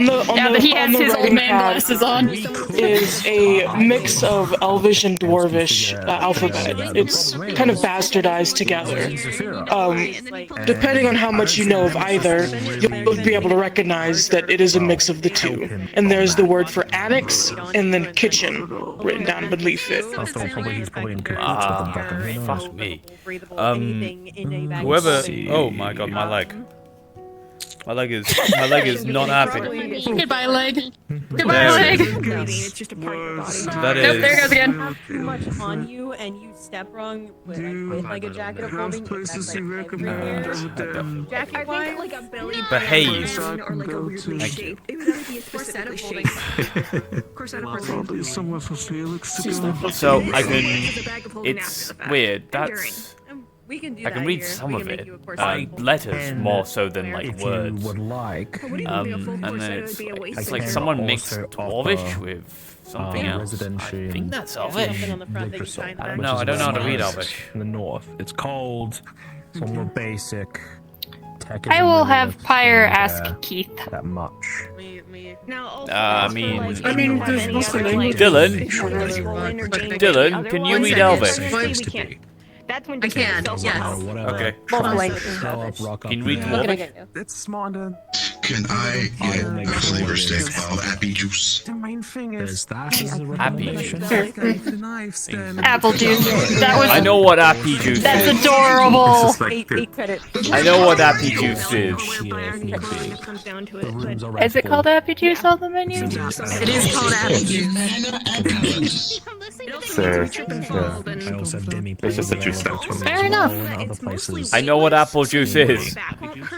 Speaker 6: Now that he has his old man glasses on.
Speaker 18: Is a mix of Elvish and Dwarvish alphabet. It's kind of bastardized together. Depending on how much you know of either, you'll be able to recognize that it is a mix of the two. And there's the word for annex and then kitchen written down beneath it.
Speaker 5: Fuck me. Whoever. Oh my god, my leg. My leg is not happy.
Speaker 6: Goodbye, leg. Goodbye, leg.
Speaker 5: That is.
Speaker 6: Nope, there it goes again.
Speaker 17: Too much on you and you step wrong with like a jacket of folding. Jacket wise, like a belly
Speaker 5: Behave.
Speaker 16: or like a weirdly shaped. It would have to be specifically shaped.
Speaker 5: So I can. It's weird. That's.
Speaker 17: we can do
Speaker 5: I can
Speaker 17: that
Speaker 5: read
Speaker 17: here.
Speaker 5: some
Speaker 17: We
Speaker 5: of
Speaker 17: can make
Speaker 5: it.
Speaker 17: you a course
Speaker 5: Letters more so than like
Speaker 13: if
Speaker 5: words.
Speaker 13: you would like,
Speaker 5: And then it's like someone mixed Dwarvish with something else. I think that's Elvish. I don't know. I don't know how to read Elvish.
Speaker 13: In the north, it's called some more basic. Tech
Speaker 6: I will have Pyre ask Keith.
Speaker 13: That much.
Speaker 5: I mean,
Speaker 18: there's
Speaker 5: Dylan, can you read Elvish?
Speaker 17: That's when
Speaker 16: I can, yes.
Speaker 5: Okay.
Speaker 17: Both languages.
Speaker 5: Can you read Dwarvish?
Speaker 7: That's smart. Can I get a flavor stick of appy juice?
Speaker 13: The main thing is
Speaker 5: Appy juice.
Speaker 6: Apple juice. That was.
Speaker 5: I know what appy juice
Speaker 6: That's
Speaker 5: is.
Speaker 6: adorable.
Speaker 17: 8 credit.
Speaker 5: I know what appy juice is.
Speaker 6: Is it called Appy Juice on the menu?
Speaker 16: It is called Appy Juice.
Speaker 1: It's just a juice now.
Speaker 6: Fair enough.
Speaker 5: I know what apple juice is.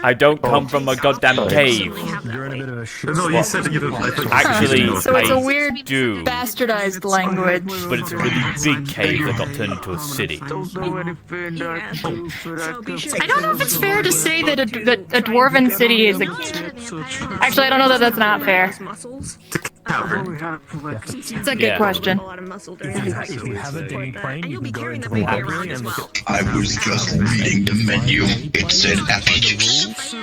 Speaker 5: I don't come from a goddamn cave.
Speaker 1: No, you said you didn't.
Speaker 5: Actually,
Speaker 6: So it's a
Speaker 5: I
Speaker 6: weird
Speaker 5: do.
Speaker 6: bastardized language.
Speaker 5: But it's a really big cave that got turned into a city.
Speaker 6: I don't know if it's fair to say that a dwarven city is a. Actually, I don't know that that's not fair. It's a good question.
Speaker 13: If you have a demi plane, you can go into the library and
Speaker 7: I was just reading the menu. It said appy juice.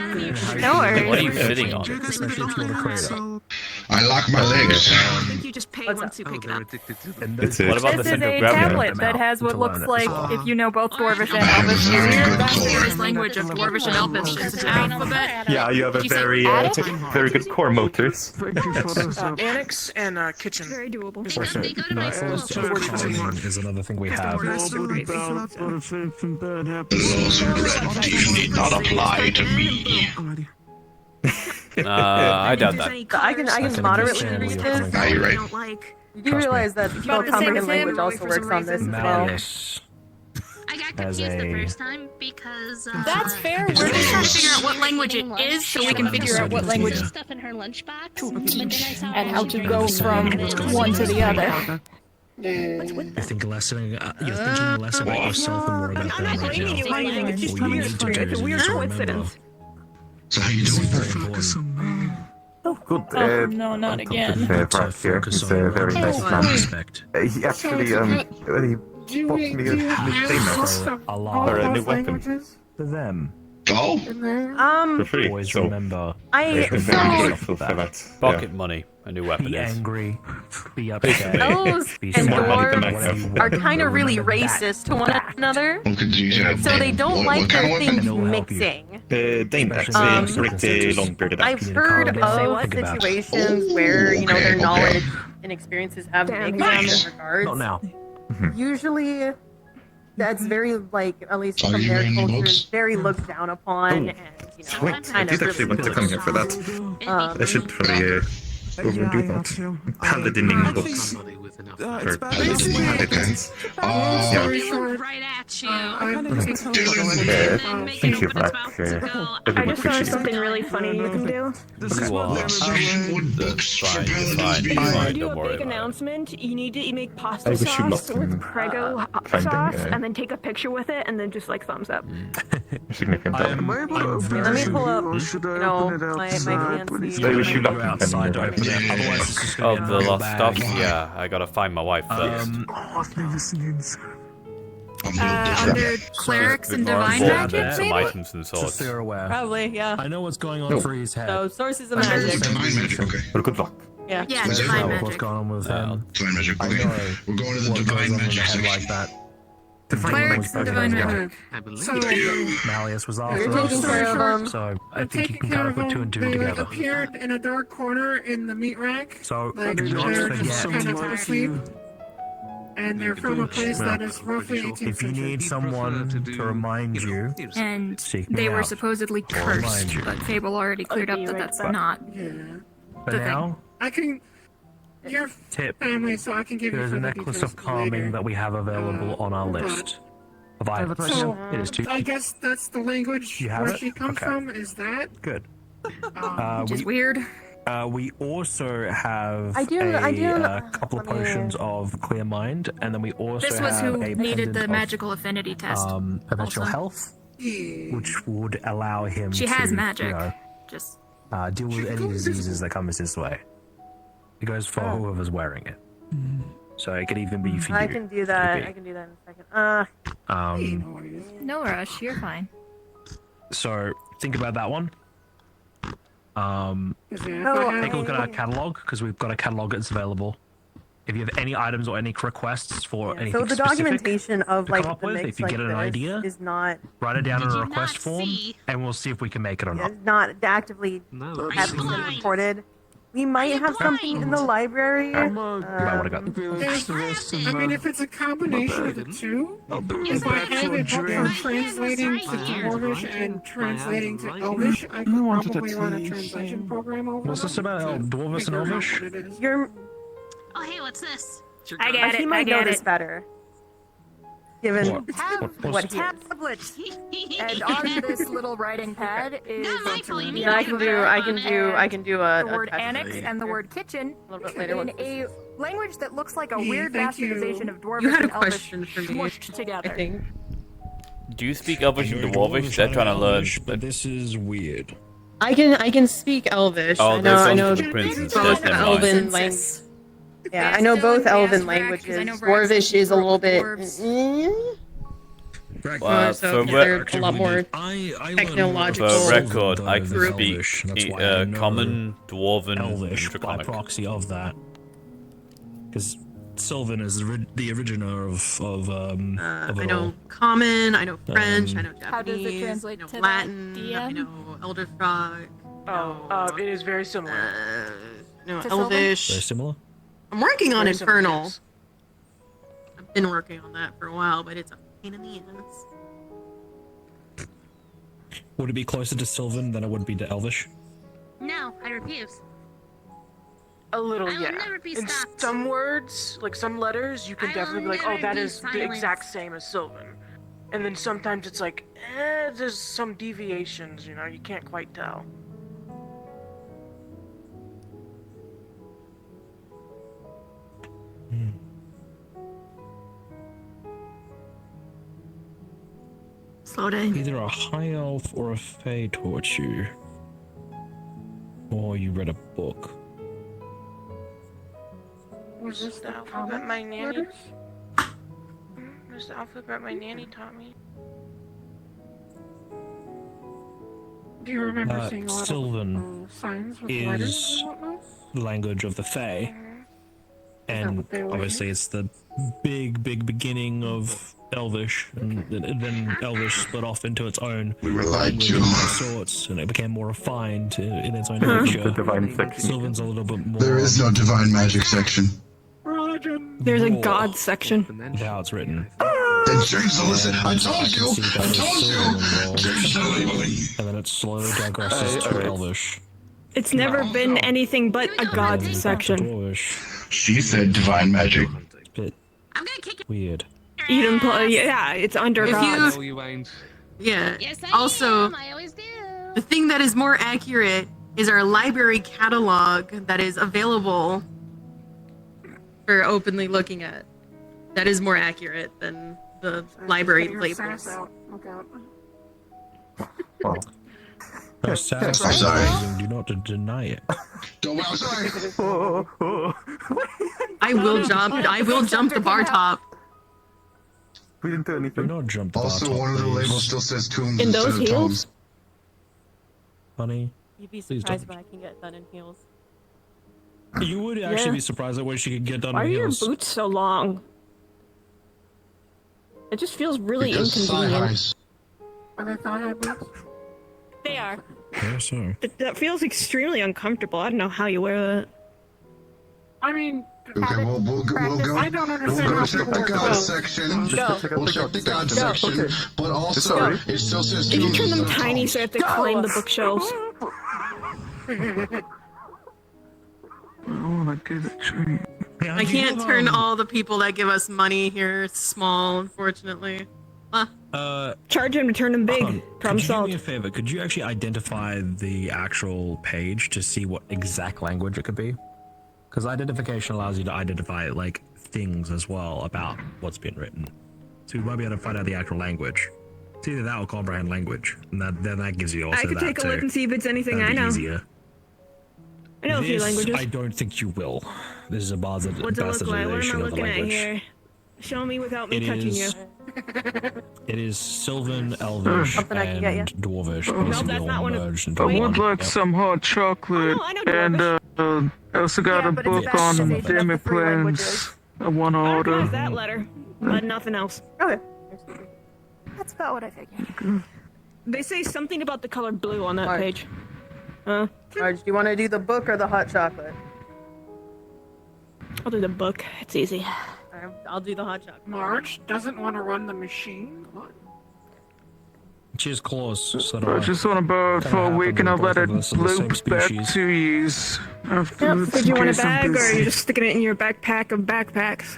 Speaker 6: No worries.
Speaker 5: What are you sitting on?
Speaker 7: I lock my legs.
Speaker 16: You just pay once you pick it up.
Speaker 5: What about the
Speaker 6: This is
Speaker 5: center
Speaker 6: a
Speaker 5: of gravity?
Speaker 6: tablet that has what looks like, if you know both Dwarvish and Elvish, this language of Dwarvish and Elvish. It's an alphabet.
Speaker 1: Yeah, you have a very good core motors.
Speaker 18: Annex and kitchen.
Speaker 16: Very doable.
Speaker 13: is another thing we have.
Speaker 7: The laws of gravity need not apply to me.
Speaker 5: I doubt that.
Speaker 17: I can moderately read this.
Speaker 7: Are you right?
Speaker 17: You do realize that spell comprehend language also works on this as well.
Speaker 16: I got confused the first time because
Speaker 6: That's fair. We're just trying to figure out what language it is so we can figure out what language
Speaker 16: stuff in her lunchbox
Speaker 6: to teach and how to go from one to the other.
Speaker 13: You're thinking less about yourself and more about them right now.
Speaker 17: It's a weird coincidence.
Speaker 7: So how you doing?
Speaker 1: Good.
Speaker 6: Oh, no, not again.
Speaker 1: Brad here. He's a very nice man. He actually he bought me a new claymore. Or a new weapon.
Speaker 13: For them.
Speaker 7: Oh?
Speaker 1: For free.
Speaker 13: Always
Speaker 1: So
Speaker 13: remember.
Speaker 1: I've been very grateful for that.
Speaker 5: Pocket money. A new weapon
Speaker 13: Be
Speaker 5: is.
Speaker 13: angry. Be upset.
Speaker 17: Elves
Speaker 13: be
Speaker 17: and
Speaker 13: sad,
Speaker 17: dwarves are kind of really racist to one another, so they don't like their things mixing.
Speaker 1: Dane axe, pretty long-bearded
Speaker 17: I've heard of situations where, you know, their knowledge and experiences have mixed in regards.
Speaker 13: Not now.
Speaker 17: Usually, that's very, like, at least from their cultures, very looked down upon, and, you know,
Speaker 1: Sweet. I
Speaker 17: kind
Speaker 1: did
Speaker 17: of
Speaker 1: actually want to come here for that. I should probably overdo that. Paladining books. Or paladins. Yeah.
Speaker 16: right at you.
Speaker 1: Thank you, Black. I
Speaker 19: I
Speaker 1: really
Speaker 19: just thought of
Speaker 1: appreciate
Speaker 19: something
Speaker 1: it.
Speaker 19: really funny you can do.
Speaker 5: You are. Fine,
Speaker 19: When you do
Speaker 5: don't
Speaker 19: a
Speaker 5: worry
Speaker 19: big
Speaker 5: about it.
Speaker 19: announcement, you need to make pasta
Speaker 1: I wish you
Speaker 19: sauce
Speaker 1: luck
Speaker 19: with
Speaker 1: in
Speaker 19: Prego
Speaker 1: finding,
Speaker 19: sauce, and then take a picture with it, and then just like thumbs up.
Speaker 1: Significant
Speaker 17: Let me pull up, you know, my fancy.
Speaker 1: I wish you luck in finding
Speaker 5: Oh, the lost stuff? Yeah, I gotta find my wife first.
Speaker 6: Under clerics and divine
Speaker 5: Vault
Speaker 6: magic,
Speaker 5: some
Speaker 6: maybe?
Speaker 5: items and
Speaker 3: Just
Speaker 5: sorts.
Speaker 3: so you're aware.
Speaker 17: Probably, yeah.
Speaker 3: I know what's going on for his head.
Speaker 17: So sources of magic.
Speaker 7: Divine magic, okay.
Speaker 1: But good luck.
Speaker 17: Yeah.
Speaker 6: Yeah,
Speaker 7: What's
Speaker 6: divine
Speaker 7: that?
Speaker 6: magic.
Speaker 3: What's going on with him?
Speaker 7: Divine magic,
Speaker 3: I
Speaker 7: okay.
Speaker 3: know
Speaker 7: We're going to the
Speaker 3: what goes
Speaker 7: divine
Speaker 3: on in
Speaker 7: magic
Speaker 3: the head
Speaker 7: section.
Speaker 3: like that.
Speaker 6: Clerics and divine magic.
Speaker 19: So,
Speaker 3: Malleus was after
Speaker 17: You're taking
Speaker 3: us,
Speaker 17: care of them.
Speaker 3: so I
Speaker 19: I'm
Speaker 3: think you
Speaker 19: taking
Speaker 3: can kind
Speaker 19: care
Speaker 3: of put two
Speaker 19: them.
Speaker 3: and two
Speaker 19: They
Speaker 3: together.
Speaker 19: appeared in a dark corner in the meat rack.
Speaker 3: So
Speaker 19: Like
Speaker 3: do not
Speaker 19: they're just
Speaker 3: forget,
Speaker 19: kind of asleep. And they're from a place that is roughly 18th
Speaker 3: if you
Speaker 19: century.
Speaker 3: need someone to remind you,
Speaker 6: And
Speaker 3: seek me
Speaker 6: they were
Speaker 3: out.
Speaker 6: supposedly
Speaker 3: I'll remind
Speaker 6: cursed,
Speaker 3: you.
Speaker 6: but Fable already cleared up that that's not
Speaker 19: Yeah.
Speaker 3: For
Speaker 6: the thing.
Speaker 3: now,
Speaker 19: I can. Your
Speaker 3: tip.
Speaker 19: family, so I can give you
Speaker 3: There's a
Speaker 19: further
Speaker 3: necklace
Speaker 19: details
Speaker 3: of calming
Speaker 19: later.
Speaker 3: that we have available on our list of items.
Speaker 19: So,
Speaker 3: It is too
Speaker 19: I guess that's the language
Speaker 3: You have
Speaker 19: where
Speaker 3: it?
Speaker 19: she comes
Speaker 3: Okay.
Speaker 19: from. Is that?
Speaker 3: good.
Speaker 6: Which is weird.
Speaker 3: We also have
Speaker 17: I do-
Speaker 3: couple of
Speaker 17: let me-
Speaker 3: potions of clear mind, and then we also
Speaker 6: This was
Speaker 3: have
Speaker 6: who
Speaker 3: a
Speaker 6: needed
Speaker 3: pendant
Speaker 6: the
Speaker 3: of,
Speaker 6: magical affinity test.
Speaker 3: perpetual
Speaker 6: also.
Speaker 3: health, which would allow him
Speaker 6: She
Speaker 3: to,
Speaker 6: has magic.
Speaker 3: you know,
Speaker 6: Just
Speaker 3: deal with any diseases that comes his way. It goes for whoever's wearing it. So it could even be for you.
Speaker 17: I can do that. I can do that in a second.
Speaker 6: no rush. You're fine.
Speaker 3: So think about that one. Take a look at our catalog, because we've got a catalog that's available. If you have any items or any requests for anything
Speaker 17: So the
Speaker 3: specific
Speaker 17: documentation of
Speaker 3: to
Speaker 17: like
Speaker 3: come up
Speaker 17: the
Speaker 3: with,
Speaker 17: mix
Speaker 3: if you
Speaker 17: like
Speaker 3: get an
Speaker 17: this
Speaker 3: idea,
Speaker 17: is not
Speaker 3: write it down in a request form, and we'll see if we can make it or not.
Speaker 17: not actively having been recorded. We might have something in the library.
Speaker 3: I would have got.
Speaker 19: I mean, if it's a combination of the two, if I have a book for translating to Dwarvish and translating to Elvish, I could probably run a translation program over
Speaker 3: What's
Speaker 19: them
Speaker 3: this about
Speaker 19: to
Speaker 3: Dwarvish and
Speaker 19: figure out
Speaker 3: Elvish?
Speaker 19: what it is.
Speaker 17: You're.
Speaker 20: Oh, hey, what's this?
Speaker 6: I get
Speaker 17: He
Speaker 6: it.
Speaker 17: might
Speaker 6: I
Speaker 17: know
Speaker 6: get
Speaker 17: this
Speaker 6: it.
Speaker 17: better. Given
Speaker 3: What?
Speaker 17: what he is.
Speaker 6: Tablet. And on this little writing pad is
Speaker 17: Yeah, I can do a
Speaker 6: the word
Speaker 17: text
Speaker 6: annex
Speaker 17: for you.
Speaker 6: and the word kitchen
Speaker 17: A little bit later.
Speaker 6: in a language that looks like a
Speaker 19: Yeah,
Speaker 6: weird
Speaker 19: thank you.
Speaker 6: bastardization of Dwarvish
Speaker 17: You had a
Speaker 6: and Elvish
Speaker 17: question for me,
Speaker 6: smushed together.
Speaker 17: I think.
Speaker 5: Do you speak Elvish and Dwarvish? They're trying to learn.
Speaker 3: But this is weird.
Speaker 17: I can speak Elvish.
Speaker 5: Oh,
Speaker 17: I
Speaker 5: there's
Speaker 17: know
Speaker 5: some Prince and
Speaker 17: both
Speaker 5: stuff, never mind.
Speaker 17: Elven languages. Yeah, I know both Elven languages. Dwarvish is a little bit.
Speaker 5: Well,
Speaker 17: so
Speaker 5: for
Speaker 17: they're a lot more technological.
Speaker 5: For record, I can
Speaker 3: group.
Speaker 5: speak
Speaker 3: Elvish, that's why I know
Speaker 5: Common, Dwarven,
Speaker 3: Elvish
Speaker 5: and
Speaker 3: by
Speaker 5: Draconic.
Speaker 3: proxy of that, because Sylvan is the originator of
Speaker 17: I
Speaker 3: it
Speaker 17: know
Speaker 3: all.
Speaker 17: Common, I know French, I know Japanese,
Speaker 6: How does it translate
Speaker 17: I know
Speaker 6: to
Speaker 17: Latin,
Speaker 6: the
Speaker 17: I
Speaker 6: DM?
Speaker 17: know Elderfrog.
Speaker 18: It is very similar.
Speaker 17: No,
Speaker 6: To Sylvan?
Speaker 3: Very
Speaker 17: Elvish.
Speaker 3: similar.
Speaker 17: I'm working on
Speaker 18: Very similar,
Speaker 17: Infernal.
Speaker 18: yes.
Speaker 17: I've been working on that for a while, but it's a pain in the ass.
Speaker 3: Would it be closer to Sylvan than it would be to Elvish?
Speaker 20: No, I refuse.
Speaker 18: A little,
Speaker 20: I will
Speaker 18: yeah.
Speaker 20: never be
Speaker 18: In
Speaker 20: stopped.
Speaker 18: some words, like some letters, you can
Speaker 20: I
Speaker 18: definitely
Speaker 20: will
Speaker 18: be like, oh,
Speaker 20: never
Speaker 18: that
Speaker 20: be
Speaker 18: is the
Speaker 20: silenced.
Speaker 18: exact same as Sylvan. And then sometimes it's like, there's some deviations, you know, you can't quite tell.
Speaker 17: Slow down.
Speaker 3: Either a high elf or a fae taught you, or you read a book.
Speaker 18: Was this the alphabet my nanny? Was the alphabet my nanny taught me?
Speaker 19: Do you remember seeing a lot
Speaker 3: Sylvan
Speaker 19: of signs with letters
Speaker 3: is
Speaker 19: and whatnot?
Speaker 3: the language of the fae, and
Speaker 19: what they were
Speaker 3: obviously it's the big beginning of Elvish, and then Elvish split off into its own
Speaker 7: We were lied
Speaker 3: language
Speaker 7: to.
Speaker 3: of sorts, and it became more refined in its own
Speaker 1: The
Speaker 3: nature.
Speaker 1: divine section.
Speaker 3: Sylvan's a little bit more.
Speaker 7: There is no divine magic section.
Speaker 19: There's
Speaker 16: a god section.
Speaker 3: How it's written.
Speaker 7: Then change the listen. I told you.
Speaker 3: See that
Speaker 7: I
Speaker 3: as
Speaker 7: told
Speaker 3: Sylvan
Speaker 7: you.
Speaker 3: involved,
Speaker 7: Change the labeling.
Speaker 3: and then it slowly digresses to Elvish.
Speaker 16: It's never been anything but a god section.
Speaker 3: Dwarvish.
Speaker 7: She said divine magic.
Speaker 3: It's a bit weird.
Speaker 16: You don't play, yeah, it's under
Speaker 17: If
Speaker 16: gods.
Speaker 17: you- Yeah.
Speaker 20: Yes, I
Speaker 17: Also,
Speaker 20: am. I always do.
Speaker 17: the thing that is more accurate is our library catalog that is available for openly looking at. That is more accurate than the library
Speaker 19: Get your
Speaker 17: labels.
Speaker 19: sass out. Look out.
Speaker 3: No, sass
Speaker 7: I'm sorry.
Speaker 3: do not deny it.
Speaker 7: Don't I'm sorry.
Speaker 17: I will jump the bar top.
Speaker 1: We didn't do
Speaker 3: Do
Speaker 1: anything.
Speaker 3: not jump to
Speaker 7: Also,
Speaker 3: our top,
Speaker 7: one of the
Speaker 3: please.
Speaker 7: labels still says tombs
Speaker 16: In
Speaker 7: instead
Speaker 16: those
Speaker 7: of
Speaker 16: heels?
Speaker 7: tomes.
Speaker 3: Honey,
Speaker 14: You'd be
Speaker 3: please
Speaker 14: surprised
Speaker 3: don't.
Speaker 14: what I can get done in heels.
Speaker 3: You would actually
Speaker 16: Yeah.
Speaker 3: be surprised at what she could get done
Speaker 16: Why are
Speaker 3: in
Speaker 16: your
Speaker 3: heels.
Speaker 16: boots so long? It just feels really
Speaker 7: Because
Speaker 16: inconvenient.
Speaker 19: Are they thigh-high boots?
Speaker 14: They are.
Speaker 3: Yeah, so.
Speaker 16: That feels extremely uncomfortable. I don't know how you wear that.
Speaker 19: I mean,
Speaker 7: Okay, we'll go.
Speaker 19: I don't
Speaker 7: We'll
Speaker 19: understand
Speaker 7: go
Speaker 19: how
Speaker 7: check
Speaker 19: people
Speaker 7: the
Speaker 19: wear
Speaker 7: God
Speaker 19: clothes.
Speaker 7: section.
Speaker 16: Go.
Speaker 7: We'll check the God
Speaker 16: Go.
Speaker 7: section.
Speaker 1: Okay.
Speaker 7: But also, it still says
Speaker 16: Did you
Speaker 7: tombs
Speaker 16: turn them
Speaker 7: instead of
Speaker 16: tiny
Speaker 7: tomes.
Speaker 16: so I have to climb the bookshelves?
Speaker 10: I wanna get a treat.
Speaker 17: I can't turn all the people that give us money here small, unfortunately.
Speaker 16: Charge him to turn them big.
Speaker 3: Could
Speaker 16: Problem
Speaker 3: you do
Speaker 16: solved.
Speaker 3: me a favor? Could you actually identify the actual page to see what exact language it could be? Because identification allows you to identify like things as well about what's been written. So you might be able to find out the actual language. It's either that or comprehend language, and then that gives you also
Speaker 16: I could
Speaker 3: that
Speaker 16: take a look
Speaker 3: too.
Speaker 16: and see if it's anything
Speaker 3: That'd
Speaker 16: I
Speaker 3: be
Speaker 16: know.
Speaker 3: Easier.
Speaker 16: I know a few
Speaker 3: This,
Speaker 16: languages.
Speaker 3: I don't think you will. This is a
Speaker 16: What's it look like? What am I
Speaker 3: bastardization of the
Speaker 16: looking at
Speaker 3: language.
Speaker 16: here? Show me without me
Speaker 3: It
Speaker 16: touching
Speaker 3: is-
Speaker 16: you.
Speaker 3: It is Sylvan, Elvish,
Speaker 14: Something I can get ya?
Speaker 3: and Dwarvish.
Speaker 16: No,
Speaker 3: basically
Speaker 16: that's
Speaker 3: all
Speaker 16: not one of-
Speaker 3: merged into
Speaker 10: I
Speaker 3: one.
Speaker 10: would like
Speaker 3: Yep.
Speaker 10: some hot chocolate, and I also got a
Speaker 16: but it's
Speaker 10: book
Speaker 16: a
Speaker 10: on
Speaker 16: bastardization of the
Speaker 10: demi
Speaker 16: three languages.
Speaker 10: plans. I want to
Speaker 16: I
Speaker 10: order.
Speaker 16: recognize that letter, but nothing else.
Speaker 6: Okay. That's about what I figured.
Speaker 16: They say something about the color blue on that
Speaker 17: Mark.
Speaker 16: page. Huh?
Speaker 17: Marge, do you want to do the book or the hot chocolate?
Speaker 16: I'll do the book. It's easy.
Speaker 17: Alright, I'll do the hot chocolate.
Speaker 19: March doesn't want to run the machine. What?
Speaker 3: Cheers, claws. So do
Speaker 10: I just want to borrow it
Speaker 3: Kinda
Speaker 10: for a week and I'll
Speaker 3: happens
Speaker 10: let
Speaker 3: with
Speaker 10: it
Speaker 3: both of us in the same
Speaker 10: loop back
Speaker 3: species.
Speaker 10: 2 years.
Speaker 16: Yep. Did you want a
Speaker 10: After
Speaker 16: bag, or are
Speaker 10: busy.
Speaker 16: you just sticking it in your backpack of backpacks?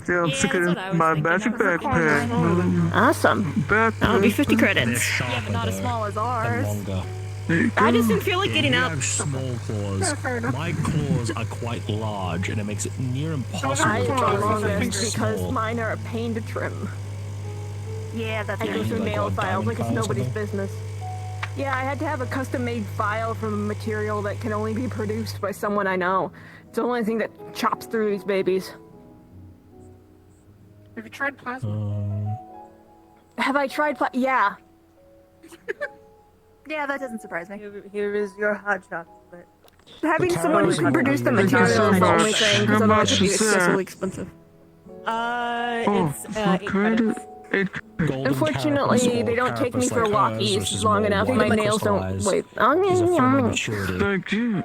Speaker 10: Yeah, I'm sticking it in my magic backpack.
Speaker 16: Awesome. That'll be 50 credits.
Speaker 6: Yeah, but not as small as ours.
Speaker 3: Longer.
Speaker 16: I just didn't feel like
Speaker 3: Yeah,
Speaker 16: getting
Speaker 3: you
Speaker 16: up.
Speaker 3: have small claws.
Speaker 19: Yeah, fair enough.
Speaker 3: My claws are quite large, and it makes it near impossible
Speaker 16: I
Speaker 3: to
Speaker 16: have
Speaker 3: try
Speaker 16: the
Speaker 3: to
Speaker 16: longest because
Speaker 3: small.
Speaker 16: mine are a pain to trim.
Speaker 6: Yeah, that's
Speaker 16: I go
Speaker 3: Yeah,
Speaker 16: through
Speaker 3: like
Speaker 16: nail
Speaker 3: what,
Speaker 16: files
Speaker 3: diamond
Speaker 16: like it's
Speaker 3: file or
Speaker 16: nobody's
Speaker 3: something?
Speaker 16: business. Yeah, I had to have a custom-made file from a material that can only be produced by someone I know. It's the only thing that chops through these babies.
Speaker 19: Have you tried plasma?
Speaker 16: Have I tried yeah.
Speaker 6: Yeah, that doesn't surprise me.
Speaker 17: Here is your hot chocolate.
Speaker 16: Having someone who can produce the
Speaker 10: Thank you
Speaker 16: material
Speaker 10: so
Speaker 16: is the only
Speaker 10: much.
Speaker 16: thing,
Speaker 10: How
Speaker 16: because otherwise
Speaker 10: much
Speaker 16: it'd be
Speaker 10: is that?
Speaker 16: excessively expensive.
Speaker 17: It's
Speaker 10: for
Speaker 17: 8 credits.
Speaker 3: Golden
Speaker 16: Unfortunately,
Speaker 3: carapace
Speaker 16: they
Speaker 3: or
Speaker 16: don't take me
Speaker 3: carapace
Speaker 16: for
Speaker 3: like hers, which
Speaker 16: walkies
Speaker 3: is
Speaker 16: long
Speaker 3: more
Speaker 16: enough.
Speaker 3: white
Speaker 16: My
Speaker 3: and
Speaker 16: nails don't
Speaker 3: crystallized,
Speaker 16: wait.
Speaker 3: is a form of maturity
Speaker 10: Thank you.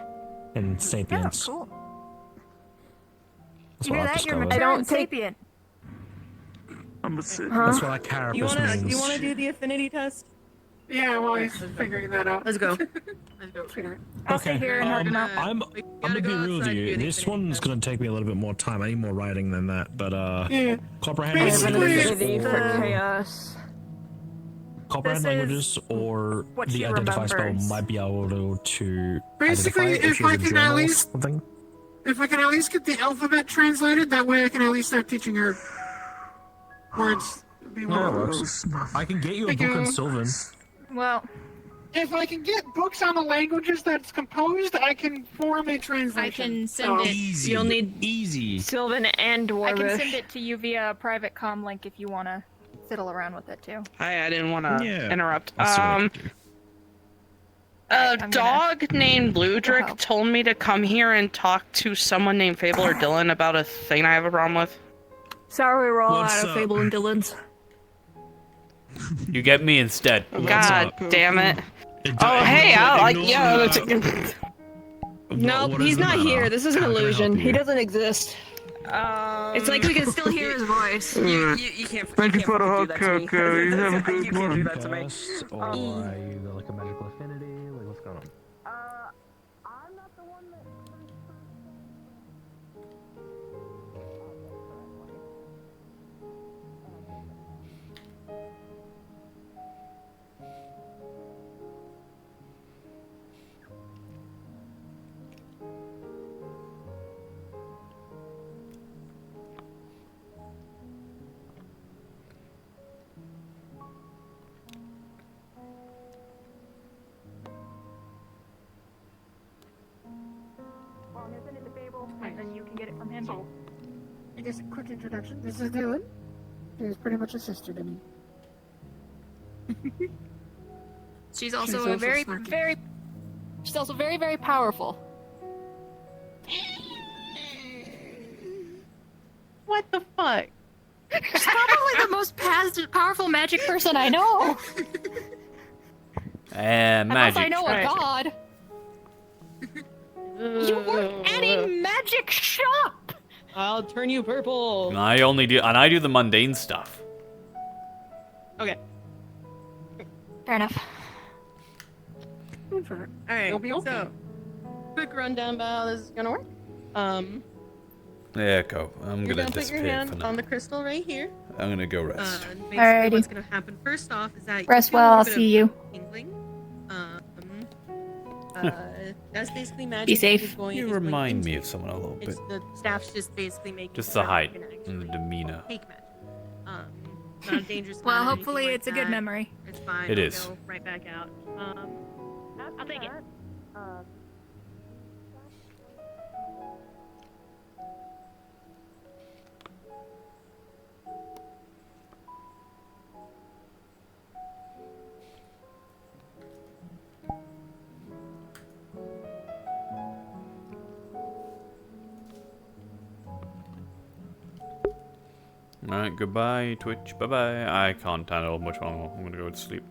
Speaker 3: and
Speaker 6: Yeah,
Speaker 3: sapience.
Speaker 6: cool.
Speaker 3: That's
Speaker 6: You
Speaker 3: what
Speaker 6: hear
Speaker 3: I've
Speaker 6: that? You're
Speaker 3: discovered.
Speaker 6: mature and
Speaker 16: take-
Speaker 6: sapient.
Speaker 10: I'm a sit.
Speaker 3: That's what that carapace
Speaker 17: You wanna
Speaker 3: means.
Speaker 17: do the affinity test?
Speaker 19: Yeah, well, he's figuring that out.
Speaker 17: Let's go.
Speaker 6: I'll stay here and help him out.
Speaker 3: I'm gonna be real with you. This one's gonna take me a little bit more time. I need more writing than that, but
Speaker 19: Yeah.
Speaker 3: comprehend
Speaker 16: I have an
Speaker 3: languages
Speaker 16: affinity for
Speaker 3: or
Speaker 16: chaos.
Speaker 3: comprehend
Speaker 6: This is
Speaker 3: languages or
Speaker 6: what
Speaker 3: the
Speaker 6: she
Speaker 3: identify spell
Speaker 6: remembers.
Speaker 3: might be able to
Speaker 19: Basically,
Speaker 3: identify
Speaker 19: if
Speaker 3: she's
Speaker 19: I
Speaker 3: a
Speaker 19: can
Speaker 3: journal
Speaker 19: at
Speaker 3: or
Speaker 19: least-
Speaker 3: something.
Speaker 19: If I can at least get the alphabet translated, that way I can at least start teaching her words. Be
Speaker 3: Yeah,
Speaker 19: more.
Speaker 3: it works. I can get you a
Speaker 19: Thank
Speaker 3: book
Speaker 19: you.
Speaker 3: on Sylvan.
Speaker 6: Well,
Speaker 19: If I can get books on the languages that's composed, I can form a translation.
Speaker 6: I can send it.
Speaker 3: Easy.
Speaker 16: You'll need
Speaker 3: easy.
Speaker 16: Sylvan and
Speaker 6: I
Speaker 16: Dwarvish.
Speaker 6: can send it to you via a private comm link if you want to fiddle around with it too.
Speaker 2: Hi, I didn't want to
Speaker 3: Yeah.
Speaker 2: interrupt.
Speaker 3: That's what I can do.
Speaker 2: A
Speaker 6: I'm gonna-
Speaker 2: dog named Bludrick
Speaker 6: Oh.
Speaker 2: told me to come here and talk to someone named Fable or Dylan about a thing I have a problem with.
Speaker 16: Sorry, we're all
Speaker 3: What's
Speaker 16: out of
Speaker 3: up?
Speaker 16: Fable and Dylan's.
Speaker 5: You get me instead.
Speaker 2: God
Speaker 3: up?
Speaker 2: damn it.
Speaker 3: It-
Speaker 2: Oh,
Speaker 3: ignore
Speaker 2: hey,
Speaker 3: it,
Speaker 2: I'll like,
Speaker 3: ignore
Speaker 2: yeah.
Speaker 3: it.
Speaker 2: That's,
Speaker 16: No,
Speaker 3: What is
Speaker 16: he's
Speaker 3: the
Speaker 16: not
Speaker 3: matter?
Speaker 16: here. This is an
Speaker 3: How can I help
Speaker 16: illusion. He
Speaker 3: you?
Speaker 16: doesn't exist. It's like we can still hear his voice.
Speaker 2: you can't.
Speaker 10: Thank you for the hot
Speaker 2: do that to me.
Speaker 10: cocoa. You have a good
Speaker 2: You can't do
Speaker 10: one.
Speaker 2: that to me.
Speaker 3: Cast, or are you like a magical affinity? Like, what's going on?
Speaker 2: I'm not the one that.
Speaker 6: Well, I'm gonna send it to Fable, and then you can get it from him.
Speaker 19: So, I guess a quick introduction. This is Dylan. She's pretty much a sister to me.
Speaker 6: She's also
Speaker 19: also
Speaker 6: very,
Speaker 19: snarky.
Speaker 6: very. She's also very, very powerful.
Speaker 2: What the fuck?
Speaker 6: She's probably the most powerful magic person I know. Unless
Speaker 5: Magic.
Speaker 6: I know a god. You work at a magic shop.
Speaker 17: I'll turn you purple.
Speaker 5: I do the mundane stuff.
Speaker 17: Okay.
Speaker 6: Fair enough.
Speaker 17: All right.
Speaker 19: It'll be okay.
Speaker 17: So, quick rundown about how this is gonna work.
Speaker 5: Yeah, go. I'm
Speaker 17: You're
Speaker 5: gonna
Speaker 17: gonna put your
Speaker 5: disappear for
Speaker 17: hand
Speaker 5: now.
Speaker 17: on the crystal right here.
Speaker 5: I'm gonna go rest.
Speaker 17: And basically
Speaker 6: Alrighty.
Speaker 17: what's gonna happen first off is that
Speaker 6: Rest
Speaker 17: you feel a
Speaker 6: well,
Speaker 17: little
Speaker 6: I'll
Speaker 17: bit of
Speaker 6: see you.
Speaker 17: tingling. That's basically magic.
Speaker 6: Be safe.
Speaker 17: is going-
Speaker 5: You
Speaker 17: is going
Speaker 5: remind
Speaker 17: into
Speaker 5: me
Speaker 17: you.
Speaker 5: of someone a little bit.
Speaker 17: It's the staff's just basically making
Speaker 5: Just
Speaker 17: sure
Speaker 5: the
Speaker 17: that
Speaker 5: height
Speaker 17: you can
Speaker 5: and the
Speaker 17: actually
Speaker 5: demeanor.
Speaker 17: take magic. Not a dangerous one
Speaker 6: Well,
Speaker 17: or anything
Speaker 6: hopefully
Speaker 17: like
Speaker 6: it's a good
Speaker 17: that.
Speaker 6: memory.
Speaker 17: It's fine.
Speaker 5: It
Speaker 17: I'll
Speaker 5: is.
Speaker 17: Go right back out.
Speaker 6: I'll take it.
Speaker 5: Alright, goodbye, Twitch. Bye bye. I can't handle much longer. I'm gonna go to sleep.